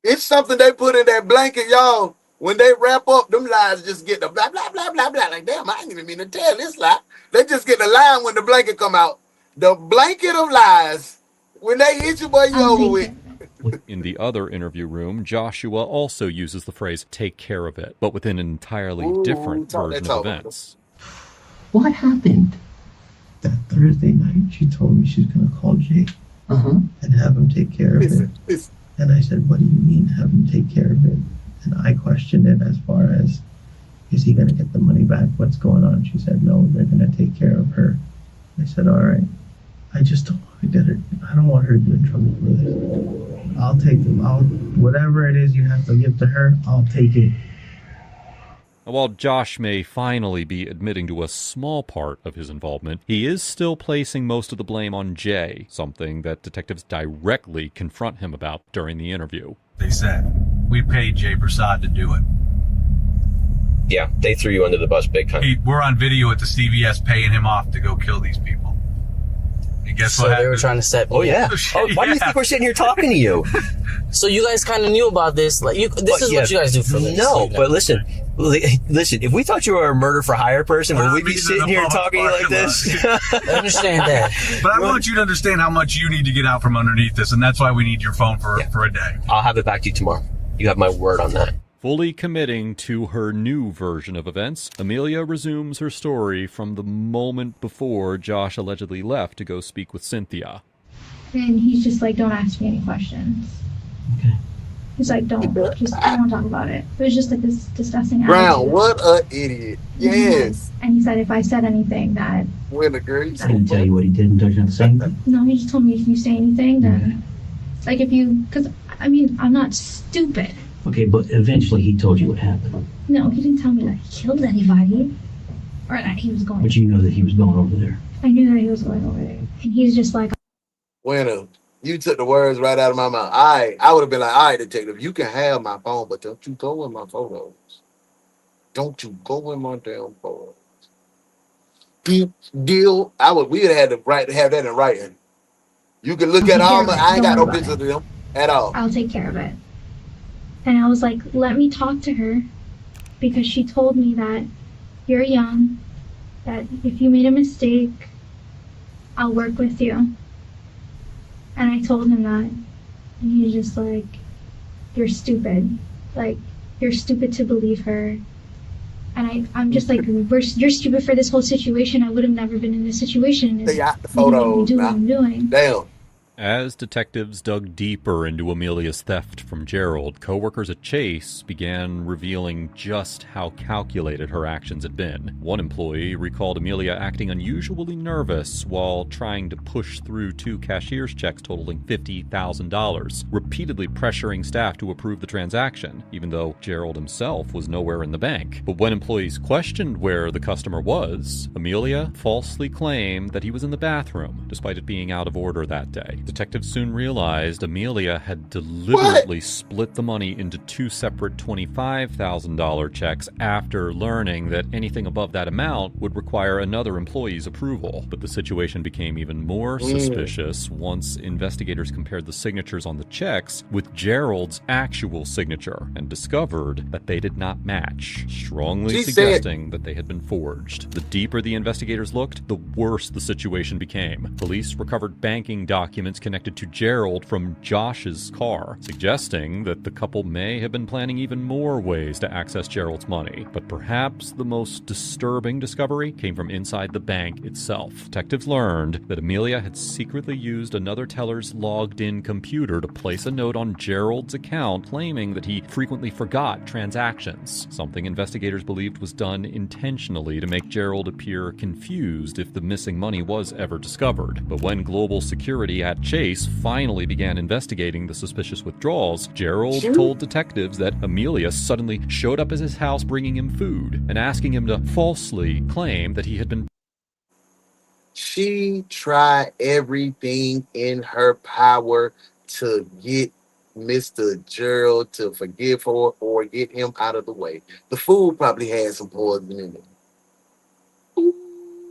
It's something they put in that blanket, y'all. When they wrap up, them lies just get the blah, blah, blah, blah, blah. Like, damn, I didn't even mean to tell this lie. They just get the line when the blanket come out. The blanket of lies. When they hit you, boy, you over with. In the other interview room, Joshua also uses the phrase take care of it, but with an entirely different version of events. What happened? That Thursday night, she told me she's going to call Jake and have him take care of it. And I said, what do you mean have him take care of it? And I questioned it as far as, is he going to get the money back? What's going on? She said, no, they're going to take care of her. I said, all right. I just don't want to get her. I don't want her to get in trouble for this. I'll take them. Whatever it is you have to give to her, I'll take it. While Josh may finally be admitting to a small part of his involvement, he is still placing most of the blame on Jay, something that detectives directly confront him about during the interview. They said, we paid Jay Prasad to do it. Yeah, they threw you under the bus big time. We're on video at the CVS paying him off to go kill these people. And guess what happened? They were trying to set me. Oh, yeah. Why do you think we're sitting here talking to you? So you guys kind of knew about this. This is what you guys do for living. No, but listen, if we thought you were a murder for hire person, would we be sitting here talking to you like this? I understand that. But I want you to understand how much you need to get out from underneath this, and that's why we need your phone for a day. I'll have it back to you tomorrow. You have my word on that. Fully committing to her new version of events, Amelia resumes her story from the moment before Josh allegedly left to go speak with Cynthia. And he's just like, don't ask me any questions. Okay. He's like, don't talk about it. It was just like this disgusting Brown, attitude. what a idiot. Yes. And he said if I said anything that When the great. I didn't tell you what he did and told you not to say anything. no, he just told me if you say anything, then like if you, because I mean I'm not stupid. Okay, but eventually he told you what happened. No, he didn't tell me that he killed anybody or that he was going. But you know that he was going over there. I knew that he was going over there, and he's just like. When you took the words right out of my mouth. I would have been like, all right, detective, you can have my phone, but don't you go in my photos. Don't you go in my damn photos. Deal. We would have had the right to have that in writing. You can look at all my. I ain't got no pictures of them at all. I'll take care of it. And I was like, let me talk to her, because she told me that you're young, that if you made a mistake, I'll work with you. And I told him that, and he's just like, you're stupid. Like, you're stupid to believe her. And I'm just like, you're stupid for this whole situation. I would have never been in this situation. They got the photos. Do what I'm doing. Damn. As detectives dug deeper into Amelia's theft from Gerald, coworkers at Chase began revealing just how calculated her actions had been. One employee recalled Amelia acting unusually nervous while trying to push through 2 cashier's checks totaling $50,000, repeatedly pressuring staff to approve the transaction, even though Gerald himself was nowhere in the bank. But when employees questioned where the customer was, Amelia falsely claimed that he was in the bathroom, despite it being out of order that day. Detectives soon realized Amelia had deliberately split the money into 2 separate $25,000 checks after learning that anything above that amount would require another employee's approval. But the situation became even more suspicious once investigators compared the signatures on the checks with Gerald's actual signature and discovered that they did not match, strongly suggesting that they had been forged. The deeper the investigators looked, the worse the situation became. Police recovered banking documents connected to Gerald from Josh's car, suggesting that the couple may have been planning even more ways to access Gerald's money. But perhaps the most disturbing discovery came from inside the bank itself. Detectives learned that Amelia had secretly used another teller's logged-in computer to place a note on Gerald's account claiming that he frequently forgot transactions, something investigators believed was done intentionally to make Gerald appear confused if the missing money was ever discovered. But when global security at Chase finally began investigating the suspicious withdrawals, Gerald told detectives that Amelia suddenly showed up at his house bringing him food and asking him to falsely claim that he had been. She tried everything in her power to get Mr. Gerald to forgive her or get him out of the way. The food probably had some poison in it.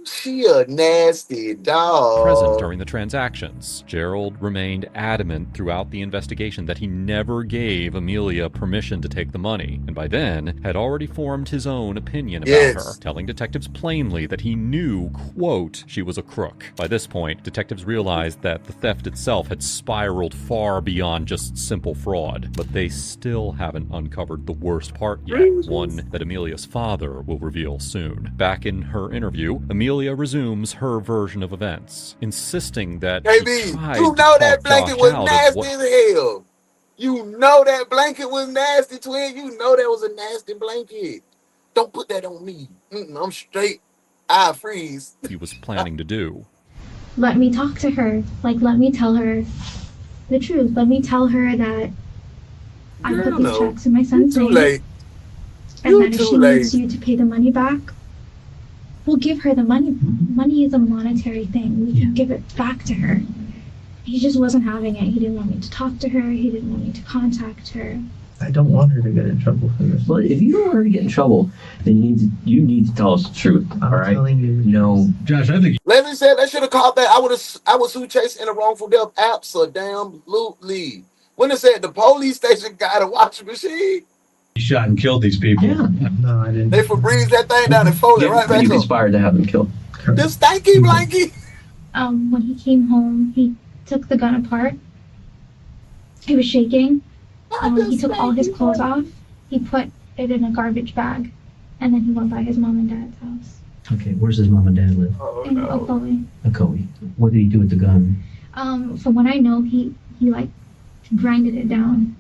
She a nasty dog. Present during the transactions. Gerald remained adamant throughout the investigation that he never gave Amelia permission to take the money, and by then had already formed his own opinion about her, telling detectives plainly that he knew, quote, she was a crook. By this point, detectives realized that the theft itself had spiraled far beyond just simple fraud, but they still haven't uncovered the worst part yet, one that Amelia's father will reveal soon. Back in her interview, Amelia resumes her version of events, insisting that Baby, you know that blanket was nasty as hell. You know that blanket was nasty, twin. You know that was a nasty blanket. Don't put that on me. I'm straight. I freeze. He was planning to do. Let me talk to her. Like, let me tell her the truth. Let me tell her that I put these checks in my son's name. Too late. And that if she needs you to pay the money back, we'll give her the money. Money is a monetary thing. We can give it back to her. He just wasn't having it. He didn't want me to talk to her. He didn't want me to contact her. I don't want her to get in trouble for this. Well, if you don't want her to get in trouble, then you need to tell us the truth. All right? No, Josh, I think. Leslie said they should have called that. I would sue Chase in a wrongful death. Absolutely. When it said the police station got a washing machine. He shot and killed these people. Yeah. No, I didn't. They Febreze that thing down and fold it right back up. You conspired to have them killed. The stanky blankie. When he came home, he took the gun apart. He was shaking. He took all his clothes off. He put it in a garbage bag. And then he went by his mom and dad's house. Okay, where's his mom and dad live? In Ocoee. Ocoee. What did he do with the gun? From what I know, he like grinded it down.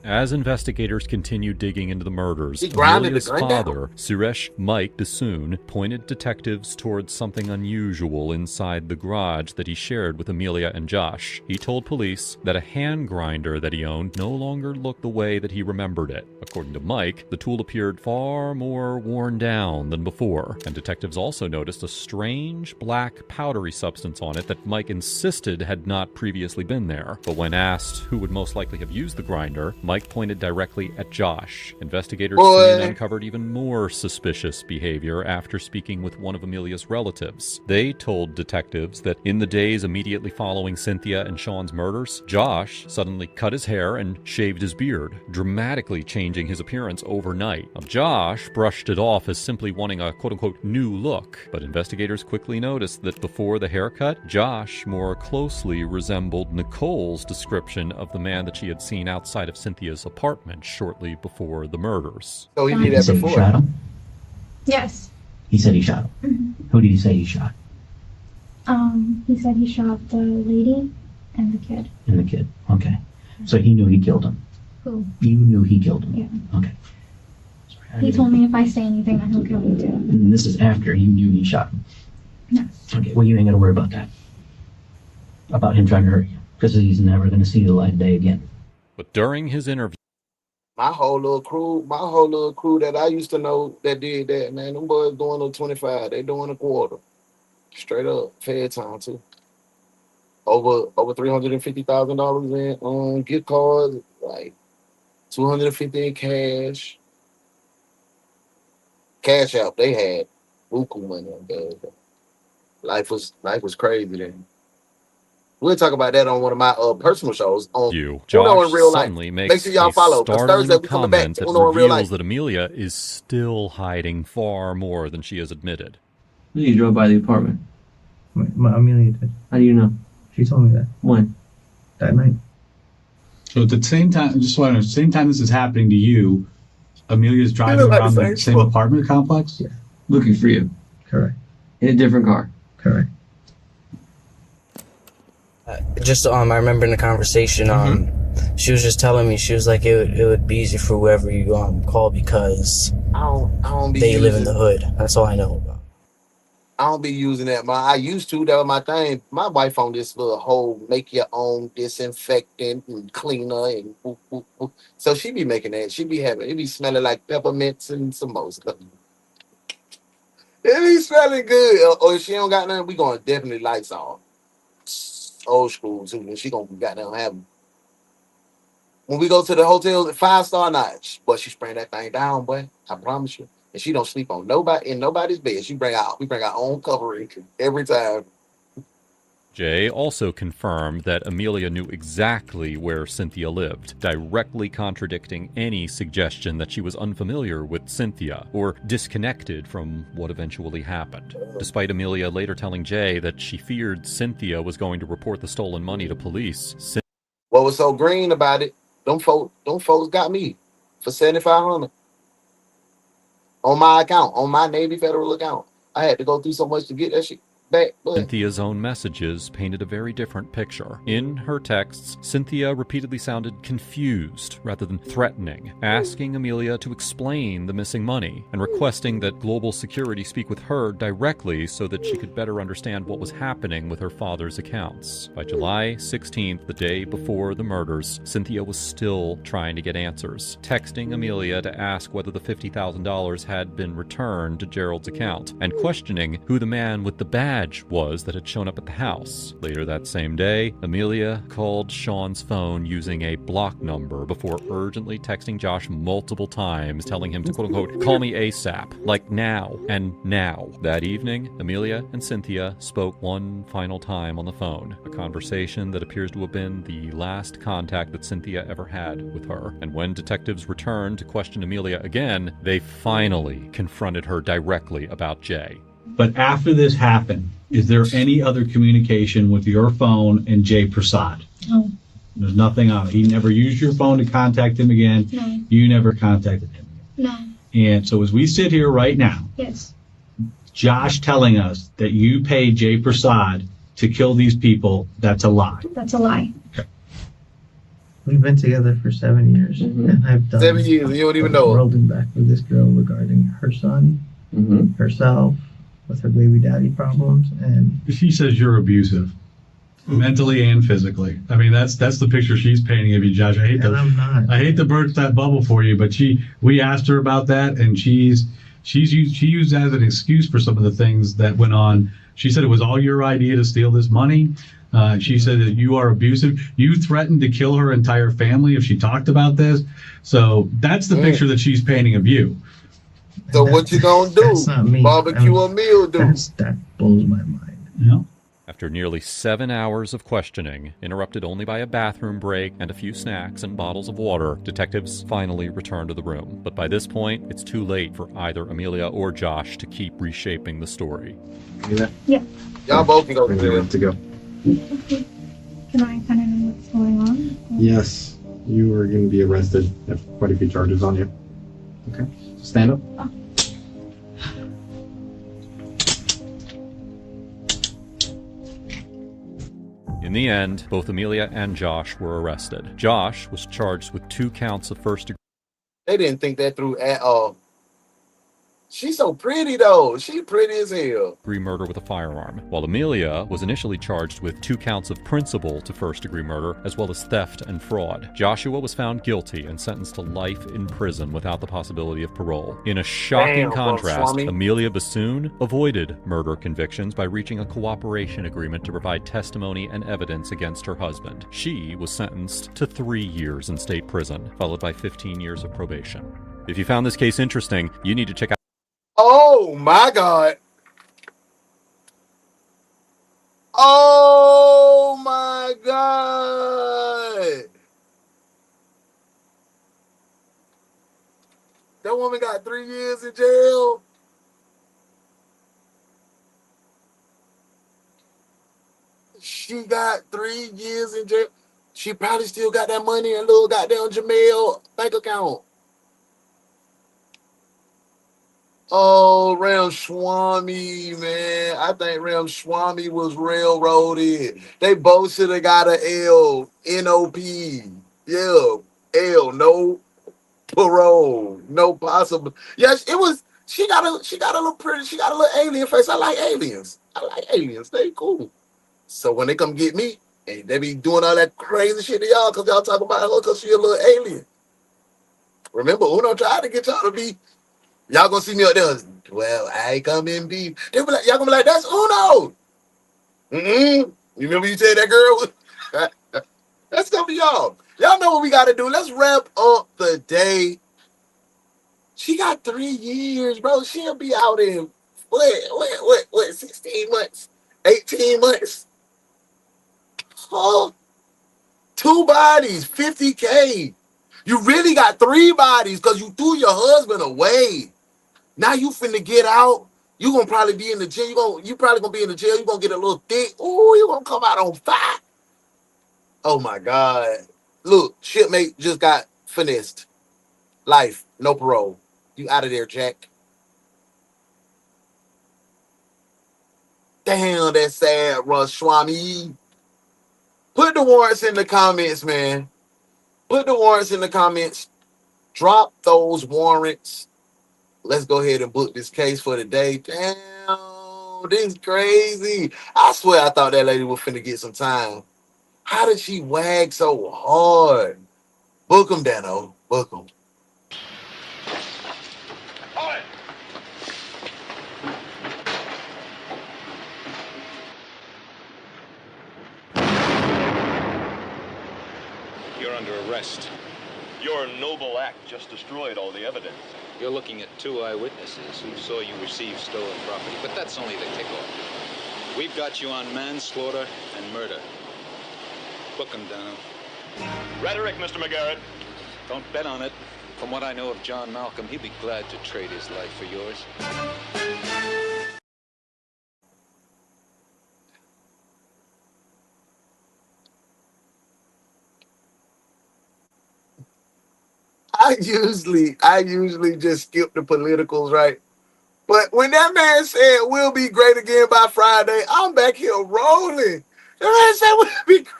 As investigators continued digging into the murders, He grinded Amelia's the gun down. father, Suresh Mike Bassoon, pointed detectives towards something unusual inside the garage that he shared with Amelia and Josh. He told police that a hand grinder that he owned no longer looked the way that he remembered it. According to Mike, the tool appeared far more worn down than before, and detectives also noticed a strange black powdery substance on it that Mike insisted had not previously been there. But when asked who would most likely have used the grinder, Mike pointed directly at Josh. Investigators soon uncovered even more suspicious behavior after speaking with one of Amelia's relatives. They told detectives that in the days immediately following Cynthia and Sean's murders, Josh suddenly cut his hair and shaved his beard, dramatically changing his appearance overnight. Now, Josh brushed it off as simply wanting a quote-unquote new look, but investigators quickly noticed that before the haircut, Josh more closely resembled Nicole's description of the man that she had seen outside of Cynthia's apartment shortly before the murders. So he did that before. He shot him? Yes. He said he shot him. Mm-hmm. Who did he say he shot? He said he shot the lady and the kid. And the kid. Okay. So he knew he killed him. Who? You knew he killed him. Yeah. Okay. He told me if I say anything, then he'll kill me too. And this is after you knew he shot him. Yes. Okay. Well, you ain't gonna worry about that. About him trying to hurt you, because he's never gonna see the light of day again. But during his interview, My whole little crew that I used to know that did that, man, them boys doing a 25, they doing a quarter. Straight up, fair time too. Over $350,000 in gift cards, like $250 in cash. Cash out, they had buku money on that. Life was crazy then. We'll talk about that on one of my personal shows on Uno Josh in Real Life. suddenly Make makes sure y'all a follow. 'Cause startling Thursday we coming back comment to that Uno in Real Life. reveals that Amelia is still hiding far more than she has admitted. You drove by the apartment. Amelia did. How do you know? She told me that. When? That night. So at the same time, just want to, same time this is happening to you, Amelia's driving like around the the same same apartment complex? Yeah. Looking for you. Correct. In a different car. Correct. I remember in the conversation, she was just telling me, she was like, it would be easy for whoever you call because I don't be they live in using- the hood. That's all I know about. I don't be using that. I used to. That was my thing. My wife on this little whole make your own disinfectant and cleaner and whoop, whoop, whoop. So she be making that. She be having it be smelling like peppermints and some more stuff. It be smelling good. Or if she don't got nothing, we gonna definitely lights off. Old school too. And she gonna goddamn have them. When we go to the hotel, 5-star notch, but she spraying that thing down, boy. I promise you. And she don't sleep on nobody's bed. We bring our own covering every time. Jay also confirmed that Amelia knew exactly where Cynthia lived, directly contradicting any suggestion that she was unfamiliar with Cynthia or disconnected from what eventually happened. Despite Amelia later telling Jay that she feared Cynthia was going to report the stolen money to police. What was so green about it? Them folks got me for $7,500 on my account, on my Navy Federal account. I had to go through so much to get that shit back. Cynthia's own messages painted a very different picture. In her texts, Cynthia repeatedly sounded confused rather than threatening, asking Amelia to explain the missing money and requesting that Global Security speak with her directly so that she could better understand what was happening with her father's accounts. By July 16th, the day before the murders, Cynthia was still trying to get answers, texting Amelia to ask whether the $50,000 had been returned to Gerald's account, and questioning who the man with the badge was that had shown up at the house. Later that same day, Amelia called Sean's phone using a block number before urgently texting Josh multiple times, telling him to quote-unquote call me ASAP, like now and now. That evening, Amelia and Cynthia spoke one final time on the phone, a conversation that appears to have been the last contact that Cynthia ever had with her. And when detectives returned to question Amelia again, they finally confronted her directly about Jay. But after this happened, is there any other communication with your phone and Jay Prasad? No. There's nothing on it. He never used your phone to contact him again. No. You never contacted him. No. And so as we sit here right now, Yes. Josh telling us that you paid Jay Prasad to kill these people, that's a lie. That's a lie. We've been together for 7 years, and I've done 7 years, and you don't even know it. world and back with this girl regarding her son, herself, with her baby daddy problems, and She says you're abusive, mentally and physically. I mean, that's the picture she's painting of you, Josh. I hate to burst that bubble for you, but we asked her about that, and she used that as an excuse for some of the things that went on. She said it was all your idea to steal this money. She said that you are abusive. You threatened to kill her entire family if she talked about this. So that's the picture that she's painting of you. So what you gonna do? That's not me. Barbecue a meal, dude. That blows my mind. Yeah. After nearly 7 hours of questioning, interrupted only by a bathroom break and a few snacks and bottles of water, detectives finally return to the room. But by this point, it's too late for either Amelia or Josh to keep reshaping the story. Yeah. Y'all both can go to go. Okay. Can I kind of know what's going on? Yes, you are going to be arrested. You have quite a few charges on you. Okay, stand up. In the end, both Amelia and Josh were arrested. Josh was charged with 2 counts of first degree. They didn't think that through at all. She's so pretty, though. She pretty as hell. Murder with a firearm, while Amelia was initially charged with 2 counts of principal to first-degree murder, as well as theft and fraud. Joshua was found guilty and sentenced to life in prison without the possibility of parole. In a shocking contrast, Amelia Bassoon avoided murder convictions by reaching a cooperation agreement to provide testimony and evidence against her husband. She was sentenced to 3 years in state prison, followed by 15 years of probation. If you found this case interesting, you need to check out. Oh my God. Oh my God. That woman got 3 years in jail. She got 3 years in jail. She probably still got that money in a little goddamn Jamel bank account. Oh, Ramaswamy, man. I think Ramaswamy was railroaded. They both should have got an L. N-O-P. Yeah. L. No parole. No possible. Yes, it was. She got a little pretty. She got a little alien face. I like aliens. They cool. So when they come get me, and they be doing all that crazy shit to y'all because y'all talk about her because she a little alien. Remember, Uno tried to get y'all to be. Y'all gonna see me up there. Well, I come in beef. They be like, y'all gonna be like, that's Uno. You remember you said that girl? That's gonna be y'all. Y'all know what we gotta do. Let's wrap up the day. She got 3 years, bro. She'll be out in what? 16 months, 18 months. Oh, 2 bodies, 50K. You really got 3 bodies because you threw your husband away. Now you finna get out. You gonna probably be in the jail. You probably gonna be in the jail. You gonna get a little thick. Ooh, you gonna come out on fire. Oh my God. Look, shipmate just got finessed. Life, no parole. You out of there, Jack. Damn, that's sad, Ramaswamy. Put the warrants in the comments, man. Put the warrants in the comments. Drop those warrants. Let's go ahead and book this case for the day. Damn, this is crazy. I swear I thought that lady was finna get some time. How did she wag so hard? Book him, Dano. Book him. You're under arrest. Your noble act just destroyed all the evidence. You're looking at 2 eyewitnesses who saw you receive stolen property, but that's only the kickoff. We've got you on manslaughter and murder. Book him, Dano. Rhetoric, Mr. McGarrett. Don't bet on it. From what I know of John Malcolm, he'd be glad to trade his life for yours. I usually just skip the politicals, right? But when that man said we'll be great again by Friday, I'm back here rolling. The man said we'll be great.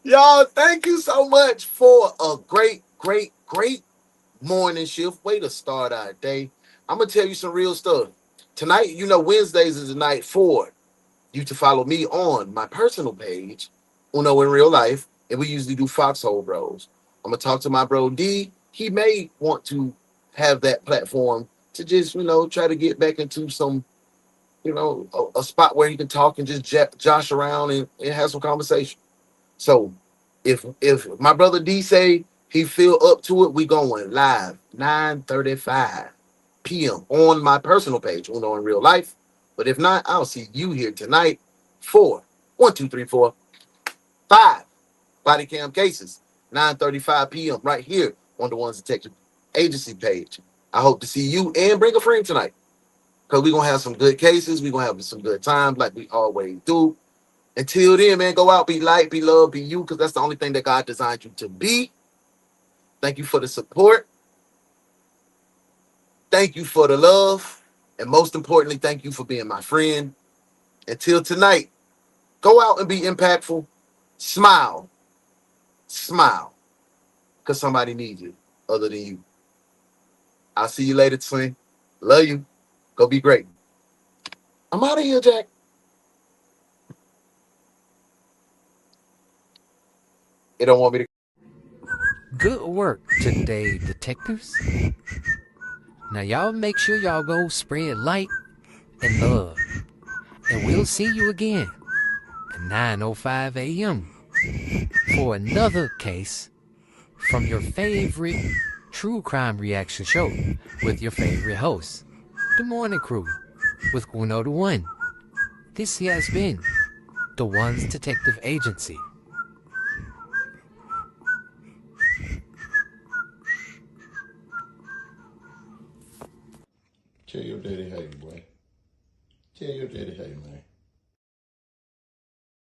Y'all, thank you so much for a great, great, great morning shift. Way to start our day. I'm going to tell you some real stuff. Tonight, Wednesdays is the night for you to follow me on my personal page, Uno in Real Life, and we usually do Foxhole Bros. I'm going to talk to my bro D. He may want to have that platform to just, try to get back into some, a spot where he can talk and just josh around and have some conversation. So if my brother D say he feel up to it, we going live 9:35 p.m. on my personal page, Uno in Real Life. But if not, I'll see you here tonight for 1, 2, 3, 4, 5 body cam cases, 9:35 p.m. right here on the Ones Detective Agency page. I hope to see you and bring a friend tonight because we're gonna have some good cases. We're gonna have some good times like we always do. Until then, man, go out, be light, be love, be you, because that's the only thing that God designed you to be. Thank you for the support. Thank you for the love. And most importantly, thank you for being my friend. Until tonight, go out and be impactful. Smile. Smile. Because somebody needs you other than you. I'll see you later, twin. Love you. Go be great. I'm out of here, Jack. They don't want me to. Good work today, detectives. Now y'all make sure y'all go spread light and love. And we'll see you again at 9:05 a.m. for another case from your favorite true crime reaction show with your favorite host, The Morning Crew, with Uno the One. This has been the One's Detective Agency. Tell your daddy hey, boy. Tell your daddy hey, man.